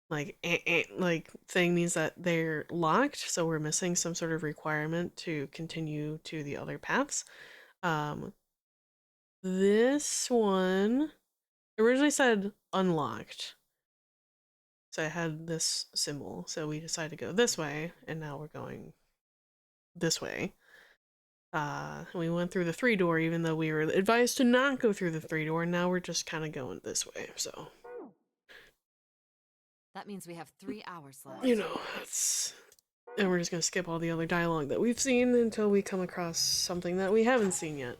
Speaker 1: like thing means that they're locked, so we're missing some sort of requirement to continue to the other paths. This one originally said unlocked, so it had this symbol, so we decided to go this way, and now we're going this way. We went through the 3-door even though we were advised to not go through the 3-door. Now we're just kind of going this way, so.
Speaker 8: That means we have 3 hours left.
Speaker 1: You know, and we're just gonna skip all the other dialogue that we've seen until we come across something that we haven't seen yet.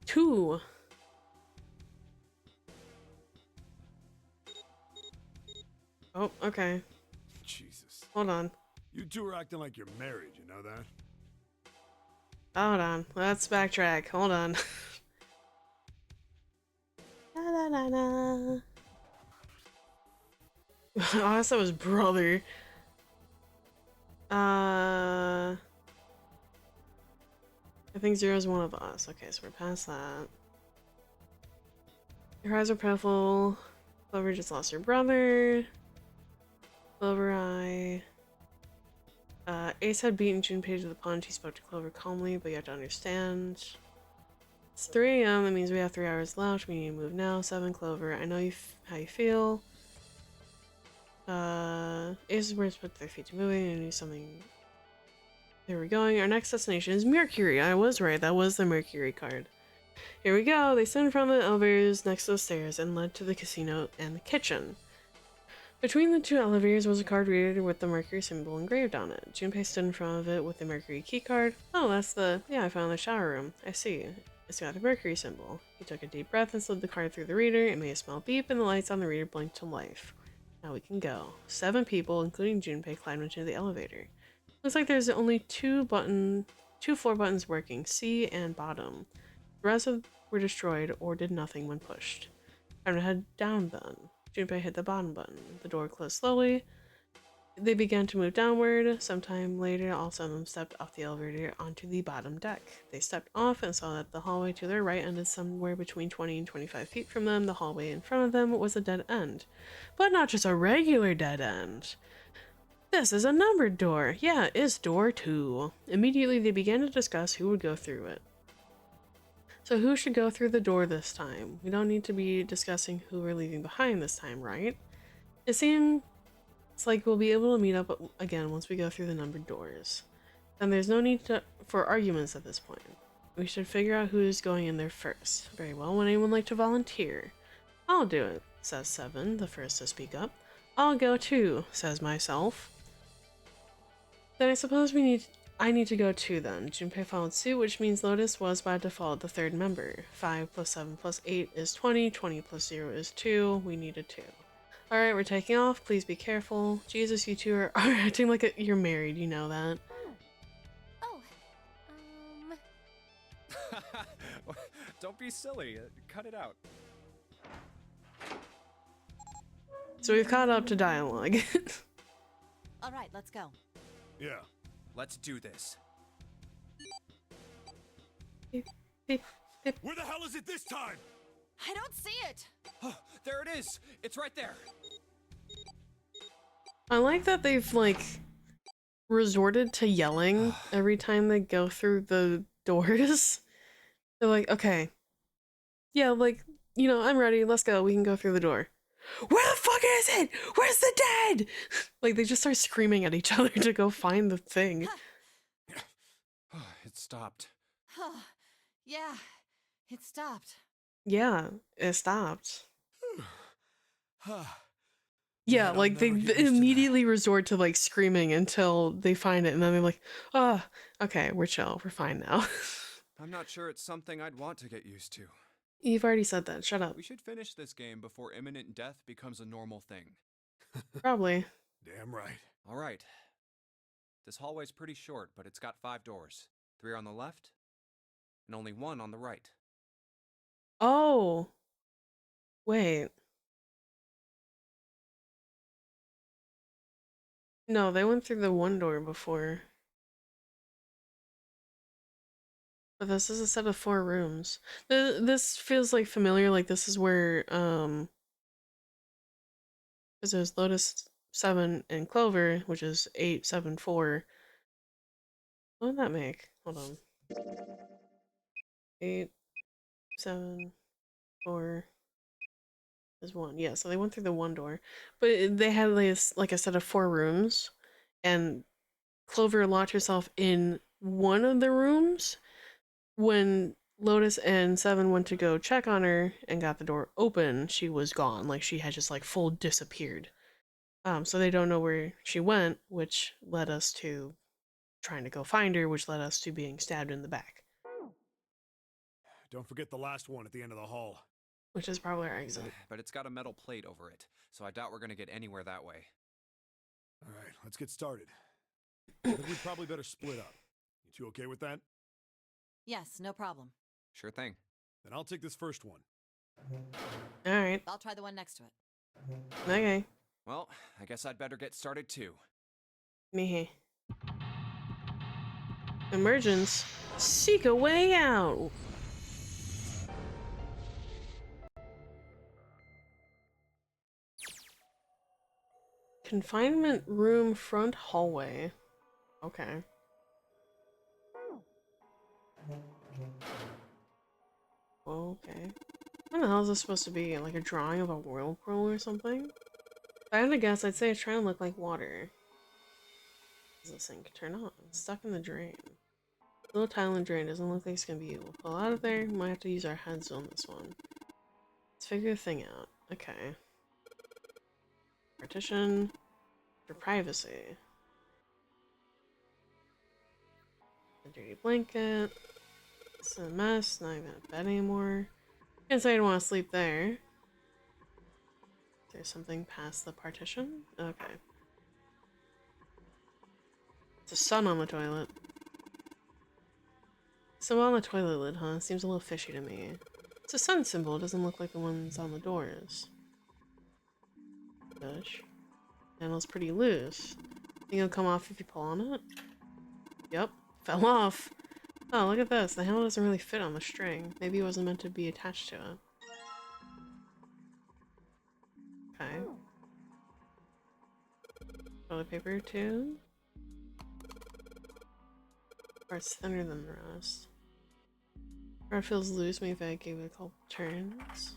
Speaker 1: 2. Oh, okay.
Speaker 7: Jesus.
Speaker 1: Hold on.
Speaker 7: You two are acting like you're married, you know that?
Speaker 1: Hold on. Let's backtrack. Hold on. La la la la. Oh, that was brother. I think 0 is one of us. Okay, so we're past that. Your eyes are pitiful. Clover just lost her brother. Clover Eye. Ace had beaten Junpei to the punch. He spoke to Clover calmly, but you have to understand. It's 3 a.m. That means we have 3 hours left. We need to move now. 7 Clover. I know how you feel. Ace's words put their feet to moving and do something. There we're going. Our next destination is Mercury. I was right. That was the Mercury card. Here we go. They stood in front of the elevators next to the stairs and led to the casino and the kitchen. Between the 2 elevators was a card reader with the Mercury symbol engraved on it. Junpei stood in front of it with the Mercury key card. Oh, that's the... yeah, I found the shower room. I see. It's got a Mercury symbol. He took a deep breath and slid the card through the reader. It made a small beep and the lights on the reader blinked to life. Now we can go. 7 people, including Junpei, climbed into the elevator. Looks like there's only 2 floor buttons working, C and bottom. The rest were destroyed or did nothing when pushed. Time to head down then. Junpei hit the bottom button. The door closed slowly. They began to move downward. Sometime later, all 7 of them stepped off the elevator onto the bottom deck. They stepped off and saw that the hallway to their right ended somewhere between 20 and 25 feet from them. The hallway in front of them was a dead end. But not just a regular dead end. This is a numbered door. Yeah, it's door 2. Immediately, they began to discuss who would go through it. So who should go through the door this time? We don't need to be discussing who we're leaving behind this time, right? It seems like we'll be able to meet up again once we go through the numbered doors. And there's no need for arguments at this point. We should figure out who's going in there first. Very well, would anyone like to volunteer? I'll do it, says 7, the first to speak up. I'll go too, says myself. Then I suppose I need to go too then. Junpei followed suit, which means Lotus was by default the 3rd member. 5 plus 7 plus 8 is 20. 20 plus 0 is 2. We need a 2. Alright, we're taking off. Please be careful. Jesus, you two are acting like you're married, you know that.
Speaker 4: Oh,
Speaker 2: Don't be silly. Cut it out.
Speaker 1: So we've caught up to dialogue.
Speaker 8: Alright, let's go.
Speaker 7: Yeah.
Speaker 2: Let's do this.
Speaker 7: Where the hell is it this time?
Speaker 8: I don't see it!
Speaker 2: Oh, there it is! It's right there!
Speaker 1: I like that they've, like, resorted to yelling every time they go through the doors. They're like, okay. Yeah, like, you know, I'm ready. Let's go. We can go through the door. Where the fuck is it? Where's the dead? Like, they just start screaming at each other to go find the thing.
Speaker 2: It stopped.
Speaker 8: Yeah, it stopped.
Speaker 1: Yeah, it stopped. Yeah, like, they immediately resort to, like, screaming until they find it, and then they're like, oh, okay, we're chill. We're fine now.
Speaker 2: I'm not sure it's something I'd want to get used to.
Speaker 1: You've already said that. Shut up.
Speaker 2: We should finish this game before imminent death becomes a normal thing.
Speaker 1: Probably.
Speaker 7: Damn right.
Speaker 2: All right. This hallway's pretty short, but it's got 5 doors. 3 on the left, and only 1 on the right.
Speaker 1: Oh. Wait. No, they went through the 1 door before. But this is a set of 4 rooms. This feels like familiar, like this is where, because there's Lotus 7 and Clover, which is 8, 7, 4. What would that make? Hold on. 8, 7, 4 is 1. Yeah, so they went through the 1 door. But they had like a set of 4 rooms, and Clover locked herself in one of the rooms. When Lotus and Seven went to go check on her and got the door open, she was gone. Like she had just like full disappeared. So they don't know where she went, which led us to trying to go find her, which led us to being stabbed in the back.
Speaker 7: Don't forget the last one at the end of the hall.
Speaker 1: Which is probably our exit.
Speaker 2: But it's got a metal plate over it, so I doubt we're gonna get anywhere that way.
Speaker 7: Alright, let's get started. I think we'd probably better split up. You two okay with that?
Speaker 8: Yes, no problem.
Speaker 2: Sure thing.
Speaker 7: Then I'll take this first one.
Speaker 1: Alright.
Speaker 8: I'll try the one next to it.
Speaker 1: Okay.
Speaker 2: Well, I guess I'd better get started too.
Speaker 1: Me. Emergence. Seek a way out. Confinement room front hallway. Okay. Okay. What the hell is this supposed to be? Like a drawing of a whirlpool or something? If I had to guess, I'd say it's trying to look like water. Does this thing turn on? It's stuck in the drain. The little tile in the drain doesn't look like it's gonna be able to pull out of there. We might have to use our heads on this one. Let's figure the thing out. Okay. Partition for privacy. A dirty blanket. It's a mess. Not even a bed anymore. Can't say I don't want to sleep there. Is there something past the partition? Okay. It's a sun on the toilet. Symbol on the toilet lid, huh? Seems a little fishy to me. It's a sun symbol. It doesn't look like the ones on the doors. Gosh. Handle's pretty loose. Think it'll come off if you pull on it? Yep. Fell off. Oh, look at this. The handle doesn't really fit on the string. Maybe it wasn't meant to be attached to it. Okay. Toilet paper too. Part's thinner than the rest. Part feels loose. Maybe if I gave it a couple turns.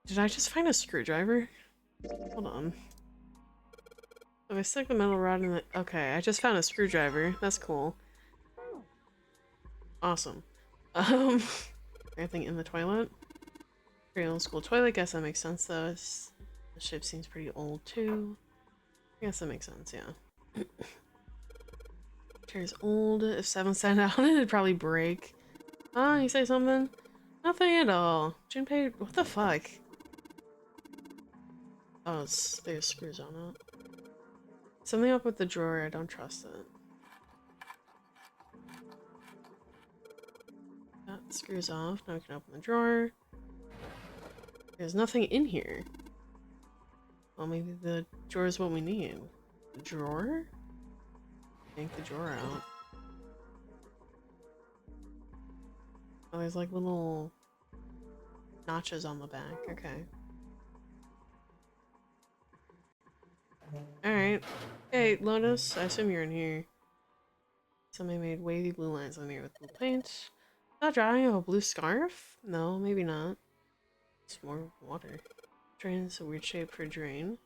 Speaker 1: Did I just find a screwdriver? Hold on. If I stick the metal rod in the... Okay, I just found a screwdriver. That's cool. Awesome. Anything in the toilet? Pretty old school toilet. Guess that makes sense though. The ship seems pretty old too. I guess that makes sense, yeah. Chair's old. If Seven sat down, it'd probably break. Oh, you say something? Nothing at all. Junpei, what the fuck? Oh, there's screws on it. Something up with the drawer, I don't trust it. That screws off. Now we can open the drawer. There's nothing in here. Well, maybe the drawer is what we need. The drawer? Yank the drawer out. Oh, there's like little notches on the back. Okay. Alright. Hey, Lotus, I assume you're in here. Somebody made wavy blue lines on here with blue paint. Not drawing of a blue scarf? No, maybe not. It's more water. Drain is a weird shape for a drain.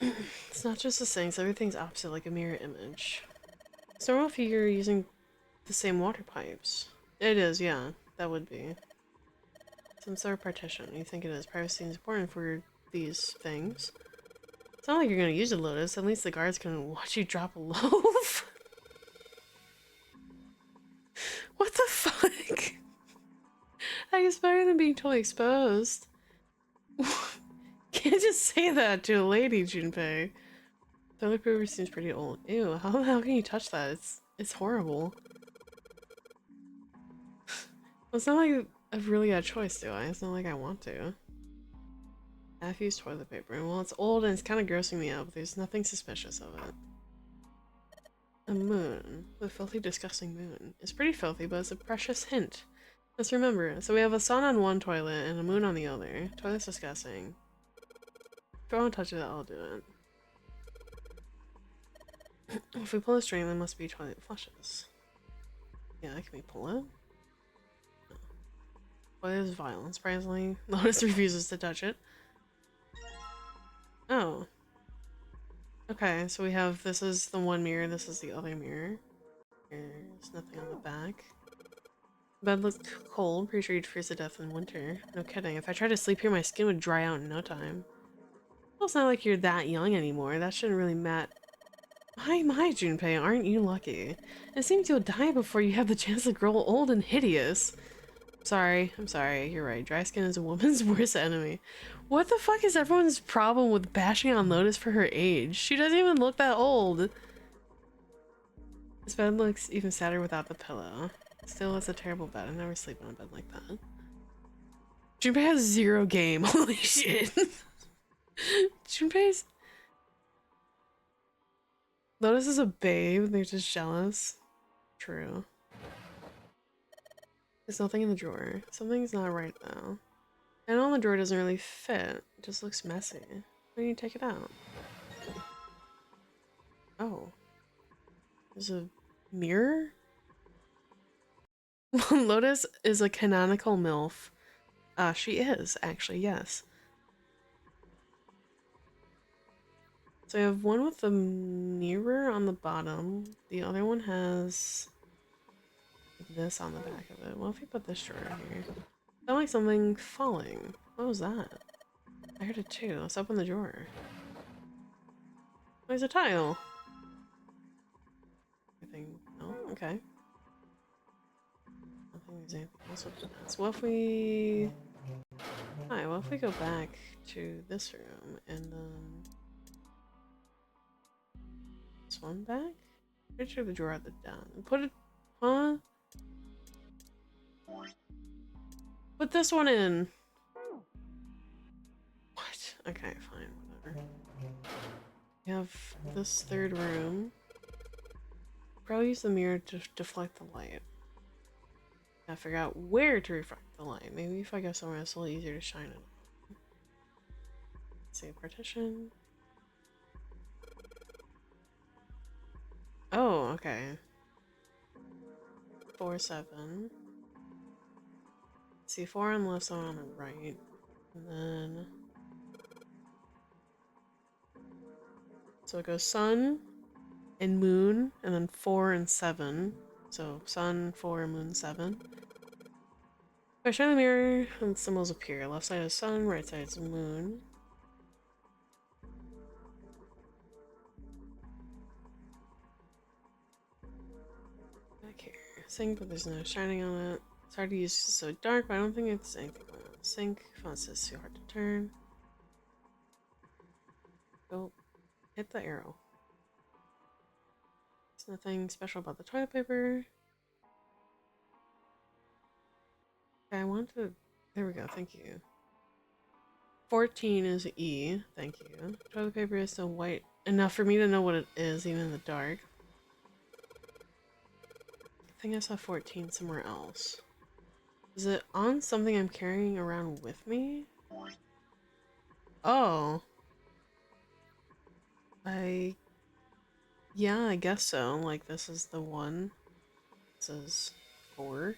Speaker 1: It's not just the things, everything's opposite, like a mirror image. It's normal if you're using the same water pipes. It is, yeah. That would be. Some sort of partition. You think it is. Privacy is important for these things. It's not like you're gonna use a Lotus. At least the guards can watch you drop a loaf. What the fuck? I guess better than being totally exposed. Can't just say that to a lady, Junpei. Toilet paper seems pretty old. Ew, how the hell can you touch that? It's horrible. It's not like I've really got a choice, do I? It's not like I want to. I've used toilet paper. Well, it's old and it's kind of grossing me out, but there's nothing suspicious of it. A moon. The filthy, disgusting moon. It's pretty filthy, but it's a precious hint. Let's remember. So we have a sun on one toilet and a moon on the other. Toilet's disgusting. If I want to touch it, I'll do it. If we pull the string, there must be toilet flushes. Yeah, can we pull it? No. Toilet is violent. Surprisingly, Lotus refuses to touch it. Oh. Okay, so we have, this is the one mirror, this is the other mirror. There's nothing on the back. Bed looks cold, pretty sure you'd freeze to death in winter. No kidding, if I tried to sleep here my skin would dry out in no time. Well, it's not like you're that young anymore, that shouldn't really matter. My, Junpei, aren't you lucky? It seems you'll die before you have the chance to grow old and hideous. I'm sorry, you're right. Dry skin is a woman's worst enemy. What the fuck is everyone's problem with bashing on Lotus for her age? She doesn't even look that old. This bed looks even sadder without the pillow. Still, it's a terrible bed. I never sleep on a bed like that. Junpei has 0 game. Holy shit. Junpei's... Lotus is a babe. They're just jealous. True. There's nothing in the drawer. Something's not right though. I know the drawer doesn't really fit. It just looks messy. Why don't you take it out? Oh. There's a mirror? Lotus is a canonical MILF. She is, actually, yes. So I have one with the mirror on the bottom. The other one has this on the back of it. What if we put this drawer here? Sound like something falling. What was that? I heard it too. Let's open the drawer. There's a tile. Anything? No? Okay. I don't think there's anything else with that. So what if we... Hi, what if we go back to this room and then... This one back? Pretty sure the drawer had the down. Put it... Huh? Put this one in! What? Okay, fine, whatever. We have this third room. Probably use the mirror to deflect the light. I figure out where to reflect the light. Maybe if I go somewhere it's a little easier to shine it. Let's see, a partition. Oh, okay. 4, 7. See, 4 on the left, 7 on the right. And then... So it goes sun and moon, and then 4 and 7. So sun, 4, moon, 7. If I shine the mirror, and symbols appear. Left side is sun, right side is moon. Back here. Sink, but there's no shining on it. It's hard to use, it's so dark, but I don't think it's anything going on. Sink, font says too hard to turn. Go. Hit the arrow. There's nothing special about the toilet paper. Okay, I want to... There we go, thank you. 14 is E, thank you. Toilet paper is still white enough for me to know what it is, even in the dark. I think I saw 14 somewhere else. Is it on something I'm carrying around with me? Oh. Yeah, I guess so. Like, this is the one. This is 4.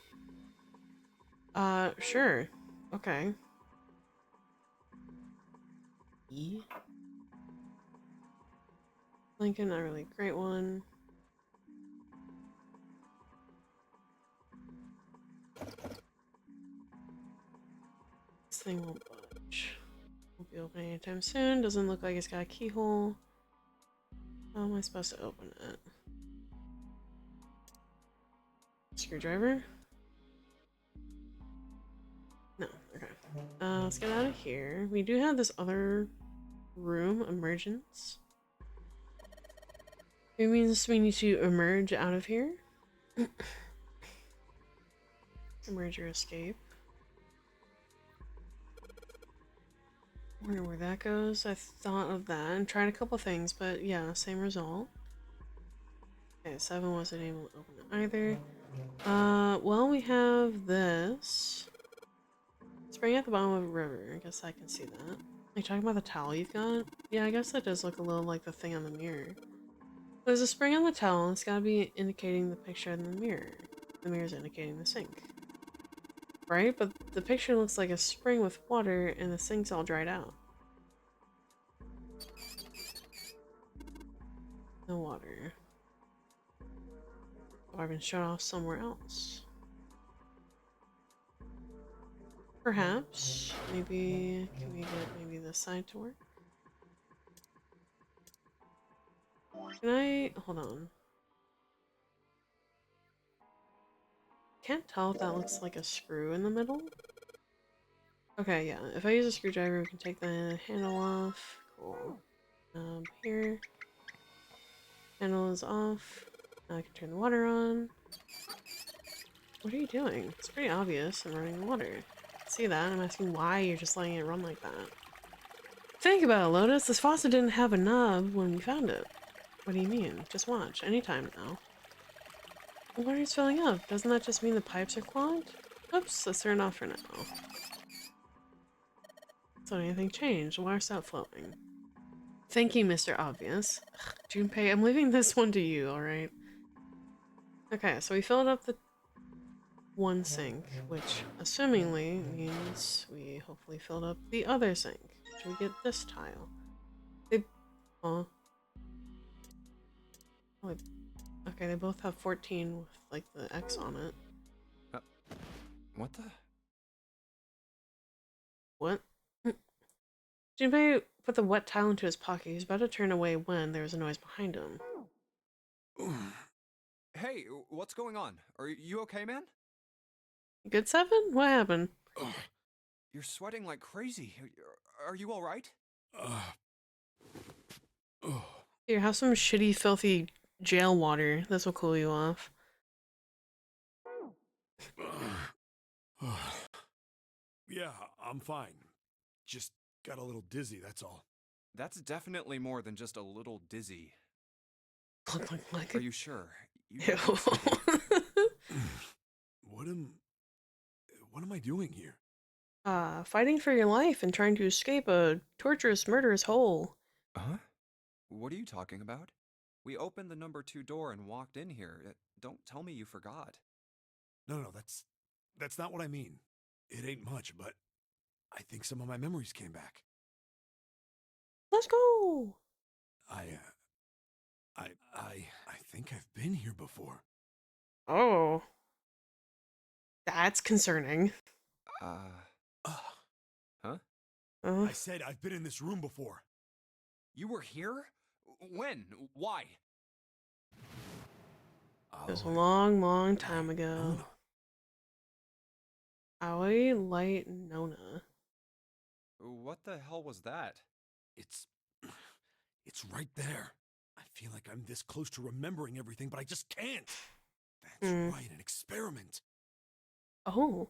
Speaker 1: Sure. Okay. E? Lincoln, not really a great one. This thing won't budge. Won't be opening anytime soon. Doesn't look like it's got a keyhole. How am I supposed to open it? Screwdriver? No, okay. Let's get out of here. We do have this other room, emergence. It means we need to emerge out of here. Emerge or escape. Wonder where that goes. I thought of that and tried a couple things, but yeah, same result. Okay, 7 wasn't able to open it either. Well, we have this. Spring at the bottom of a river. I guess I can see that. Are you talking about the towel you've got? Yeah, I guess that does look a little like the thing on the mirror. There's a spring on the towel, and it's gotta be indicating the picture in the mirror. The mirror's indicating the sink. Right? But the picture looks like a spring with water, and the sink's all dried out. No water. Oh, I've been shut off somewhere else. Perhaps. Maybe. Can we get maybe this side to work? Can I. Hold on. Can't tell if that looks like a screw in the middle. Okay, yeah. If I use a screwdriver, we can take the handle off. Cool. Here. Handle is off. Now I can turn the water on. What are you doing? It's pretty obvious I'm running the water. See that? I'm asking why you're just letting it run like that. Think about it, Lotus. This faucet didn't have a knob when we found it. What do you mean? Just watch. Anytime now. The water's filling up. Doesn't that just mean the pipes are clogged? Oops, let's turn it off for now. So anything changed? The water stopped flowing. Thank you, Mr. Obvious. Ugh, Junpei, I'm leaving this one to you, alright? Okay, so we filled up the one sink, which assumingly means we hopefully filled up the other sink. Should we get this tile? They... Oh. Okay, they both have 14 with, like, the X on it.
Speaker 2: What the?
Speaker 1: What? Junpei put the wet tile into his pocket. He was about to turn away when there was a noise behind him.
Speaker 2: Hey, what's going on? Are you okay, man?
Speaker 1: Good, Seven? What happened?
Speaker 2: You're sweating like crazy. Are you alright?
Speaker 1: Here, have some shitty, filthy jail water. This will cool you off.
Speaker 7: Yeah, I'm fine. Just got a little dizzy, that's all.
Speaker 2: That's definitely more than just a little dizzy.
Speaker 1: Like
Speaker 2: Are you sure?
Speaker 1: Ew.
Speaker 7: What am I doing here?
Speaker 1: Fighting for your life and trying to escape a torturous, murderous hole.
Speaker 2: Huh? What are you talking about? We opened the number 2 door and walked in here. Don't tell me you forgot.
Speaker 7: No, that's not what I mean. It ain't much, but I think some of my memories came back.
Speaker 1: Let's go!
Speaker 7: I think I've been here before.
Speaker 1: Oh. That's concerning.
Speaker 2: Huh?
Speaker 7: I said I've been in this room before.
Speaker 2: You were here? When? Why?
Speaker 1: It was a long, long time ago. Aoi Light Nona.
Speaker 2: What the hell was that?
Speaker 7: It's right there. I feel like I'm this close to remembering everything, but I just can't. That's right, an experiment.
Speaker 1: Oh.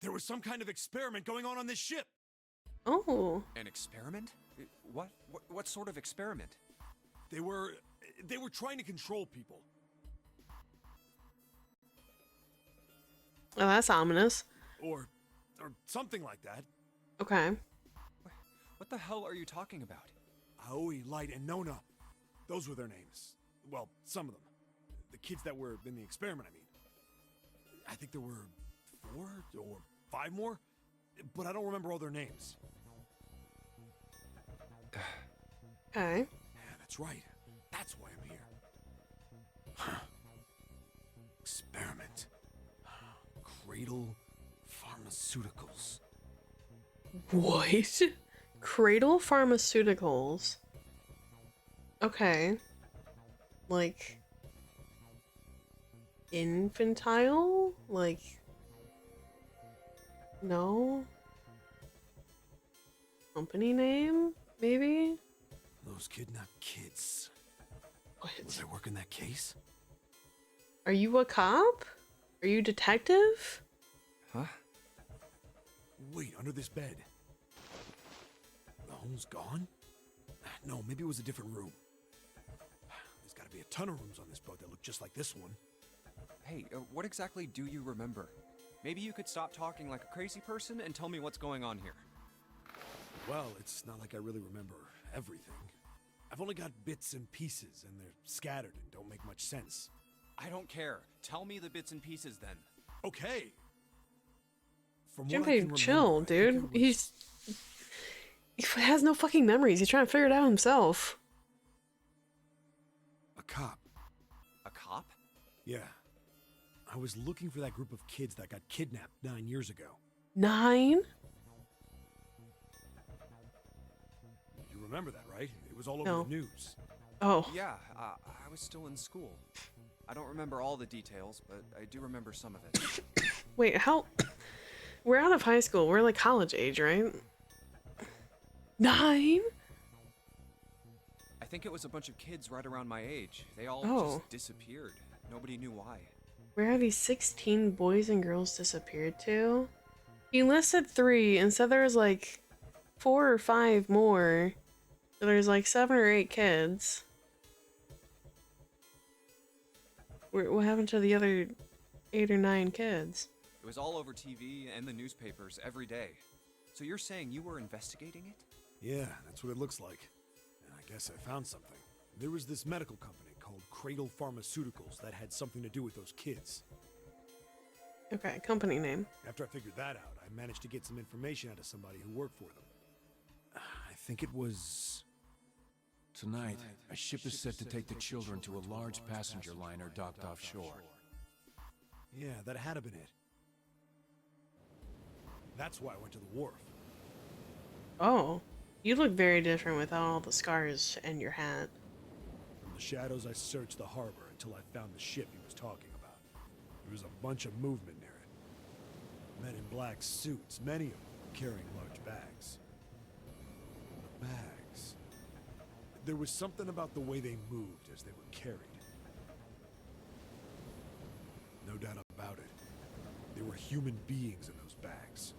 Speaker 7: There was some kind of experiment going on this ship.
Speaker 1: Oh.
Speaker 2: An experiment? What sort of experiment?
Speaker 7: They were trying to control people.
Speaker 1: Oh, that's ominous.
Speaker 7: Or something like that.
Speaker 1: Okay.
Speaker 2: What the hell are you talking about?
Speaker 7: Aoi, Light, and Nona. Those were their names. Well, some of them. The kids that were in the experiment, I mean. I think there were 4 or 5 more, but I don't remember all their names.
Speaker 1: Okay.
Speaker 7: Yeah, that's right. That's why I'm here. Experiment. Cradle Pharmaceuticals.
Speaker 1: What? Cradle Pharmaceuticals. Okay. Like... infantile? Like... no? Company name? Maybe?
Speaker 7: Those kidnapped kids.
Speaker 1: What?
Speaker 7: Was I working that case?
Speaker 1: Are you a cop? Are you detective?
Speaker 2: Huh?
Speaker 7: Wait, under this bed. The home's gone? No, maybe it was a different room. There's gotta be a ton of rooms on this boat that look just like this one.
Speaker 2: Hey, what exactly do you remember? Maybe you could stop talking like a crazy person and tell me what's going on here.
Speaker 7: Well, it's not like I really remember everything. I've only got bits and pieces, and they're scattered and don't make much sense.
Speaker 2: I don't care. Tell me the bits and pieces then.
Speaker 7: Okay. From what I can remember,
Speaker 1: chill,
Speaker 7: I think
Speaker 1: dude.
Speaker 7: it was-
Speaker 1: He has no fucking memories. He's trying to figure it out himself.
Speaker 7: A cop.
Speaker 2: A cop?
Speaker 7: Yeah. I was looking for that group of kids that got kidnapped 9 years ago.
Speaker 1: 9?
Speaker 7: You remember that, right? It was all over
Speaker 1: No.
Speaker 7: the news.
Speaker 1: Oh.
Speaker 2: Yeah, I was still in school. I don't remember all the details, but I do remember some of it.
Speaker 1: Wait, how? We're out of high school. We're like college age, right? 9?
Speaker 2: I think it was a bunch of kids right around my age. They all just disappeared. Nobody knew why.
Speaker 1: Where have these 16 boys and girls disappeared to? He listed 3 and said there was like 4 or 5 more. So there's like 7 or 8 kids. What happened to the other 8 or 9 kids?
Speaker 2: It was all over TV and the newspapers every day. So you're saying you were investigating it?
Speaker 7: Yeah, that's what it looks like. And I guess I found something. There was this medical company called Cradle Pharmaceuticals that had something to do with those kids.
Speaker 1: Okay, company name.
Speaker 7: After I figured that out, I managed to get some information out of somebody who worked for them. I think it was...
Speaker 10: Tonight, a ship is set to take the children to a large passenger liner docked offshore.
Speaker 7: Yeah, that had to been it. That's why I went to the wharf.
Speaker 1: Oh, you look very different without all the scars and your hat.
Speaker 7: From the shadows, I searched the harbor until I found the ship he was talking about. There was a bunch of movement near it. Men in black suits, many of them carrying large bags. The bags. There was something about the way they moved as they were carried. No doubt about it. There were human beings in those bags.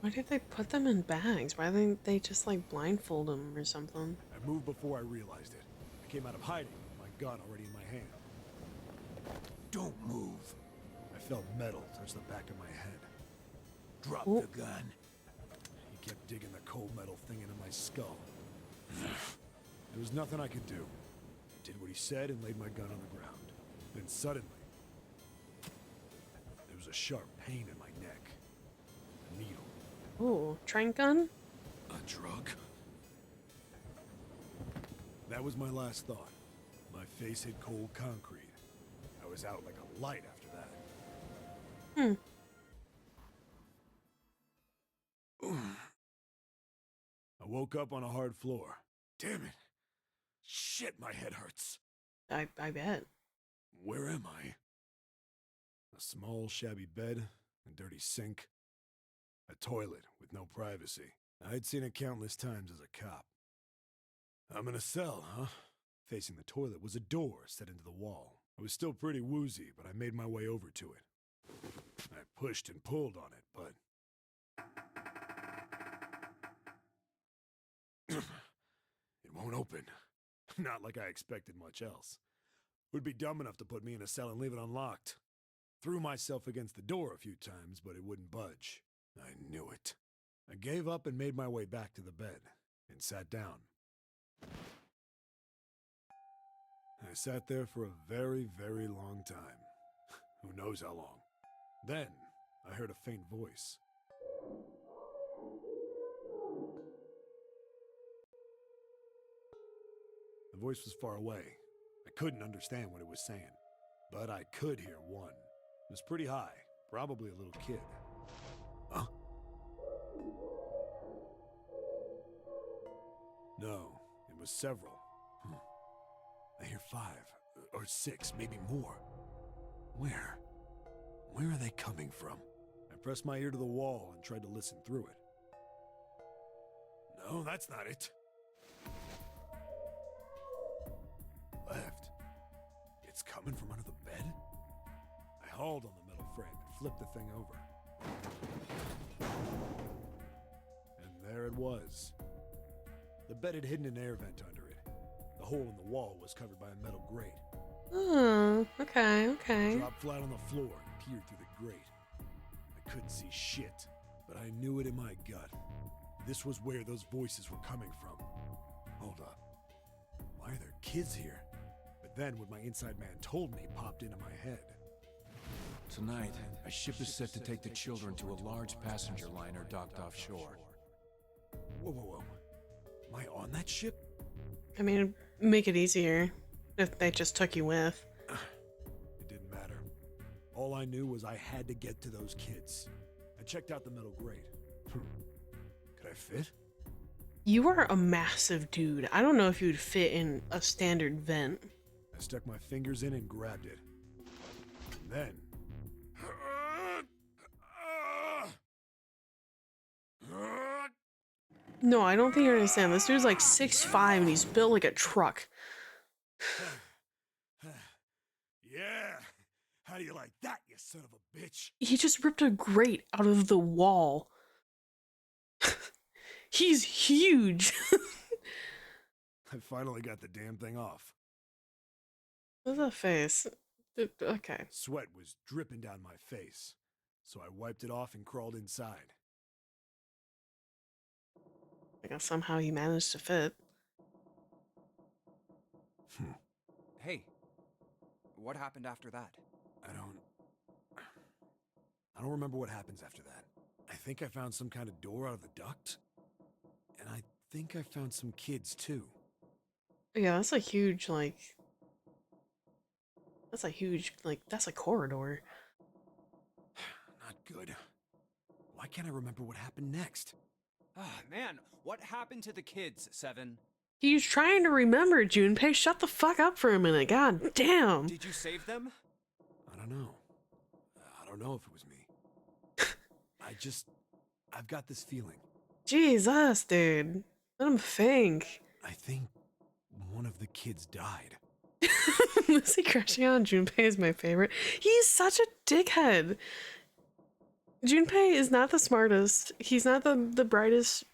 Speaker 1: Why did they put them in bags? Why didn't they just like blindfold them or something?
Speaker 7: I moved before I realized it. I came out of hiding with my gun already in my hand. Don't move. I felt metal touch the back of my head. Drop the gun. He kept digging the cold metal thing into my skull. There was nothing I could do. I did what he said and laid my gun on the ground. Then suddenly, there was a sharp pain in my neck. A needle.
Speaker 1: Ooh, trank gun?
Speaker 7: A drug? That was my last thought. My face hit cold concrete. I was out like a light after that. I woke up on a hard floor. Damn it. Shit, my head hurts.
Speaker 1: I bet.
Speaker 7: Where am I? A small, shabby bed, a dirty sink, a toilet with no privacy. I'd seen it countless times as a cop. I'm in a cell, huh? Facing the toilet was a door set into the wall. I was still pretty woozy, but I made my way over to it. I pushed and pulled on it, but... it won't open. Not like I expected much else. Would be dumb enough to put me in a cell and leave it unlocked. Threw myself against the door a few times, but it wouldn't budge. I knew it. I gave up and made my way back to the bed, and sat down. I sat there for a very, very long time. Who knows how long. Then, I heard a faint voice. The voice was far away. I couldn't understand what it was saying, but I could hear one. It was pretty high, probably a little kid. Huh? No, it was several. I hear 5, or 6, maybe more. Where? Where are they coming from? I pressed my ear to the wall and tried to listen through it. No, that's not it. Left. It's coming from under the bed? I hauled on the metal frame and flipped the thing over. And there it was. The bed had hidden an air vent under it. The hole in the wall was covered by a metal grate.
Speaker 1: Oh, okay, okay.
Speaker 7: I dropped flat on the floor and peered through the grate. I couldn't see shit, but I knew it in my gut. This was where those voices were coming from. Hold up. Why are there kids here? But then what my inside man told me popped into my head.
Speaker 10: Tonight, a ship is set to take the children to a large passenger liner docked offshore.
Speaker 7: Whoa, whoa, whoa. Am I on that ship?
Speaker 1: I mean, make it easier. If they just took you with.
Speaker 7: It didn't matter. All I knew was I had to get to those kids. I checked out the metal grate. Could I fit?
Speaker 1: You are a massive dude. I don't know if you'd fit in a standard vent.
Speaker 7: I stuck my fingers in and grabbed it. And then...
Speaker 1: No, I don't think you understand. This dude's like 6'5" and he's built like a truck.
Speaker 7: Yeah! How do you like that, you son of a bitch?
Speaker 1: He just ripped a grate out of the wall. He's huge.
Speaker 7: I finally got the damn thing off.
Speaker 1: What's that face? Okay.
Speaker 7: Sweat was dripping down my face, so I wiped it off and crawled inside.
Speaker 1: I guess somehow he managed to fit.
Speaker 2: Hey, what happened after that?
Speaker 7: I don't remember what happens after that. I think I found some kind of door out of the duct. And I think I found some kids too.
Speaker 1: Yeah, that's a huge, like... That's a huge, like, that's a corridor.
Speaker 7: Not good. Why can't I remember what happened next?
Speaker 2: Ah, man, what happened to the kids, Seven?
Speaker 1: He's trying to remember, Junpei. Shut the fuck up for a minute. God damn.
Speaker 2: Did you save them?
Speaker 7: I don't know. I don't know if it was me. I've got this feeling.
Speaker 1: Jesus, dude. Let him think.
Speaker 7: I think one of the kids died.
Speaker 1: Lucy crushing on Junpei is my favorite. He's such a dickhead. Junpei is not the smartest. He's not the brightest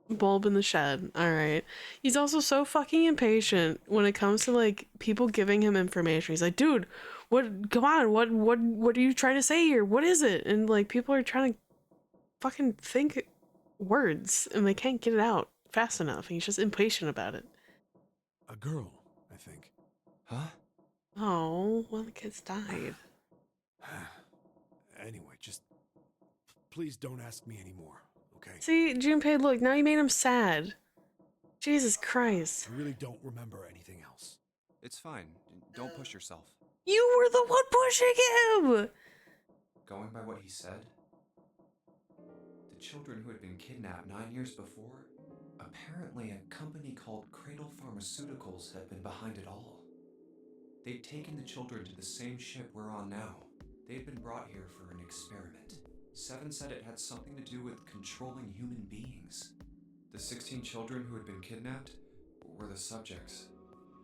Speaker 1: bulb in the shed, alright? He's also so fucking impatient when it comes to, like, people giving him information. He's like, dude, come on, what are you trying to say here? What is it? And, like, people are trying to fucking think words, and they can't get it out fast enough. He's just impatient about it.
Speaker 7: A girl, I think.
Speaker 2: Huh?
Speaker 1: Oh, well, the kids died.
Speaker 7: Anyway, just please don't ask me anymore, okay?
Speaker 1: See, Junpei, look, now you made him sad. Jesus Christ.
Speaker 7: I really don't remember anything else.
Speaker 2: It's fine. Don't push yourself.
Speaker 1: You were the one pushing him!
Speaker 2: Going by what he said, the children who had been kidnapped 9 years before, apparently a company called Cradle Pharmaceuticals had been behind it all. They'd taken the children to the same ship we're on now. They'd been brought here for an experiment. Seven said it had something to do with controlling human beings. The 16 children who had been kidnapped were the subjects.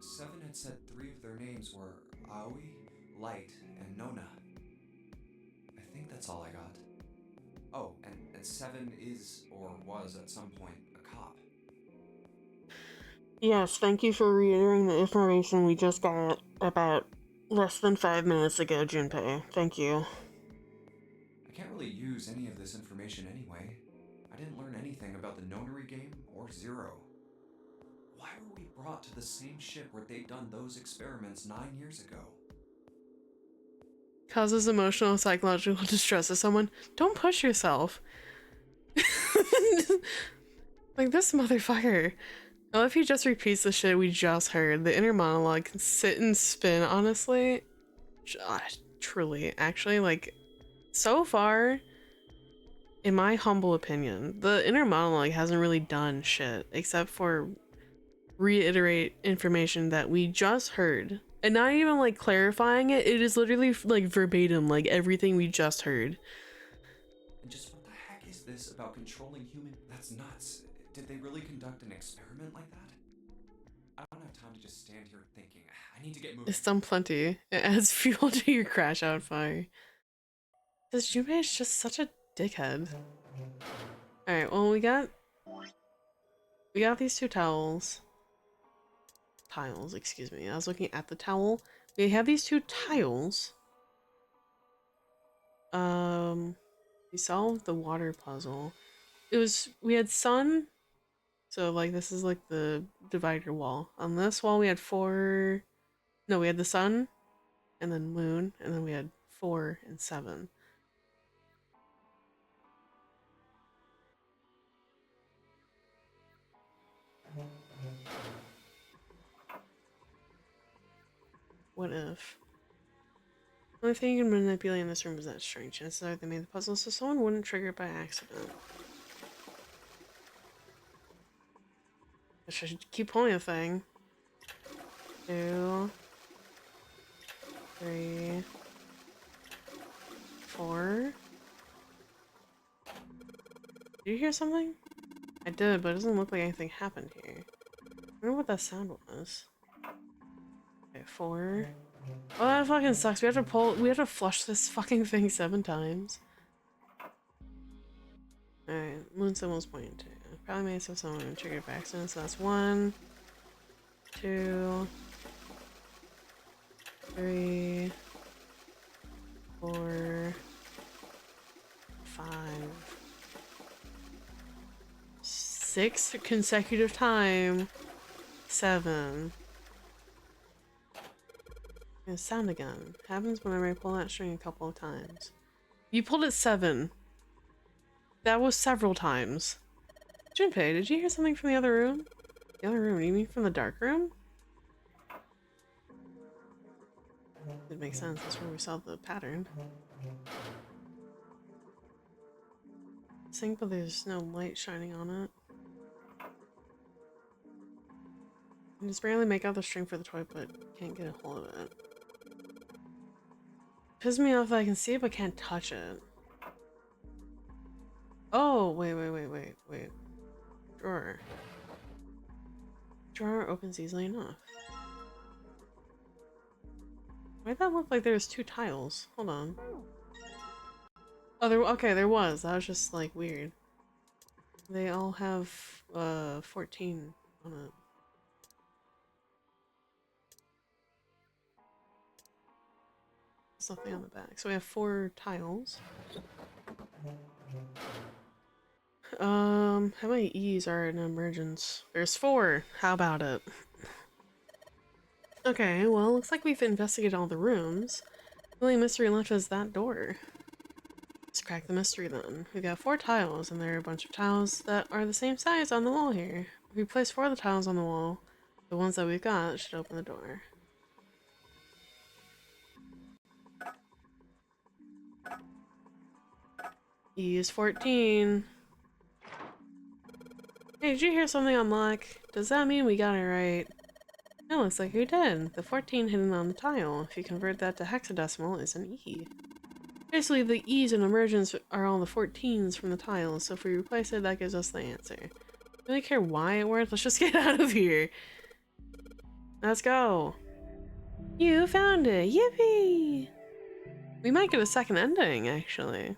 Speaker 2: Seven had said 3 of their names were Aoi, Light, and Nona. I think that's all I got. Oh, and Seven is, or was at some point, a cop.
Speaker 1: Yes, thank you for reiterating the information we just got about less than 5 minutes ago, Junpei. Thank you.
Speaker 2: I can't really use any of this information anyway. I didn't learn anything about the Nonary Game or Zero. Why were we brought to the same ship where they'd done those experiments 9 years ago?
Speaker 1: Causes emotional and psychological distress to someone. Don't push yourself. Like this motherfucker. I love if he just repeats the shit we just heard. The inner monologue can sit and spin, honestly. Truly. Actually, like, so far, in my humble opinion, the inner monologue hasn't really done shit except for reiterate information that we just heard. And not even like clarifying it, it is literally like verbatim, like everything we just heard.
Speaker 2: And just what the heck is this about controlling human? That's nuts. Did they really conduct an experiment like that? I don't have time to just stand here thinking. I need to get moving.
Speaker 1: It's done plenty. It adds fuel to your crash out fire. This Junpei is just such a dickhead. Alright, well we got these 2 towels. Tiles, excuse me. I was looking at the towel. We have these 2 tiles. We solved the water puzzle. We had sun. So like this is like the divider wall. On this wall we had 4. No, we had the sun and then moon, and then we had 4 and 7. What if? The only thing you can manipulate in this room is that string. Chances are they made the puzzle so someone wouldn't trigger it by accident. I should keep pulling the thing. 2, 3, 4. Did you hear something? I did, but it doesn't look like anything happened here. I wonder what that sound was. Okay, 4. Oh, that fucking sucks. We have to flush this fucking thing 7 times. Alright, moon symbol's pointing to. Probably made so someone triggered by accident, so that's 1, 2, 3, 4, 5, 6 consecutive time. 7. And sound again. Happens whenever I pull that string a couple of times. You pulled it 7. That was several times. Junpei, did you hear something from the other room? The other room? You mean from the dark room? It makes sense. That's where we saw the pattern. Sink, but there's no light shining on it. I can just barely make out the string for the toy, but can't get a hold of it. Pisses me off that I can see it, but can't touch it. Oh, wait. Drawer. Drawer opens easily enough. Why'd that look like there was 2 tiles? Hold on. Oh, there was. That was just, like, weird. They all have, 14 on it. Something on the back. So we have 4 tiles. How many E's are in emergence? There's 4. How about it? Okay, well, looks like we've investigated all the rooms. The only mystery left is that door. Let's crack the mystery then. We've got 4 tiles, and there are a bunch of tiles that are the same size on the wall here. If we place 4 of the tiles on the wall, the ones that we've got should open the door. E is 14. Hey, did you hear something unlock? Does that mean we got it right? It looks like we did. The 14 hidden on the tile, if you convert that to hexadecimal, is an E. Basically, the E's in emergence are all the 14s from the tiles, so if we replace it, that gives us the answer. Don't really care why it worked, let's just get out of here. Let's go. You found it! Yippee! We might get a second ending, actually.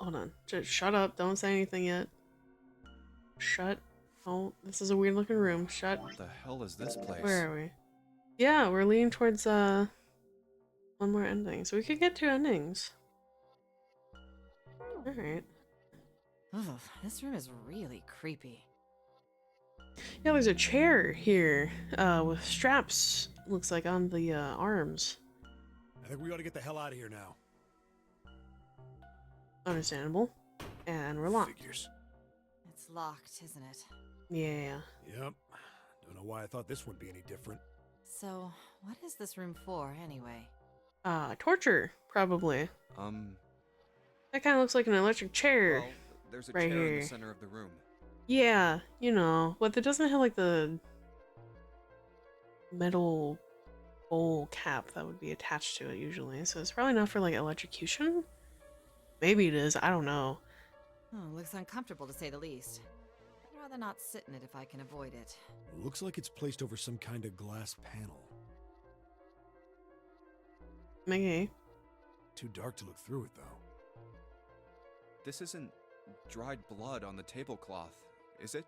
Speaker 1: Hold on. Just shut up. Don't say anything yet. Shut. Oh, this is a weird looking room. Shut.
Speaker 2: What the hell is this place?
Speaker 1: Where are we? Yeah, we're leaning towards, one more ending. So we could get 2 endings. Alright.
Speaker 8: Oh, this room is really creepy.
Speaker 1: Yeah, there's a chair here, with straps, looks like, on the, arms.
Speaker 7: I think we ought to get the hell out of here now.
Speaker 1: Understandable. And we're locked.
Speaker 7: Figures.
Speaker 8: It's locked, isn't it?
Speaker 1: Yeah.
Speaker 7: Yep. Don't know why I thought this wouldn't be any different.
Speaker 8: So, what is this room for, anyway?
Speaker 1: Torture, probably. That kind of looks like an electric chair.
Speaker 2: Well, there's a
Speaker 1: right
Speaker 2: chair in
Speaker 1: here.
Speaker 2: the center of the room.
Speaker 1: Yeah, you know, but it doesn't have, like, the metal bowl cap that would be attached to it usually, so it's probably not for, like, electrocution? Maybe it is, I don't know.
Speaker 8: Oh, looks uncomfortable to say the least. I'd rather not sit in it if I can avoid it.
Speaker 7: Looks like it's placed over some kind of glass panel.
Speaker 1: Okay.
Speaker 7: Too dark to look through it, though.
Speaker 2: This isn't dried blood on the tablecloth, is it?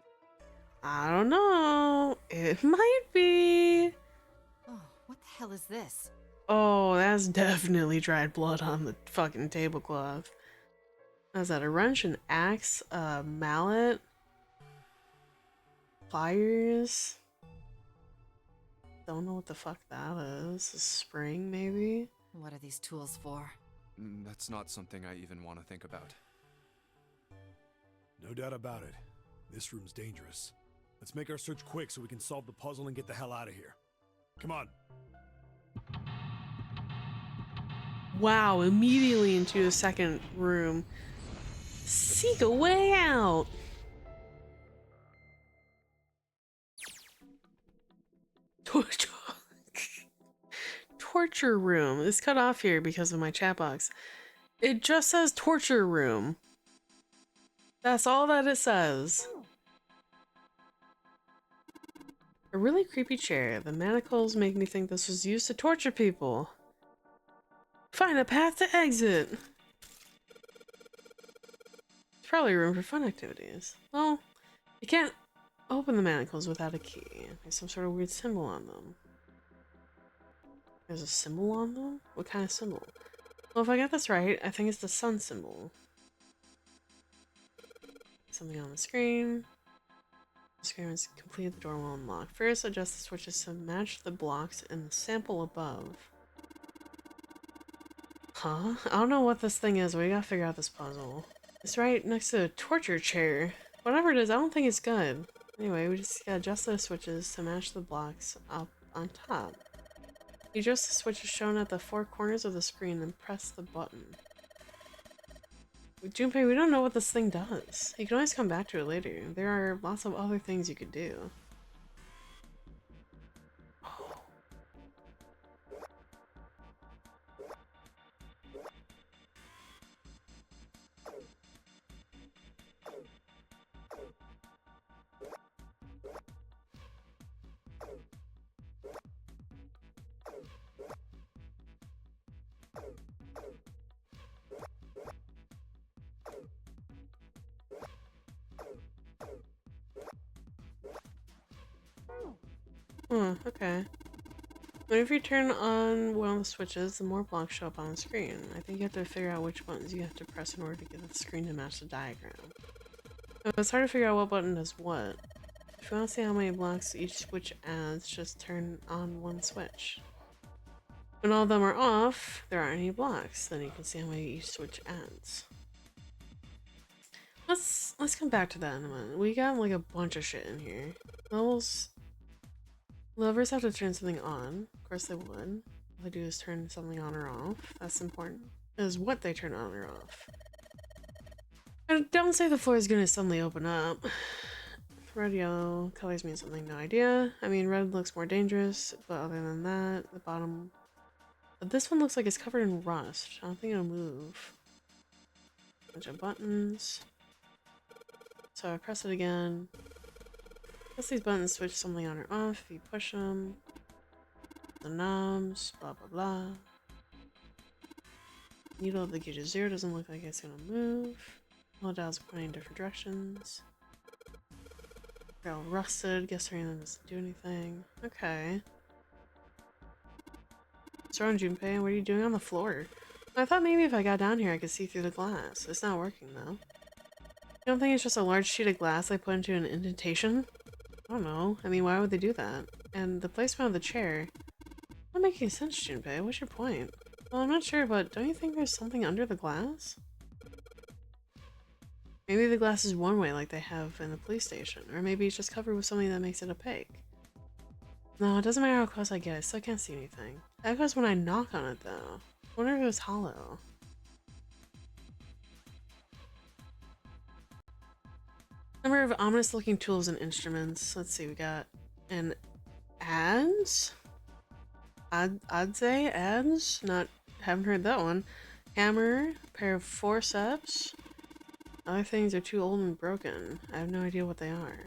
Speaker 1: I don't know. It might be.
Speaker 8: Oh, what the hell is this?
Speaker 1: Oh, that's definitely dried blood on the fucking tablecloth. Is that a wrench, an axe, a mallet, pliers? Don't know what the fuck that is. A spring, maybe?
Speaker 8: What are these tools for?
Speaker 2: That's not something I even want to think about.
Speaker 7: No doubt about it. This room's dangerous. Let's make our search quick so we can solve the puzzle and get the hell out of here. Come on.
Speaker 1: Wow, immediately into the second room. Seek a way out! Torture room. It's cut off here because of my chat box. It just says torture room. That's all that it says. A really creepy chair. The manacles make me think this was used to torture people. Find a path to exit. It's probably room for fun activities. Well, you can't open the manacles without a key. There's some sort of weird symbol on them. There's a symbol on them? What kind of symbol? Well, if I got this right, I think it's the sun symbol. Something on the screen. The screen is complete, the door will unlock. First, adjust the switches to match the blocks in the sample above. Huh? I don't know what this thing is, but we gotta figure out this puzzle. It's right next to the torture chair. Whatever it is, I don't think it's good. Anyway, we just gotta adjust the switches to match the blocks up on top. You adjust the switches shown at the four corners of the screen and press the button. With Junpei, we don't know what this thing does. You can always come back to it later. There are lots of other things you could do. Okay. Whenever you turn on one of the switches, the more blocks show up on the screen. I think you have to figure out which buttons you have to press in order to get the screen to match the diagram. So it's hard to figure out what button does what. If you want to see how many blocks each switch adds, just turn on one switch. When all of them are off, there aren't any blocks. Then you can see how many each switch adds. Let's come back to that in a minute. We got like a bunch of shit in here. Levers have to turn something on. Of course they would. All they do is turn something on or off. That's important. Is what they turn on or off. And don't say the floor is gonna suddenly open up. Red, yellow, colors mean something, no idea. I mean, red looks more dangerous, but other than that, the bottom... But this one looks like it's covered in rust. I don't think it'll move. Bunch of buttons. So I press it again. Press these buttons switch something on or off if you push them. The knobs, blah blah blah. Needle of the gauge is 0, doesn't look like it's gonna move. All dials are pointing in different directions. They're all rusted, guess everything doesn't do anything. Okay. What's wrong, Junpei? What are you doing on the floor? I thought maybe if I got down here I could see through the glass. It's not working though. You don't think it's just a large sheet of glass they put into an indentation? I don't know. I mean, why would they do that? And the placement of the chair... Not making sense, Junpei. What's your point? Well, I'm not sure, but don't you think there's something under the glass? Maybe the glass is one way like they have in the police station. Or maybe it's just covered with something that makes it opaque. No, it doesn't matter how close I get. I still can't see anything. It echoes when I knock on it, though. I wonder if it was hollow. Number of ominous looking tools and instruments. Let's see, we got an adze? Adze? Haven't heard that one. Hammer, a pair of forceps. Other things are too old and broken. I have no idea what they are.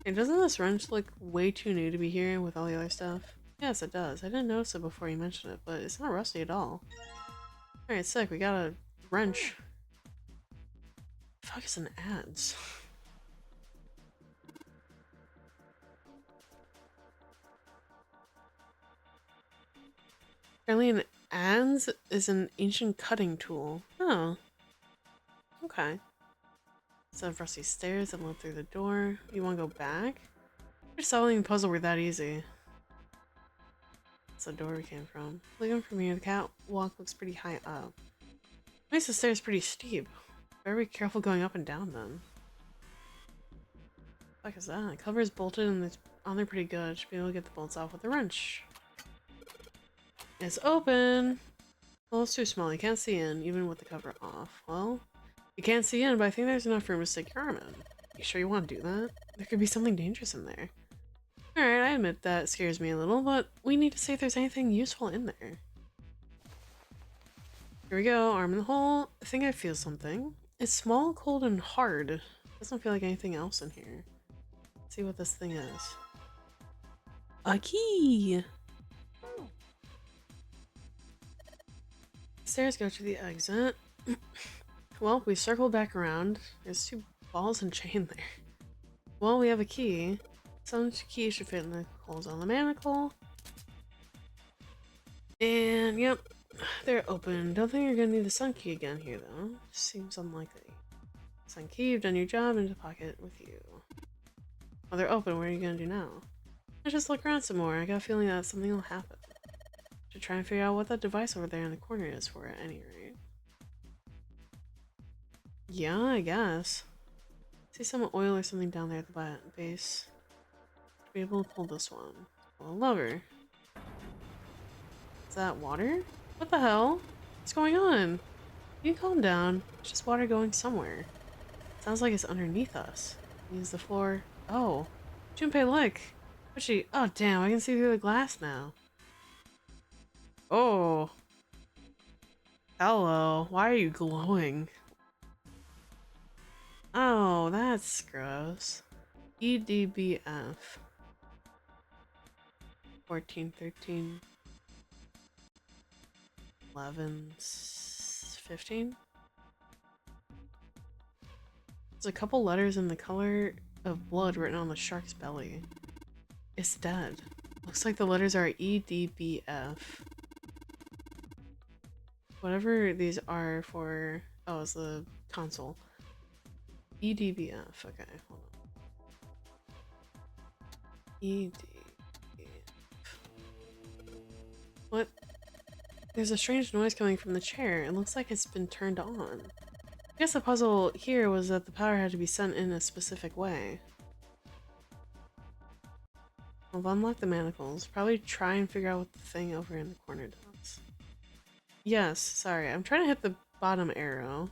Speaker 1: And doesn't this wrench look way too new to be here with all the other stuff? Yes, it does. I didn't notice it before you mentioned it, but it's not rusty at all. Alright, sick. We got a wrench. Fuck is an adze? Apparently an adze is an ancient cutting tool. Oh. Okay. Set of rusty stairs that lead through the door. You wanna go back? You're solving the puzzle were that easy. That's the door we came from. Looking from here, the catwalk looks pretty high up. At least the stairs pretty steep. Better be careful going up and down then. Fuck is that? Cover is bolted and it's on there pretty good. Should be able to get the bolts off with a wrench. It's open! Well, it's too small. You can't see in, even with the cover off. Well, you can't see in, but I think there's enough room to stick your arm in. You sure you want to do that? There could be something dangerous in there. Alright, I admit that scares me a little, but we need to see if there's anything useful in there. Here we go, arm in the hole. I think I feel something. It's small, cold, and hard. Doesn't feel like anything else in here. Let's see what this thing is. A key! Stairs go to the exit. Well, we circled back around. There's 2 balls and chain there. Well, we have a key. Some keys should fit in the holes on the manacle. And, yep, they're open. Don't think you're gonna need the sun key again here, though. Seems unlikely. Sun key, you've done your job, into the pocket with you. Well, they're open. What are you gonna do now? Let's just look around some more. I got a feeling that something will happen. Should try and figure out what that device over there in the corner is for at any rate. Yeah, I guess. See some oil or something down there at the base. Should be able to pull this one. Pull a lever. Is that water? What the hell? What's going on? You can calm down. It's just water going somewhere. Sounds like it's underneath us. Use the floor. Oh. Junpei, look! What's she? Oh, damn, I can see through the glass now. Oh. Hello. Why are you glowing? Oh, that's gross. EDBF. 14, 13, 11, 15? There's a couple letters in the color of blood written on the shark's belly. It's dead. Looks like the letters are EDBF. Whatever these are for... Oh, it's the console. EDBF. Okay, hold on. EDBF. What? There's a strange noise coming from the chair. It looks like it's been turned on. I guess the puzzle here was that the power had to be sent in a specific way. I'll unlock the manacles. Probably try and figure out what the thing over in the corner does. Yes, sorry. I'm trying to hit the bottom arrow.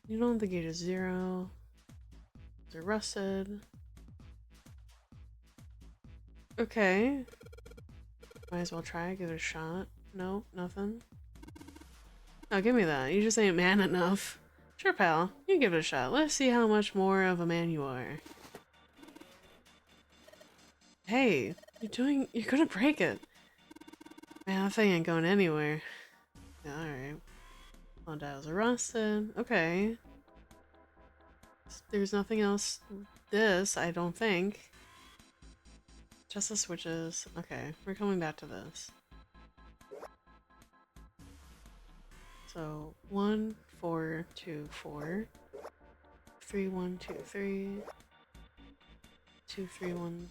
Speaker 1: You know the gate is 0. They're rusted. Okay. Might as well try, give it a shot. No, nothing. Oh, give me that. You just ain't man enough. Sure, pal. You give it a shot. Let's see how much more of a man you are. Hey, you're gonna break it. Man, that thing ain't going anywhere. Alright. All dials are rusted. Okay. There's nothing else. This, I don't think. Just the switches. Okay, we're coming back to this. So 1, 4, 2, 4. 3, 1, 2, 3. 2, 3, 1.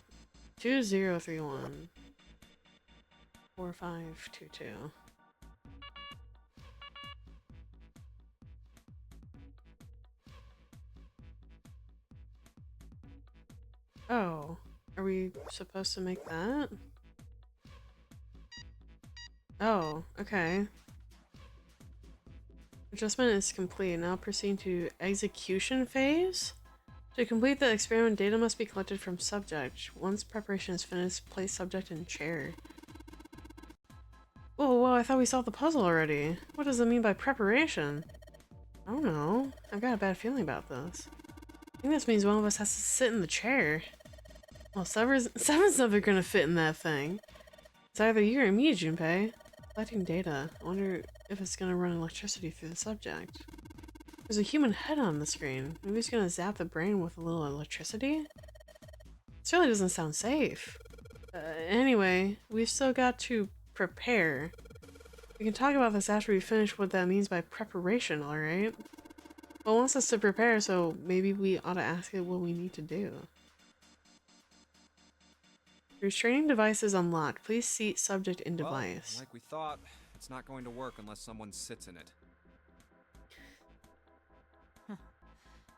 Speaker 1: 2, 0, 3, 1. 4, 5, 2, 2. Oh, are we supposed to make that? Oh, okay. Adjustment is complete. Now proceed to execution phase? To complete the experiment, data must be collected from subject. Once preparation is finished, place subject in chair. Whoa, I thought we solved the puzzle already. What does it mean by preparation? I don't know. I've got a bad feeling about this. I think this means one of us has to sit in the chair. Well, seven's never gonna fit in that thing. It's either you or me, Junpei. Collecting data. I wonder if it's gonna run electricity through the subject. There's a human head on the screen. Maybe it's gonna zap the brain with a little electricity? This really doesn't sound safe. Anyway, we've still got to prepare. We can talk about this after we finish what that means by preparation, alright? Well, it wants us to prepare, so maybe we ought to ask it what we need to do. Restraining device is unlocked. Please seat subject in device.
Speaker 2: Well, like we thought, it's not going to work unless someone sits in it.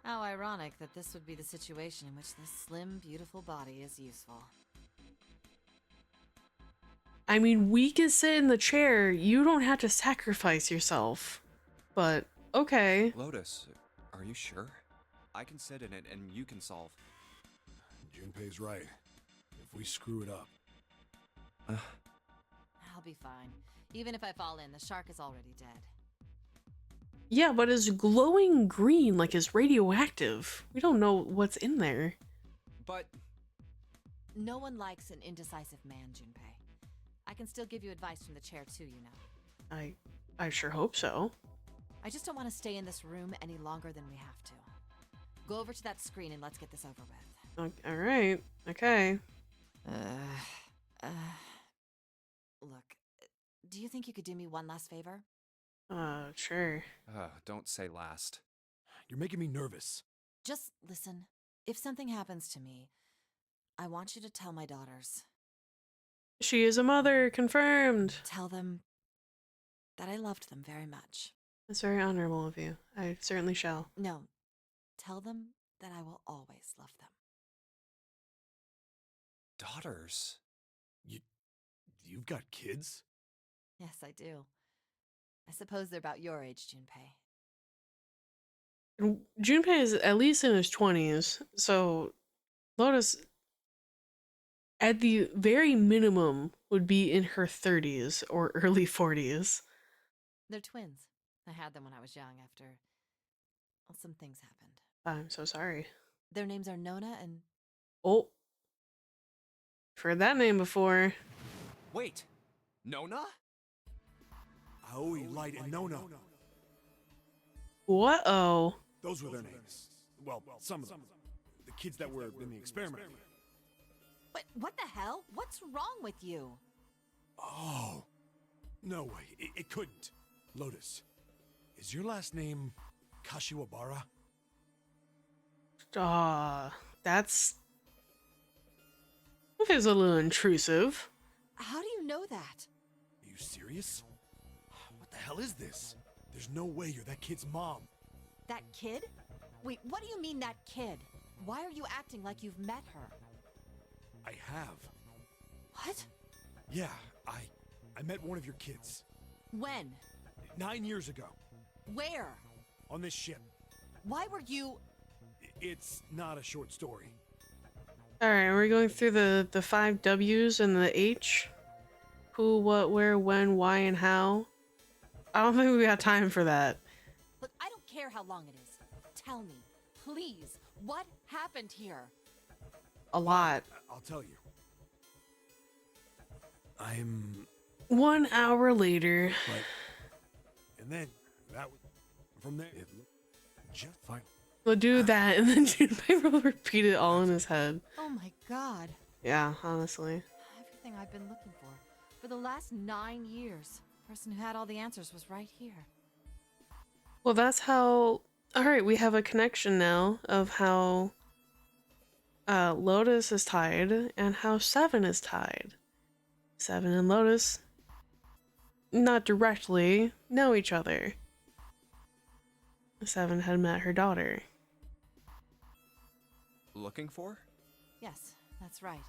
Speaker 8: How ironic that this would be the situation in which this slim, beautiful body is useful.
Speaker 1: I mean, we can sit in the chair. You don't have to sacrifice yourself. But, okay.
Speaker 2: Lotus, are you sure? I can sit in it and you can solve.
Speaker 7: Junpei's right. If we screw it up.
Speaker 8: I'll be fine. Even if I fall in, the shark is already dead.
Speaker 1: Yeah, but it's glowing green, like it's radioactive. We don't know what's in there.
Speaker 2: But
Speaker 8: No one likes an indecisive man, Junpei. I can still give you advice from the chair too, you know.
Speaker 1: I sure hope so.
Speaker 8: I just don't want to stay in this room any longer than we have to. Go over to that screen and let's get this over with.
Speaker 1: All right. Okay.
Speaker 8: Look, do you think you could do me one last favor?
Speaker 1: Sure.
Speaker 2: don't say last.
Speaker 7: You're making me nervous.
Speaker 8: Just listen. If something happens to me, I want you to tell my daughters.
Speaker 1: She is a mother, confirmed.
Speaker 8: Tell them that I loved them very much.
Speaker 1: That's very honorable of you. I certainly shall.
Speaker 8: No, tell them that I will always love them.
Speaker 2: Daughters?
Speaker 7: You've got kids?
Speaker 8: Yes, I do. I suppose they're about your age, Junpei.
Speaker 1: Junpei is at least in his 20s, so Lotus, at the very minimum, would be in her 30s or early 40s.
Speaker 8: They're twins. I had them when I was young after, well, some things happened.
Speaker 1: I'm so sorry.
Speaker 8: Their names are Nona and...
Speaker 1: Oh. I've heard that name before.
Speaker 2: Wait, Nona?
Speaker 7: Aoi, Light, and Nona.
Speaker 1: What-oh?
Speaker 7: Those were their names. Well, some of them. The kids that were in the experiment.
Speaker 8: But what the hell? What's wrong with you?
Speaker 7: Oh. No way. It couldn't. Lotus, is your last name Kashiwabara?
Speaker 1: That's... That feels a little intrusive.
Speaker 8: How do you know that?
Speaker 7: Are you serious? What the hell is this? There's no way you're that kid's mom.
Speaker 8: That kid? Wait, what do you mean that kid? Why are you acting like you've met her?
Speaker 7: I have.
Speaker 8: What?
Speaker 7: Yeah, I met one of your kids.
Speaker 8: When?
Speaker 7: 9 years ago.
Speaker 8: Where?
Speaker 7: On this ship.
Speaker 8: Why were you...
Speaker 7: It's not a short story.
Speaker 1: Alright, we're going through the 5 W's and the H. Who, what, where, when, why, and how. I don't think we got time for that.
Speaker 8: Look, I don't care how long it is. Tell me, please, what happened here?
Speaker 1: A lot.
Speaker 7: I'll tell you. I'm...
Speaker 1: 1 hour later.
Speaker 7: Right. And then, that was... From there, it looked just fine.
Speaker 1: We'll do that, and then Junpei will repeat it all in his head.
Speaker 8: Oh my god.
Speaker 1: Yeah, honestly.
Speaker 8: Everything I've been looking for the last 9 years. The person who had all the answers was right here.
Speaker 1: Well, that's how... Alright, we have a connection now of how Lotus is tied and how Seven is tied. Seven and Lotus, not directly, know each other. Seven had met her daughter.
Speaker 2: Looking for?
Speaker 8: Yes, that's right.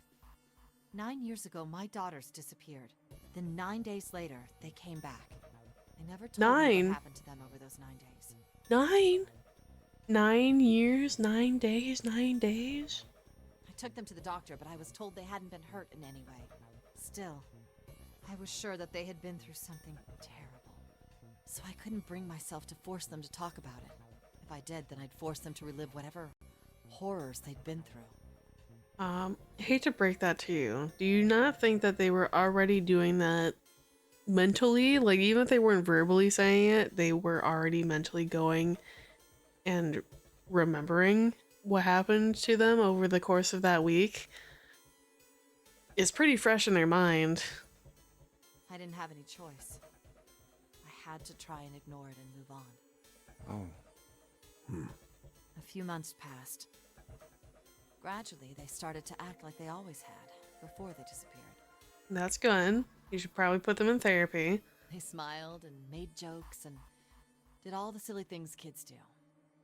Speaker 8: 9 years ago, my daughters disappeared. Then 9 days later, they came back. I never told you what happened to them over those 9 days.
Speaker 1: 9? 9 years, 9 days, 9 days?
Speaker 8: I took them to the doctor, but I was told they hadn't been hurt in any way. Still, I was sure that they had been through something terrible. So I couldn't bring myself to force them to talk about it. If I did, then I'd force them to relive whatever horrors they'd been through.
Speaker 1: I hate to break that to you. Do you not think that they were already doing that mentally? Like, even if they weren't verbally saying it, they were already mentally going and remembering what happened to them over the course of that week? It's pretty fresh in their mind.
Speaker 8: I didn't have any choice. I had to try and ignore it and move on.
Speaker 2: Oh.
Speaker 8: A few months passed. Gradually, they started to act like they always had, before they disappeared.
Speaker 1: That's good. You should probably put them in therapy.
Speaker 8: They smiled and made jokes and did all the silly things kids do.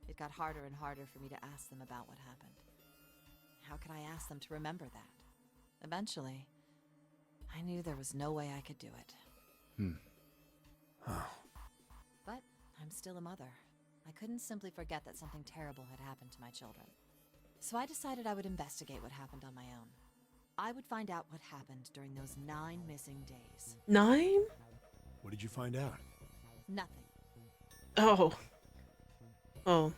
Speaker 8: It got harder and harder for me to ask them about what happened. How could I ask them to remember that? Eventually, I knew there was no way I could do it. But I'm still a mother. I couldn't simply forget that something terrible had happened to my children. So I decided I would investigate what happened on my own. I would find out what happened during those 9 missing days.
Speaker 1: 9?
Speaker 7: What did you find out?
Speaker 8: Nothing.
Speaker 1: Oh. Oh.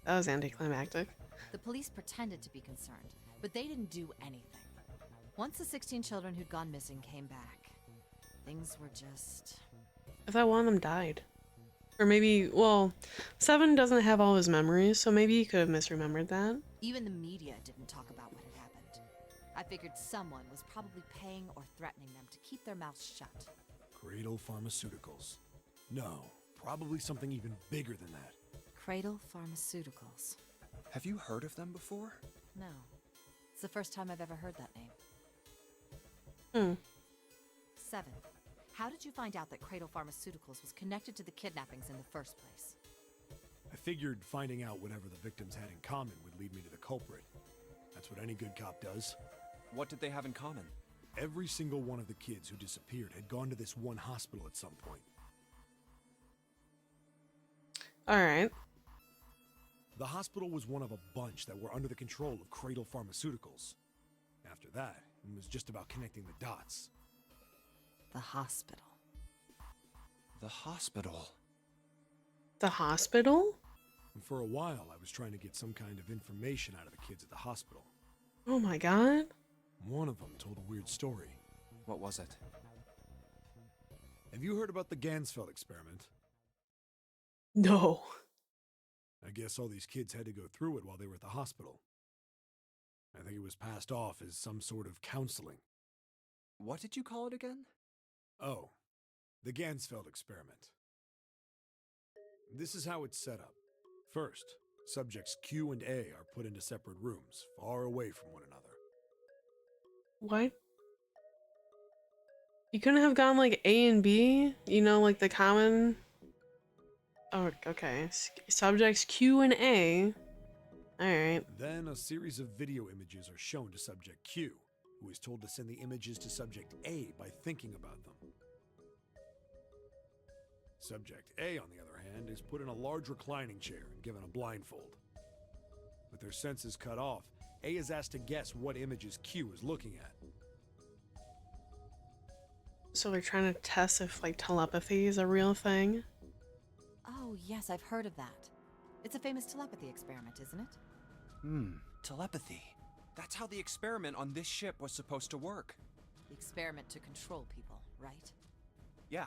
Speaker 1: That was anticlimactic.
Speaker 8: The police pretended to be concerned, but they didn't do anything. Once the 16 children who'd gone missing came back, things were just...
Speaker 1: I thought one of them died. Or maybe, well, 7 doesn't have all his memories, so maybe he could have misremembered that.
Speaker 8: Even the media didn't talk about what had happened. I figured someone was probably paying or threatening them to keep their mouths shut.
Speaker 7: Cradle Pharmaceuticals. No, probably something even bigger than that.
Speaker 8: Cradle Pharmaceuticals.
Speaker 2: Have you heard of them before?
Speaker 8: No. It's the first time I've ever heard that
Speaker 1: Hmm.
Speaker 8: name. 7. How did you find out that Cradle Pharmaceuticals was connected to the kidnappings in the first place?
Speaker 7: I figured finding out whatever the victims had in common would lead me to the culprit. That's what any good cop does.
Speaker 2: What did they have in common?
Speaker 7: Every single one of the kids who disappeared had gone to this one hospital at some point.
Speaker 1: Alright.
Speaker 7: The hospital was one of a bunch that were under the control of Cradle Pharmaceuticals. After that, it was just about connecting the dots.
Speaker 8: The hospital.
Speaker 2: The hospital.
Speaker 1: The hospital?
Speaker 7: And for a while, I was trying to get some kind of information out of the kids at the hospital.
Speaker 1: Oh my god.
Speaker 7: One of them told a weird story.
Speaker 2: What was it?
Speaker 7: Have you heard about the Gansfeld experiment?
Speaker 1: No.
Speaker 7: I guess all these kids had to go through it while they were at the hospital. I think it was passed off as some sort of counseling.
Speaker 2: What did you call it again?
Speaker 7: Oh, the Gansfeld experiment. This is how it's set up. First, subjects Q and A are put into separate rooms, far away from one another.
Speaker 1: What? You couldn't have gone like A and B? You know, like the common... Oh, okay. Subjects Q and A. Alright.
Speaker 7: Then a series of video images are shown to subject Q, who is told to send the images to subject A by thinking about them. Subject A, on the other hand, is put in a large reclining chair and given a blindfold. With their senses cut off, A is asked to guess what images Q is looking at.
Speaker 1: So they're trying to test if like telepathy is a real thing?
Speaker 8: Oh, yes, I've heard of that. It's a famous telepathy experiment, isn't it?
Speaker 2: Telepathy. That's how the experiment on this ship was supposed to work.
Speaker 8: The experiment to control people, right?
Speaker 2: Yeah.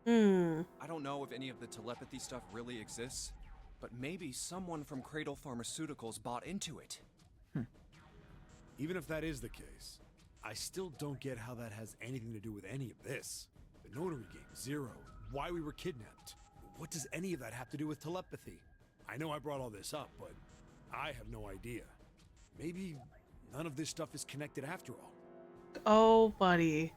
Speaker 1: Hmm.
Speaker 2: I don't know if any of the telepathy stuff really exists, but maybe someone from Cradle Pharmaceuticals bought into it.
Speaker 7: Even if that is the case, I still don't get how that has anything to do with any of this. The Nonary Game, Zero, why we were kidnapped. What does any of that have to do with telepathy? I know I brought all this up, but I have no idea. Maybe none of this stuff is connected after all.
Speaker 1: Oh, buddy.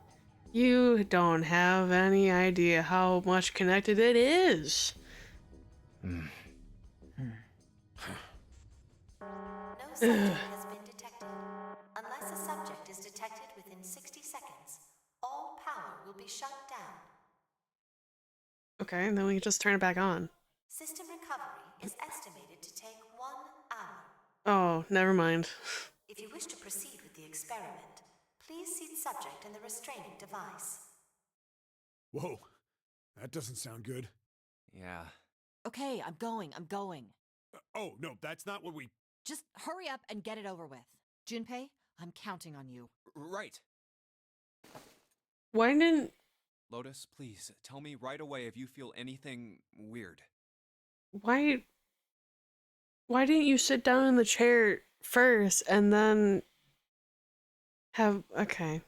Speaker 1: You don't have any idea how much connected it is.
Speaker 4: No subject has been detected. Unless a subject is detected within 60 seconds, all power will be shut down.
Speaker 1: Okay, and then we can just turn it back on.
Speaker 4: System recovery is estimated to take 1 hour.
Speaker 1: Oh, never mind.
Speaker 4: If you wish to proceed with the experiment, please seat subject in the restraining device.
Speaker 7: Whoa, that doesn't sound good.
Speaker 2: Yeah.
Speaker 8: Okay, I'm going.
Speaker 7: Oh, no, that's not what we...
Speaker 8: Just hurry up and get it over with. Junpei, I'm counting on you.
Speaker 2: Right.
Speaker 1: Why didn't...
Speaker 2: Lotus, please, tell me right away if you feel anything weird.
Speaker 1: Why didn't you sit down in the chair first and then have... Okay.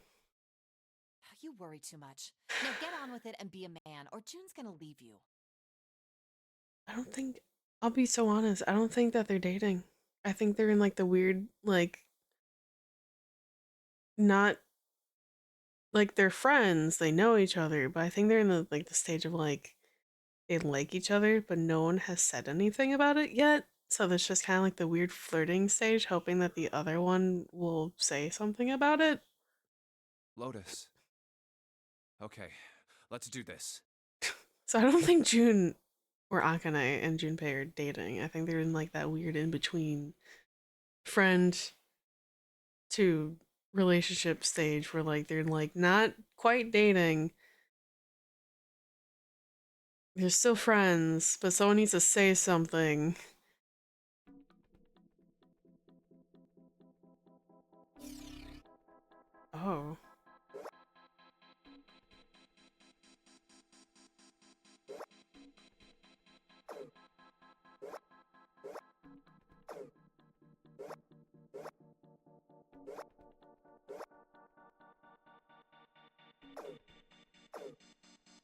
Speaker 8: You worry too much. Now get on with it and be a man, or June's gonna leave you.
Speaker 1: I don't think... I'll be so honest. I don't think that they're dating. I think they're in like the weird, like... Not... Like they're friends. They know each other. But I think they're in the like the stage of like... they like each other, but no one has said anything about it yet. So there's just kind of like the weird flirting stage, hoping that the other one will say something about it.
Speaker 2: Lotus. Okay, let's do this.
Speaker 1: So I don't think June or Akane and Junpei are dating. I think they're in like that weird in between friend to relationship stage where like they're like not quite dating. They're still friends, but someone needs to say something. Oh.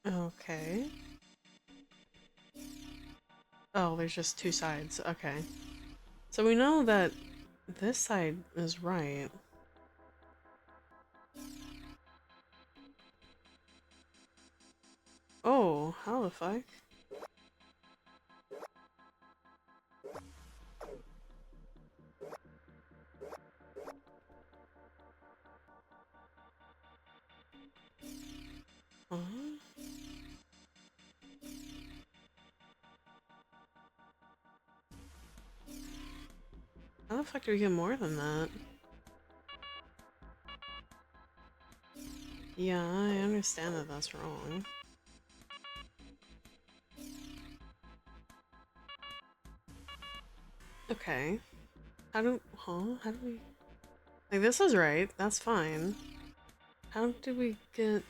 Speaker 1: Okay. Oh, there's just two sides. Okay. So we know that this side is right. Oh, how the fuck? Huh? How the fuck do we get more than that? Yeah, I understand that that's wrong. Okay. How do we... Like, this is right. That's fine. How do we get...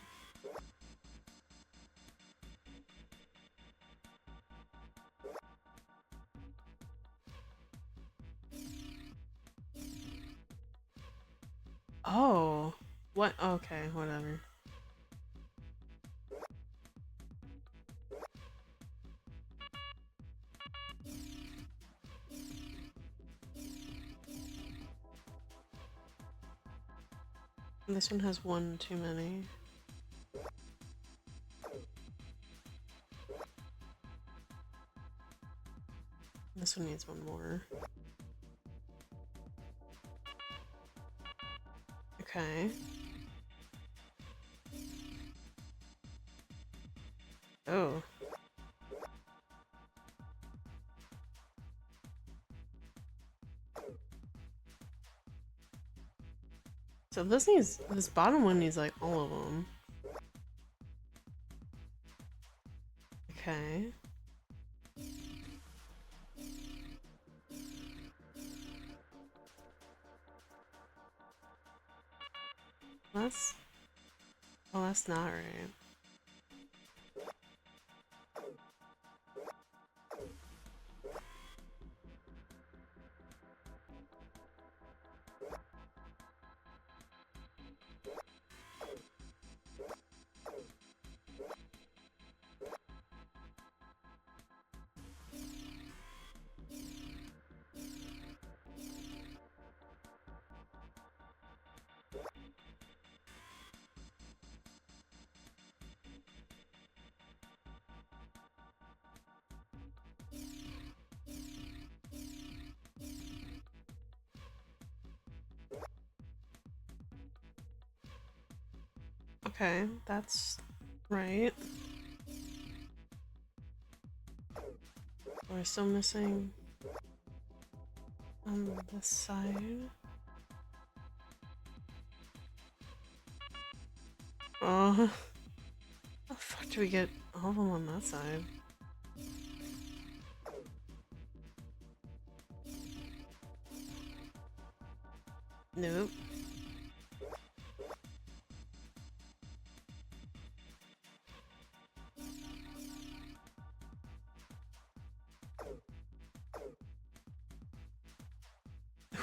Speaker 1: Oh. What? Okay, whatever. This one has one too many. This one needs one more. Okay. Oh. So this bottom one needs like all of them. Okay. That's... Oh, that's not right. Okay, that's right. We're still missing on this side. Oh, how the fuck do we get all of them on that side? Nope.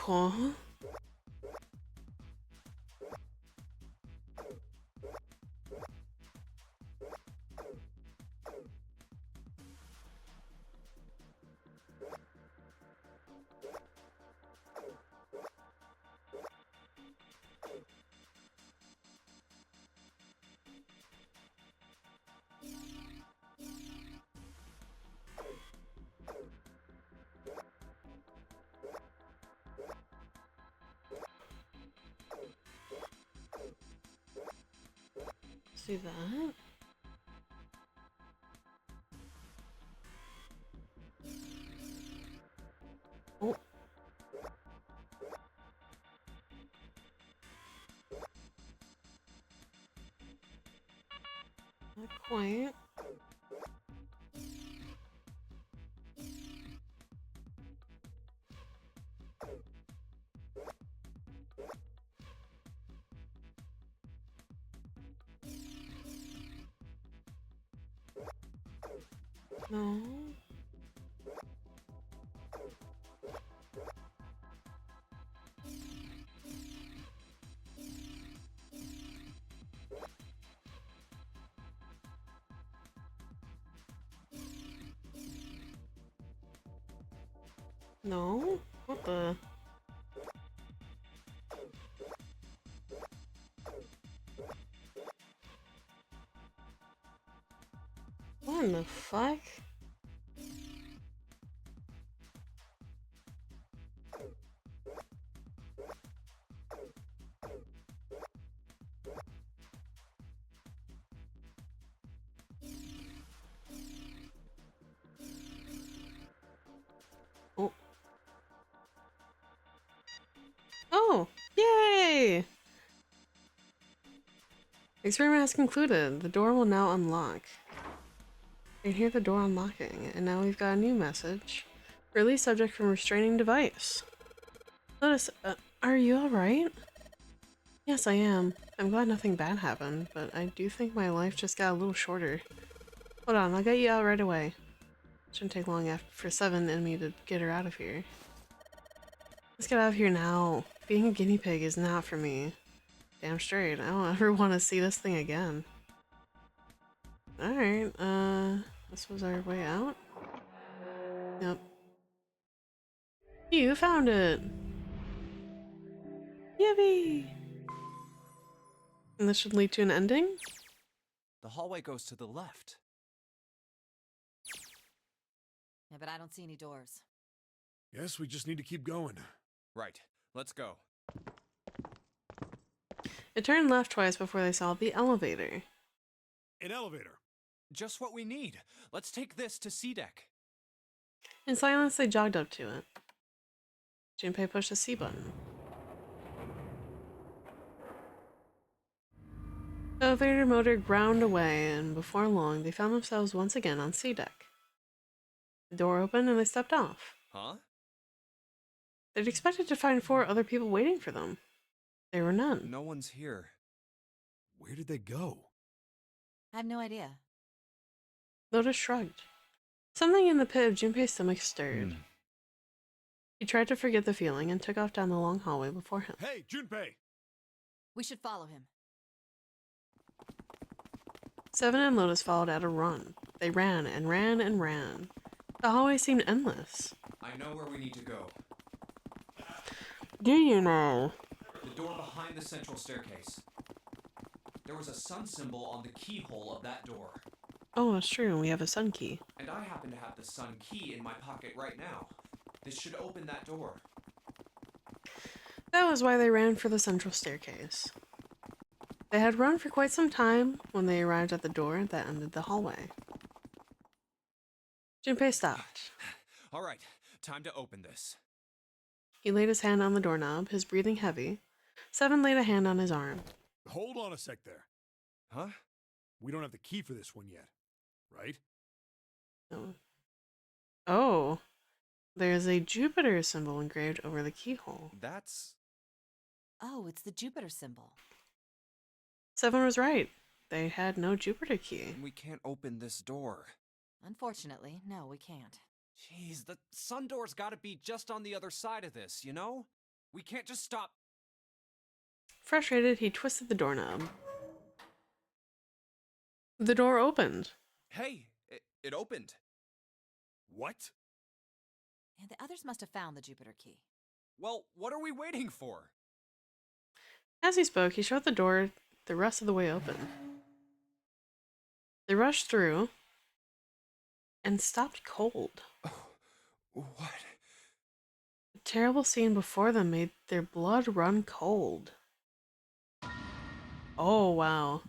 Speaker 1: Huh? Let's do that. Oh. Not quite. No. No? What the? What in the fuck? Oh. Oh! Yay! Experiment has concluded. The door will now unlock. You can hear the door unlocking, and now we've got a new message. Release subject from restraining device. Lotus, are you alright? Yes, I am. I'm glad nothing bad happened, but I do think my life just got a little shorter. Hold on, I'll get you out right away. Shouldn't take long for Seven and me to get her out of here. Let's get out of here now. Being a guinea pig is not for me. Damn straight, I don't ever want to see this thing again. Alright, this was our way out? Yep. You found it! Yippee! And this should lead to an ending?
Speaker 2: The hallway goes to the left.
Speaker 8: Yeah, but I don't see any doors.
Speaker 7: Guess we just need to keep going.
Speaker 2: Right. Let's go.
Speaker 1: It turned left twice before they saw the elevator.
Speaker 7: An elevator.
Speaker 2: Just what we need. Let's take this to C deck.
Speaker 1: In silence, they jogged up to it. Junpei pushed the C button. The elevator motor ground away, and before long, they found themselves once again on C deck. The door opened and they stepped off.
Speaker 2: Huh?
Speaker 1: They'd expected to find 4 other people waiting for them. There were none.
Speaker 2: No one's here.
Speaker 7: Where did they go?
Speaker 8: I have no idea.
Speaker 1: Lotus shrugged. Something in the pit of Junpei's stomach stirred. He tried to forget the feeling and took off down the long hallway before him.
Speaker 7: Hey, Junpei!
Speaker 8: We should follow him.
Speaker 1: Seven and Lotus followed at a run. They ran and ran and ran. The hallway seemed endless.
Speaker 2: I know where we need to go.
Speaker 1: Do you know?
Speaker 2: The door behind the central staircase. There was a sun symbol on the keyhole of that door.
Speaker 1: Oh, it's true. We have a sun key.
Speaker 2: And I happen to have the sun key in my pocket right now. This should open that door.
Speaker 1: That was why they ran for the central staircase. They had run for quite some time when they arrived at the door that ended the hallway. Junpei stopped.
Speaker 2: All right, time to open this.
Speaker 1: He laid his hand on the doorknob, his breathing heavy. Seven laid a hand on his arm.
Speaker 7: Hold on a sec there.
Speaker 2: Huh?
Speaker 7: We don't have the key for this one yet, right?
Speaker 1: Oh. Oh. There's a Jupiter symbol engraved over the keyhole.
Speaker 2: That's...
Speaker 8: Oh, it's the Jupiter symbol.
Speaker 1: Seven was right. They had no Jupiter key.
Speaker 2: We can't open this door.
Speaker 8: Unfortunately, no, we can't.
Speaker 2: Jeez, the sun door's gotta be just on the other side of this, you know? We can't just stop...
Speaker 1: Frustrated, he twisted the doorknob. The door opened.
Speaker 2: Hey, it opened.
Speaker 7: What?
Speaker 8: And the others must have found the Jupiter key.
Speaker 2: Well, what are we waiting for?
Speaker 1: As he spoke, he showed the door the rest of the way open. They rushed through and stopped cold.
Speaker 2: What?
Speaker 1: The terrible scene before them made their blood run cold. Oh, wow.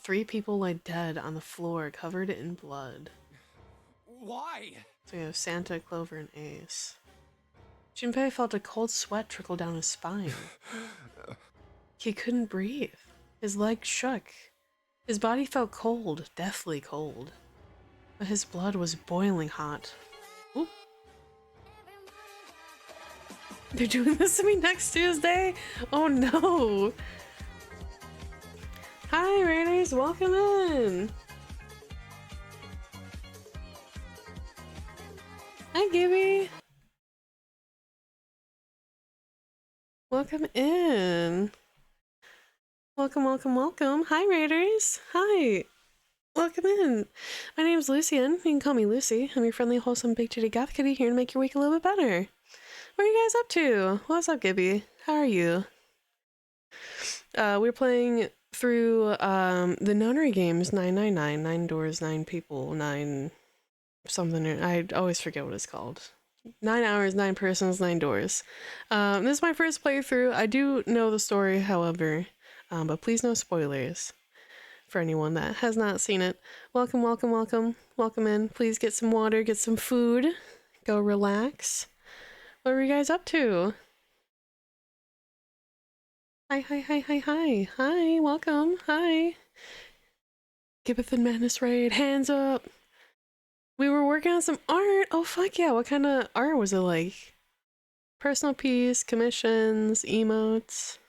Speaker 1: 3 people lie dead on the floor, covered in blood.
Speaker 5: Why?
Speaker 1: So we have Santa, Clover, and Ace. Junpei felt a cold sweat trickle down his spine. He couldn't breathe. His legs shook. His body felt cold, deathly cold. But his blood was boiling hot. Oop. They're doing this to me next Tuesday? Oh no! Hi Raiders, welcome in! Hi Gibby! Welcome in! Welcome, welcome, welcome! Hi Raiders! Hi! Welcome in! My name's Lucian. You can call me Lucy. I'm your friendly, wholesome, big titty goth kitty here to make your week a little bit better. What are you guys up to? What's up, Gibby? How are you? We're playing through the Nonary Games 999, 9 doors, 9 people, 9 something. I always forget what it's called. 9 hours, 9 persons, 9 doors. This is my first playthrough. I do know the story, however, but please no spoilers for anyone that has not seen it. Welcome, welcome, welcome. Welcome in. Please get some water, get some food, go relax. What are you guys up to? Hi, hi, hi, hi, hi. Hi, welcome. Hi. Gibbeth and Madness Raid, hands up. We were working on some art. Oh, fuck yeah. What kind of art was it like? Personal piece, commissions, emotes.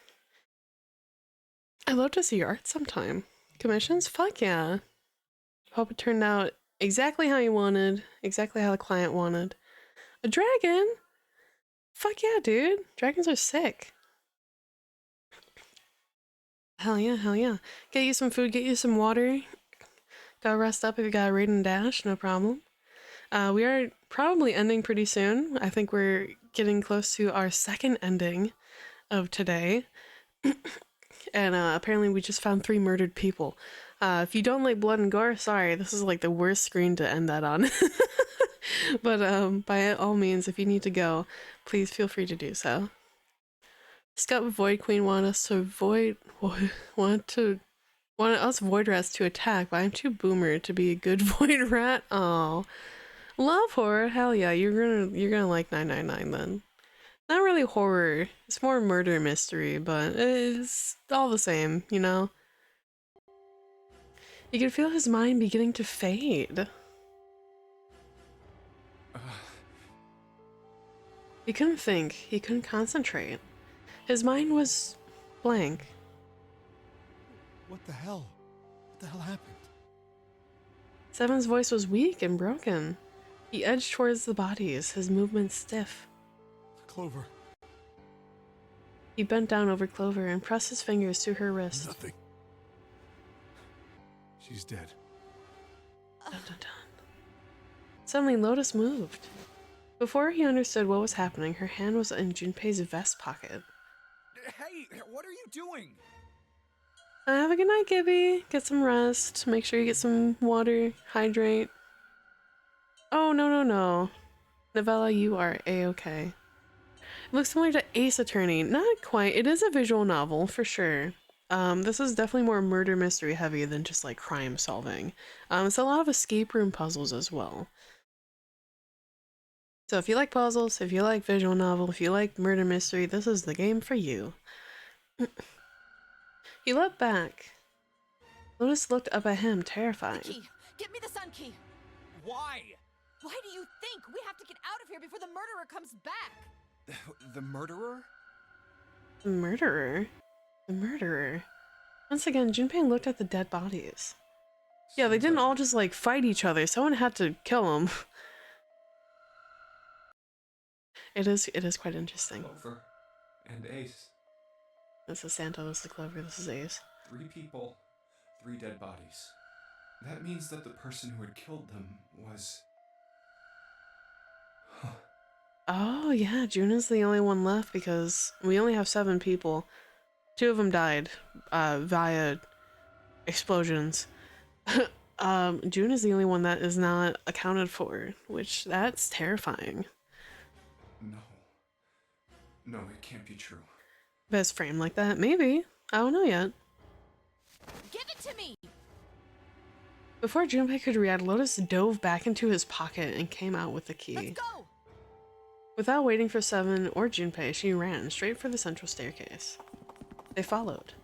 Speaker 1: I'd love to see your art sometime. Commissions? Fuck yeah. Hope it turned out exactly how you wanted, exactly how the client wanted. A dragon? Fuck yeah, dude. Dragons are sick. Hell yeah, hell yeah. Get you some food, get you some water. Go rest up if you got a raid and dash, no problem. We are probably ending pretty soon. I think we're getting close to our second ending of today. And apparently we just found 3 murdered people. If you don't like blood and gore, sorry, this is like the worst screen to end that on. But by all means, if you need to go, please feel free to do so. Scott Void Queen wanted us Void Rats to attack, but I'm too boomer to be a good Void Rat. Oh, love horror, hell yeah! You're gonna like 999 then. Not really horror, it's more murder mystery, but it's all the same, you know? You can feel his mind beginning to fade. He couldn't think, he couldn't concentrate. His mind was blank.
Speaker 7: What the hell? What the hell happened?
Speaker 1: Seven's voice was weak and broken. He edged towards the bodies, his movements stiff.
Speaker 7: Clover.
Speaker 1: He bent down over Clover and pressed his fingers to her wrist.
Speaker 7: Nothing. She's dead.
Speaker 1: Dun, dun, dun. Suddenly, Lotus moved. Before he understood what was happening, her hand was in Junpei's vest pocket.
Speaker 5: Hey, what are you doing?
Speaker 1: Have a good night, Gibby. Get some rest. Make sure you get some water. Hydrate. Oh, no, no, no. Novella, you are A-okay. It looks similar to Ace Attorney. Not quite. It is a visual novel, for sure. This is definitely more murder mystery heavy than just like crime solving. It's a lot of escape room puzzles as well. So if you like puzzles, if you like visual novel, if you like murder mystery, this is the game for you. He looked back. Lotus looked up at him, terrified.
Speaker 8: The key! Get me the sun key!
Speaker 5: Why?
Speaker 8: Why do you think? We have to get out of here before the murderer comes back!
Speaker 2: The murderer?
Speaker 1: The murderer? The murderer? Once again, Junpei looked at the dead bodies. Yeah, they didn't all just like fight each other. Someone had to kill them. It is quite interesting.
Speaker 2: Clover and Ace.
Speaker 1: This is Santa, this is Clover, this is Ace.
Speaker 2: 3 people, 3 dead bodies. That means that the person who had killed them was...
Speaker 1: Oh yeah, Juna's the only one left because we only have 7 people. 2 of them died via explosions. Juna's the only one that is not accounted for, which that's terrifying.
Speaker 2: No, it can't be true.
Speaker 1: Best frame like that? Maybe. I don't know yet.
Speaker 8: Give it to me!
Speaker 1: Before Junpei could react, Lotus dove back into his pocket and came out with the key.
Speaker 8: Let's go!
Speaker 1: Without waiting for Seven or Junpei, she ran straight for the central staircase. They followed.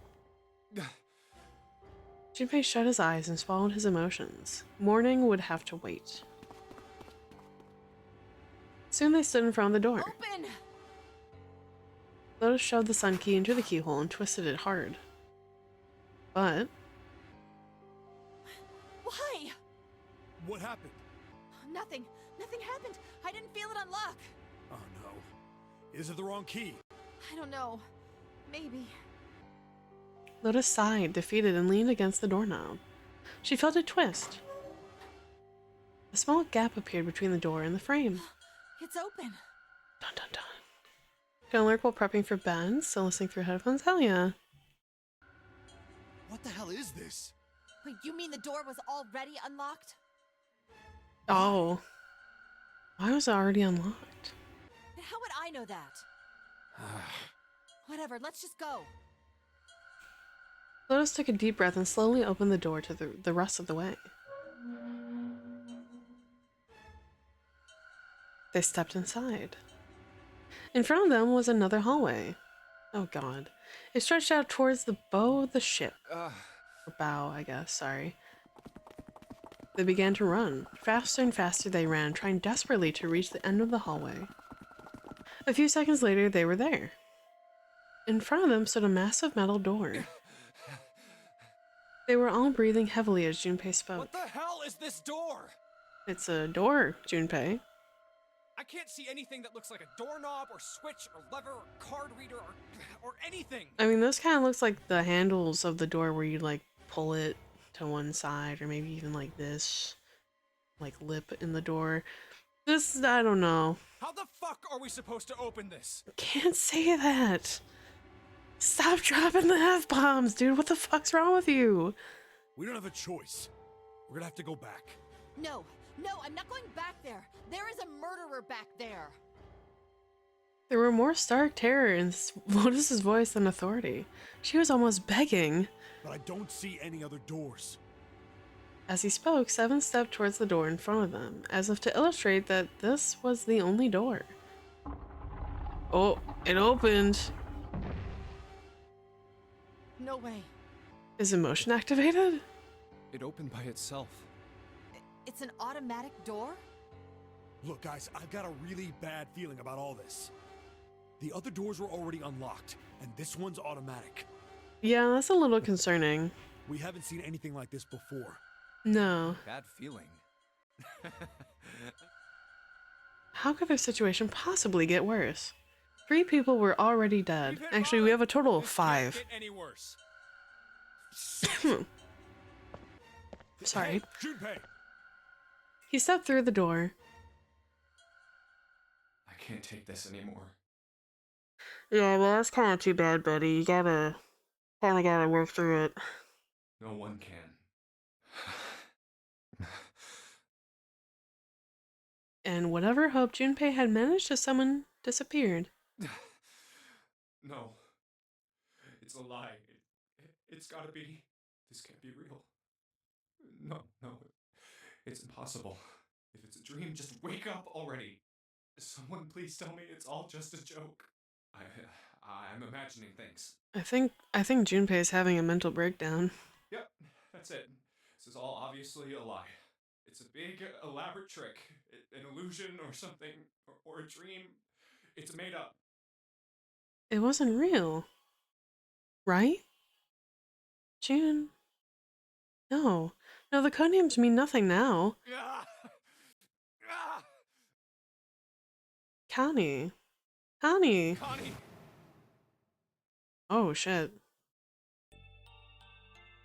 Speaker 1: Junpei shut his eyes and swallowed his emotions. Morning would have to wait. Soon they stood in front of the door.
Speaker 8: Open!
Speaker 1: Lotus shoved the sun key into the keyhole and twisted it hard. But
Speaker 8: Why?
Speaker 7: What happened?
Speaker 8: Nothing. Nothing happened. I didn't feel it unlock.
Speaker 7: Oh no. Is it the wrong key?
Speaker 8: I don't know. Maybe.
Speaker 1: Lotus sighed, defeated, and leaned against the doorknob. She felt it twist. A small gap appeared between the door and the frame.
Speaker 8: It's open.
Speaker 1: Dun dun dun. Gonna lurk while prepping for bed, still listening through headphones? Hell yeah.
Speaker 7: What the hell is this?
Speaker 8: Wait, you mean the door was already unlocked?
Speaker 1: Oh. Why was it already unlocked?
Speaker 8: How would I know that? Whatever, let's just go.
Speaker 1: Lotus took a deep breath and slowly opened the door to the rest of the way. They stepped inside. In front of them was another hallway. Oh god. It stretched out towards the bow of the ship. Or bow, I guess, sorry. They began to run. Faster and faster they ran, trying desperately to reach the end of the hallway. A few seconds later, they were there. In front of them stood a massive metal door. They were all breathing heavily as Junpei spoke.
Speaker 2: What the hell is this door?
Speaker 1: It's a door, Junpei.
Speaker 2: I can't see anything that looks like a doorknob or switch or lever or card reader or anything.
Speaker 1: I mean, this kind of looks like the handles of the door where you like pull it to one side, or maybe even like this, like lip in the door. This, I don't know.
Speaker 2: How the fuck are we supposed to open this?
Speaker 1: Can't say that. Stop dropping the F-bombs, dude. What the fuck's wrong with you?
Speaker 7: We don't have a choice. We're gonna have to go back.
Speaker 8: No, I'm not going back there. There is a murderer back there.
Speaker 1: There were more stark terror in Lotus's voice than authority. She was almost begging.
Speaker 7: But I don't see any other doors.
Speaker 1: As he spoke, Seven stepped towards the door in front of them, as if to illustrate that this was the only door. Oh, it opened.
Speaker 8: No way.
Speaker 1: Is emotion activated?
Speaker 2: It opened by itself.
Speaker 8: It's an automatic door?
Speaker 7: Look, guys, I've got a really bad feeling about all this. The other doors were already unlocked, and this one's automatic.
Speaker 1: Yeah, that's a little concerning.
Speaker 7: We haven't seen anything like this before.
Speaker 1: No.
Speaker 2: Bad feeling.
Speaker 1: How could their situation possibly get worse? 3 people were already dead. Actually, we have a total of 5.
Speaker 2: Can't get any worse.
Speaker 1: Sorry.
Speaker 7: Hey, Junpei!
Speaker 1: He stepped through the door.
Speaker 2: I can't take this anymore.
Speaker 1: Yeah, well, that's kind of too bad, buddy. You kinda gotta work through it.
Speaker 2: No one can.
Speaker 1: And whatever hope Junpei had managed to summon disappeared.
Speaker 2: No. It's a lie. It's gotta be. This can't be real. No. It's impossible. If it's a dream, just wake up already. Someone please tell me it's all just a joke. I'm imagining things.
Speaker 1: I think Junpei is having a mental breakdown.
Speaker 2: Yep, that's it. This is all obviously a lie. It's a big, elaborate trick. An illusion or something. Or a dream. It's made up.
Speaker 1: It wasn't real. Right? June? No, the codenames mean nothing now. Connie.
Speaker 2: Connie!
Speaker 1: Oh, shit.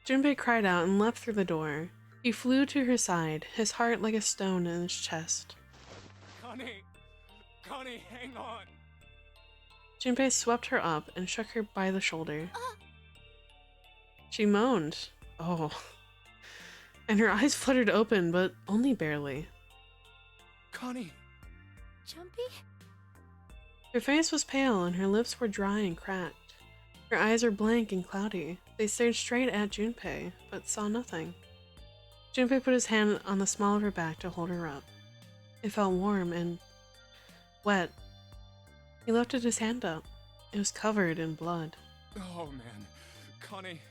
Speaker 1: Junpei cried out and leapt through the door. He flew to her side, his heart like a stone in his chest.
Speaker 2: Connie, hang on!
Speaker 1: Junpei swept her up and shook her by the shoulder. She moaned. Oh. And her eyes fluttered open, but only barely.
Speaker 2: Connie!
Speaker 4: Jumpy?
Speaker 1: Her face was pale and her lips were dry and cracked. Her eyes were blank and cloudy. They stared straight at Junpei, but saw nothing. Junpei put his hand on the small of her back to hold her up. It felt warm and wet. He lifted his hand up. It was covered in blood.
Speaker 2: Oh man, Connie,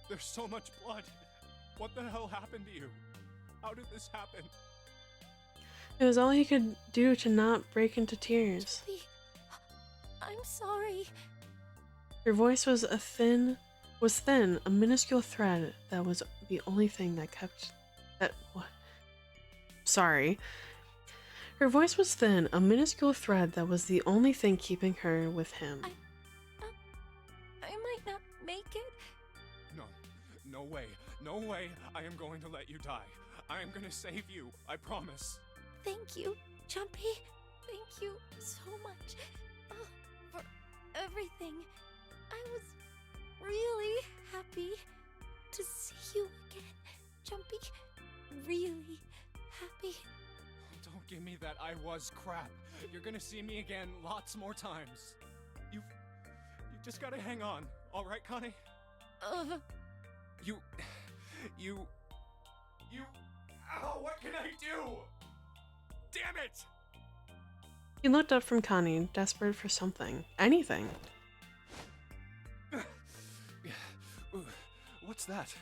Speaker 2: there's so much blood. What the hell happened to you? How did this happen?
Speaker 1: It was all he could do to not break into tears.
Speaker 4: I'm sorry.
Speaker 1: Her voice was thin, a minuscule thread that was the only thing that kept what? Sorry. Her voice was thin, a minuscule thread that was the only thing keeping her with him.
Speaker 4: I might not make it.
Speaker 2: No way. No way I am going to let you die. I am gonna save you, I promise.
Speaker 4: Thank you, Jumpy. Thank you so much for everything. I was really happy to see you again, Jumpy. Really happy.
Speaker 2: Don't give me that I was crap. You're gonna see me again lots more times. You just gotta hang on, alright, Connie? Ow, what can I do? Damn it!
Speaker 1: He looked up from Connie, desperate for something. Anything.
Speaker 2: What's that?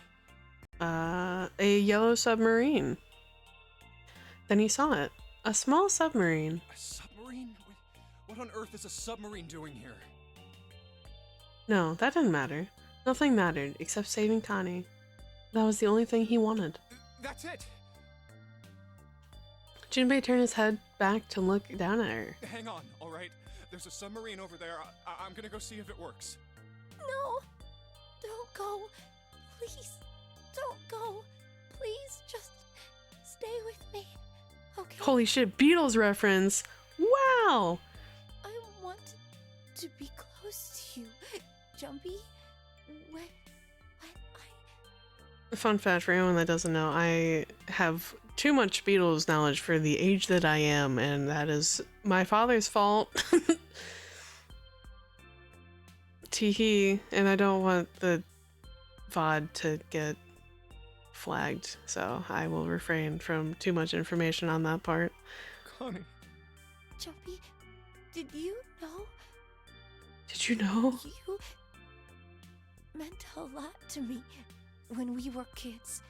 Speaker 1: A yellow submarine. Then he saw it. A small submarine.
Speaker 2: A submarine? What on earth is a submarine doing here?
Speaker 1: No, that didn't matter. Nothing mattered except saving Connie. That was the only thing he wanted.
Speaker 2: That's it!
Speaker 1: Junpei turned his head back to look down at her.
Speaker 2: Hang on, alright? There's a submarine over there. I'm gonna go see if it works.
Speaker 4: No! Don't go! Please, don't go! Please, just stay with me, okay?
Speaker 1: Holy shit, Beatles reference! Wow!
Speaker 4: I want to be close to you, Jumpy. When
Speaker 1: Fun fact for anyone that doesn't know, I have too much Beatles knowledge for the age that I am, and that is my father's fault. Teehee, and I don't want the VOD to get flagged, so I will refrain from too much information on that part.
Speaker 2: Connie.
Speaker 4: Jumpy, did you know?
Speaker 1: Did you know?
Speaker 4: You meant a lot to me when we were kids.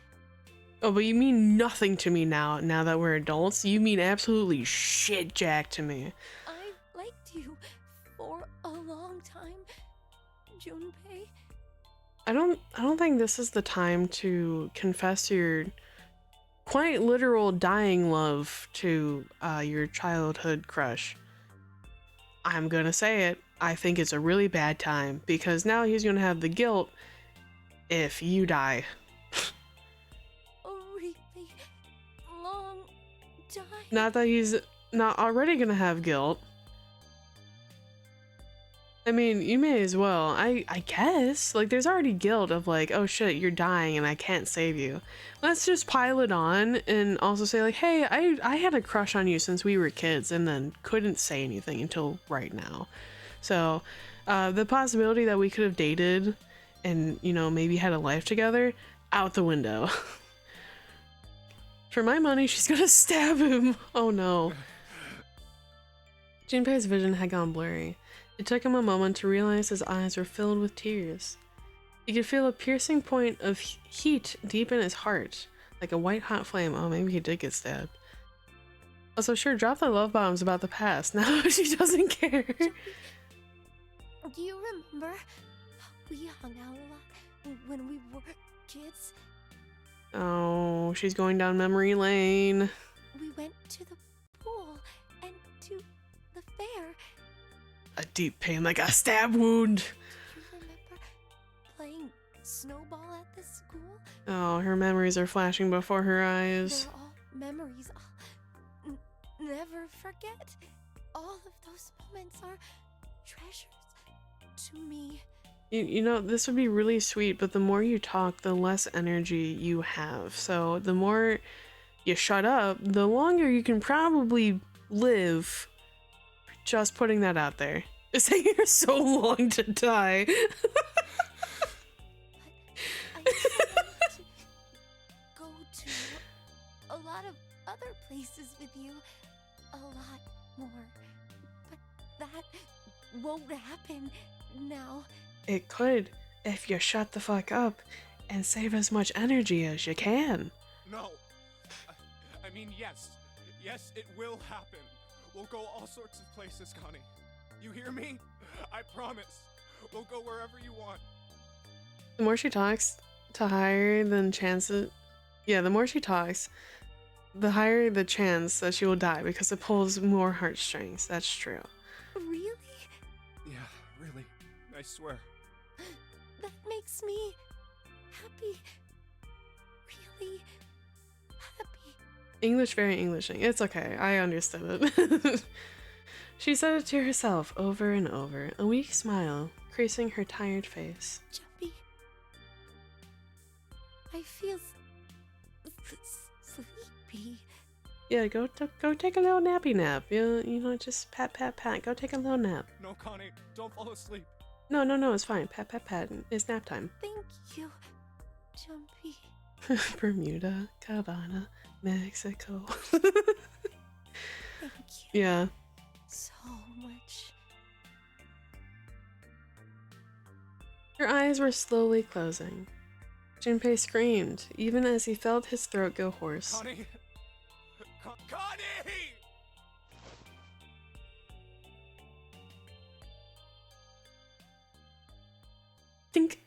Speaker 1: Oh, but you mean nothing to me now that we're adults. You mean absolutely shit jack to me.
Speaker 4: I liked you for a long time, Junpei.
Speaker 1: I don't think this is the time to confess your quite literal dying love to your childhood crush. I'm gonna say it. I think it's a really bad time because now he's gonna have the guilt if you die.
Speaker 4: A really long time.
Speaker 1: Not that he's not already gonna have guilt. I mean, you may as well. I guess. Like, there's already guilt of like, oh shit, you're dying and I can't save you. Let's just pile it on and also say like, hey, I had a crush on you since we were kids and then couldn't say anything until right now. So, the possibility that we could have dated and, you know, maybe had a life together, out the window. For my money, she's gonna stab him. Oh no. Junpei's vision had gone blurry. It took him a moment to realize his eyes were filled with tears. He could feel a piercing point of heat deep in his heart, like a white-hot flame. Oh, maybe he did get stabbed. Also, sure, drop the love bombs about the past. Now she doesn't care.
Speaker 4: Do you remember how we hung out a lot when we were kids?
Speaker 1: Oh, she's going down memory lane.
Speaker 4: We went to the pool and to the fair.
Speaker 1: A deep pain like a stab wound.
Speaker 4: Do you remember playing snowball at the school?
Speaker 1: Oh, her memories are flashing before her eyes.
Speaker 4: They're all memories. I'll never forget. All of those moments are treasures to me.
Speaker 1: You know, this would be really sweet, but the more you talk, the less energy you have. So the more you shut up, the longer you can probably live. Just putting that out there. It's taking her so long to die.
Speaker 4: But I still want to go to other places with you. A lot more. But that won't happen now.
Speaker 1: It could if you shut the fuck up and save as much energy as you can.
Speaker 11: No. I mean, yes. Yes, it will happen. We'll go all sorts of places, Connie. You hear me? I promise. We'll go wherever you want.
Speaker 1: The more she talks, the higher the chances. Yeah, the more she talks, the higher the chance that she will die because it pulls more heartstrings. That's true.
Speaker 4: Really?
Speaker 11: Yeah, really. I swear.
Speaker 4: That makes me happy. Really happy.
Speaker 1: English, very Englishing. It's okay. I understood it. She said it to herself over and over, a weak smile creasing her tired face.
Speaker 4: Jumpy. I feel sleepy.
Speaker 1: Yeah, go take a little nappy nap. You know, just pat, pat, pat. Go take a little nap.
Speaker 11: No, Connie, don't fall asleep.
Speaker 1: No, it's fine. Pat, pat, pat. It's nap time.
Speaker 4: Thank you, Jumpy.
Speaker 1: Bermuda, Cabana, Mexico.
Speaker 4: Thank you.
Speaker 1: Yeah.
Speaker 4: So much.
Speaker 1: Her eyes were slowly closing. Junpei screamed, even as he felt his throat go hoarse.
Speaker 11: Connie! Connie!
Speaker 1: Think.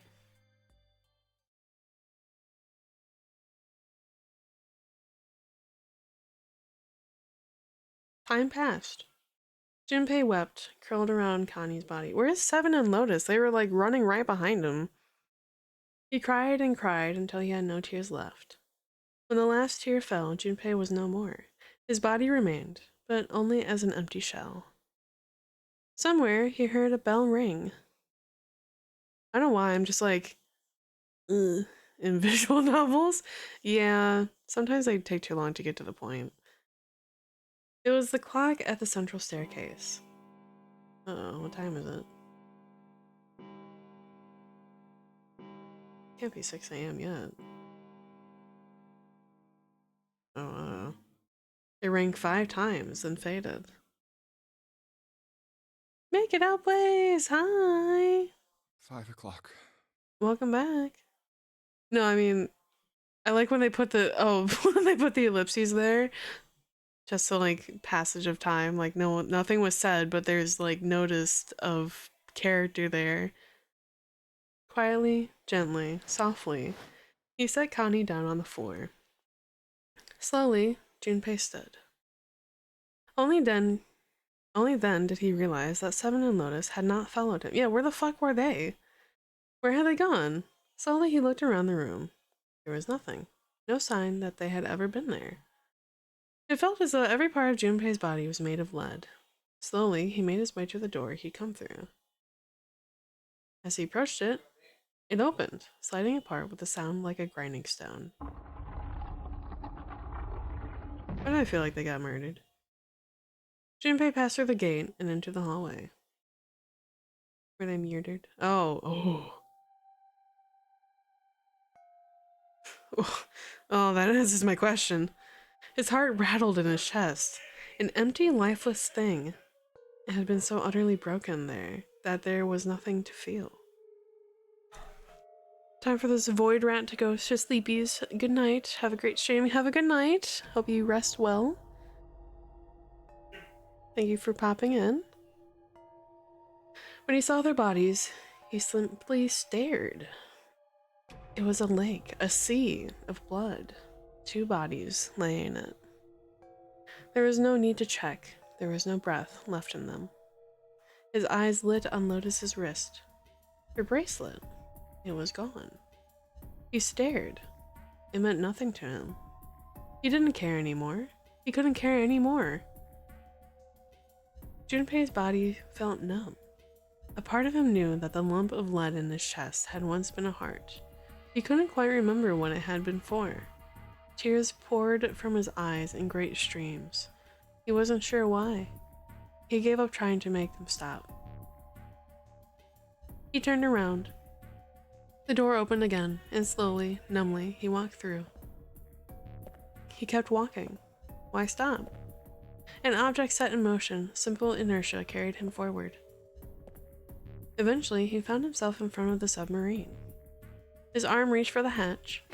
Speaker 1: Time passed. Junpei wept, curled around Connie's body. Where's Seven and Lotus? They were like running right behind him. He cried and cried until he had no tears left. When the last tear fell, Junpei was no more. His body remained, but only as an empty shell. Somewhere he heard a bell ring. I don't know why, I'm just like, ugh. In visual novels? Yeah, sometimes they take too long to get to the point. It was the clock at the central staircase. Uh-oh, what time is it? Can't be 6 a.m. yet. Oh, it rang 5 times, then faded. Make it out, please! Hi!
Speaker 11: 5 o'clock.
Speaker 1: Welcome back. No, I mean, I like when they put the, when they put the ellipses there. Just so, like, passage of time. Like, no, nothing was said, but there's, like, notice of character there. Quietly, gently, softly, he set Connie down on the floor. Slowly, Junpei stood. Only then did he realize that Seven and Lotus had not followed him. Yeah, where the fuck were they? Where had they gone? Slowly, he looked around the room. There was nothing. No sign that they had ever been there. It felt as though every part of Junpei's body was made of lead. Slowly, he made his way to the door he'd come through. As he approached it, it opened, sliding apart with a sound like a grinding stone. Why do I feel like they got murdered? Junpei passed through the gate and into the hallway. Were they murdered? Oh. Oh, that answers my question. His heart rattled in his chest. An empty, lifeless thing. It had been so utterly broken there that there was nothing to feel. Time for this void rat to go to sleepies. Good night. Have a great stream. Have a good night. Hope you rest well. Thank you for popping in. When he saw their bodies, he simply stared. It was a lake, a sea of blood. 2 bodies lay in it. There was no need to check. There was no breath left in them. His eyes lit on Lotus's wrist. Her bracelet. It was gone. He stared. It meant nothing to him. He didn't care anymore. He couldn't care anymore. Junpei's body felt numb. A part of him knew that the lump of lead in his chest had once been a heart. He couldn't quite remember what it had been for. Tears poured from his eyes in great streams. He wasn't sure why. He gave up trying to make them stop. He turned around. The door opened again, and slowly, numbly, he walked through. He kept walking. Why stop? An object set in motion, simple inertia carried him forward. Eventually, he found himself in front of the submarine. His arm reached for the hatch.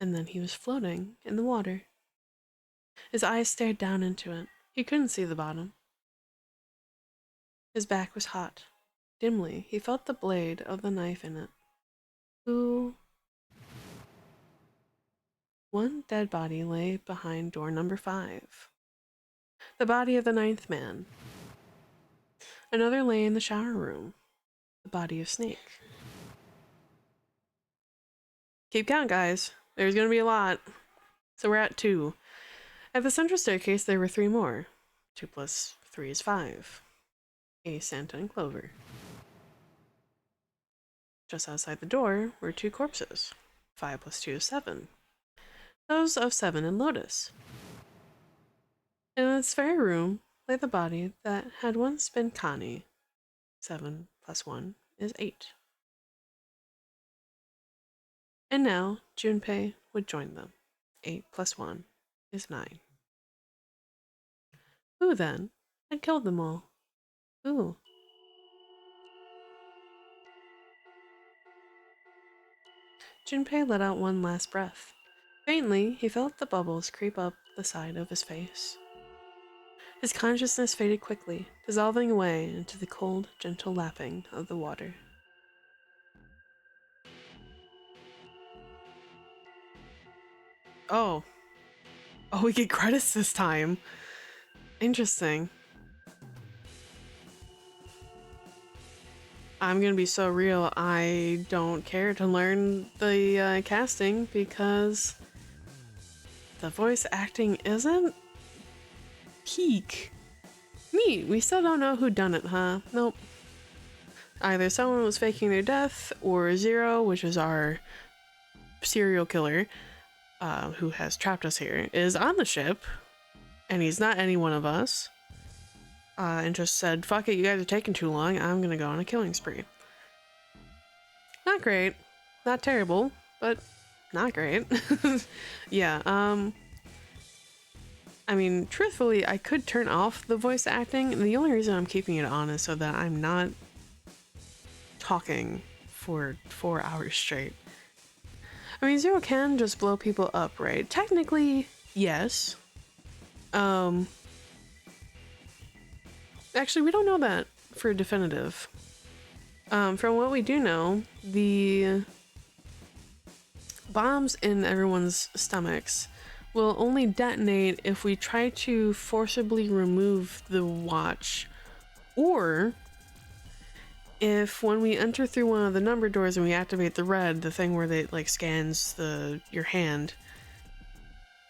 Speaker 1: And then he was floating in the water. His eyes stared down into it. He couldn't see the bottom. His back was hot. Dimly, he felt the blade of the knife in it. Ooh. One dead body lay behind door number 5. The body of the 9th man. Another lay in the shower room. The body of Snake. Keep count, guys. There's gonna be a lot. So we're at 2. At the central staircase, there were 3 more. 2 plus 3 is 5. A Santa and Clover. Just outside the door were 2 corpses. 5 plus 2 is 7. Those of 7 and Lotus. In this very room lay the body that had once been Connie. 7 plus 1 is 8. And now Junpei would join them. 8 plus 1 is 9. Who then had killed them all? Who? Junpei let out one last breath. Faintly, he felt the bubbles creep up the side of his face. His consciousness faded quickly, dissolving away into the cold, gentle lapping of the water. Oh. Oh, we get credits this time. Interesting. I'm gonna be so real, I don't care to learn the casting because the voice acting isn't peak. Neat, we still don't know who done it, huh? Nope. Either someone was faking their death, or Zero, which is our serial killer, who has trapped us here, is on the ship, and he's not any one of us. And just said, fuck it, you guys are taking too long, I'm gonna go on a killing spree. Not great. Not terrible, but not great. Yeah, I mean, truthfully, I could turn off the voice acting, and the only reason I'm keeping it on is so that I'm not talking for 4 hours straight. I mean, Zero can just blow people up, right? Technically, yes. Actually, we don't know that for definitive. From what we do know, the bombs in everyone's stomachs will only detonate if we try to forcibly remove the watch, or if when we enter through one of the number doors and we activate the red, the thing where they like scans your hand,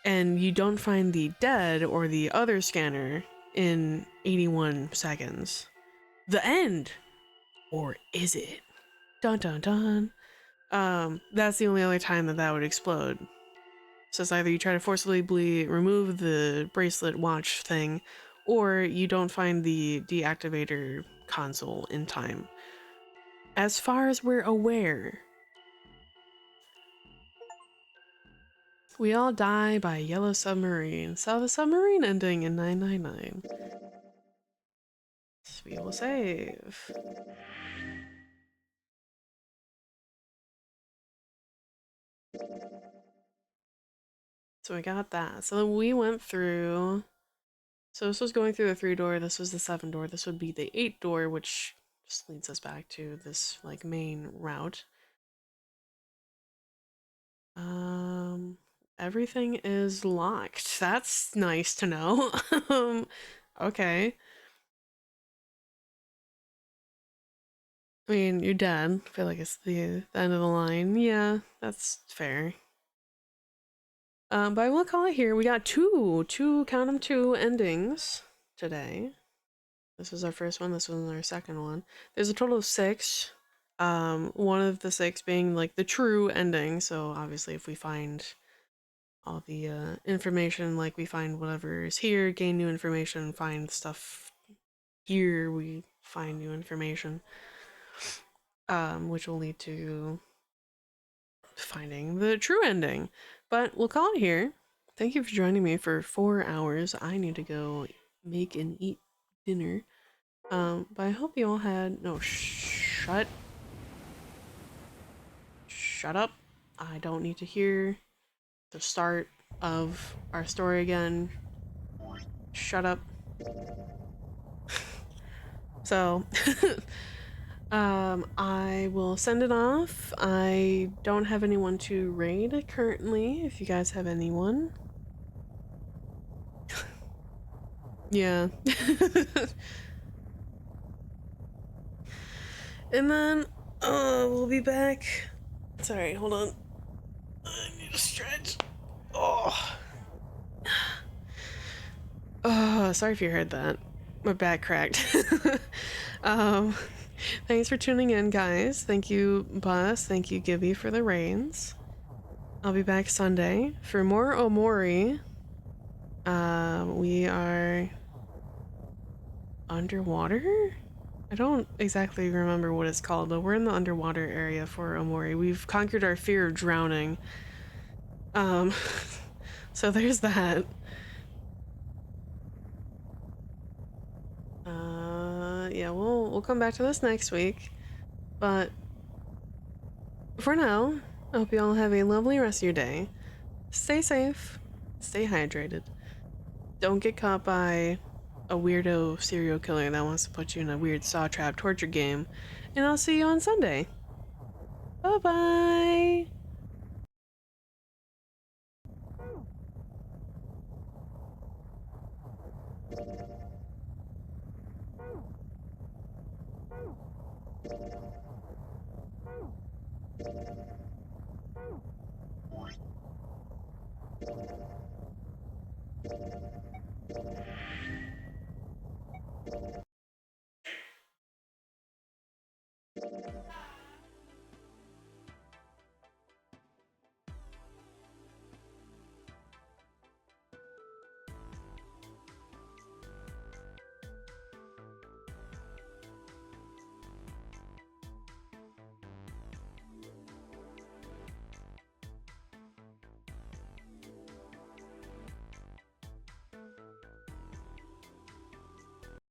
Speaker 1: and you don't find the dead or the other scanner in 81 seconds. The end! Or is it? Dun dun dun. That's the only other time that would explode. So it's either you try to forcibly remove the bracelet watch thing, or you don't find the deactivator console in time. As far as we're aware, we all die by Yellow Submarine. Saw the submarine ending in 999. So we will save. So we got that. So then we went through. So this was going through the 3 door. This was the 7 door. This would be the 8 door, which just leads us back to this like main route. Everything is locked. That's nice to know. Okay. I mean, you're dead. I feel like it's the end of the line. Yeah, that's fair. But I will call it here. We got two, count them, 2 endings today. This was our first one. This was our second one. There's a total of 6. One of the 6 being like the true ending. So obviously if we find all the information, like we find whatever is here, gain new information, find stuff here, we find new information. which will lead to finding the true ending. But we'll call it here. Thank you for joining me for 4 hours. I need to go make and eat dinner. But I hope you all had shut up. I don't need to hear the start of our story again. Shut up. So I will send it off. I don't have anyone to raid currently. If you guys have anyone. Yeah. And then we'll be back. Sorry, hold on. I need to stretch. Oh. Oh, sorry if you heard that. My back cracked. Thanks for tuning in, guys. Thank you, Bus. Thank you, Gibby, for the reins. I'll be back Sunday for more Omori. We are underwater? I don't exactly remember what it's called, but we're in the underwater area for Omori. We've conquered our fear of drowning. So there's that. Yeah, we'll come back to this next week. But for now, I hope you all have a lovely rest of your day. Stay safe, stay hydrated. Don't get caught by a weirdo serial killer that wants to put you in a weird saw trap torture game. And I'll see you on Sunday. Bye-bye!
Speaker 9: Oh.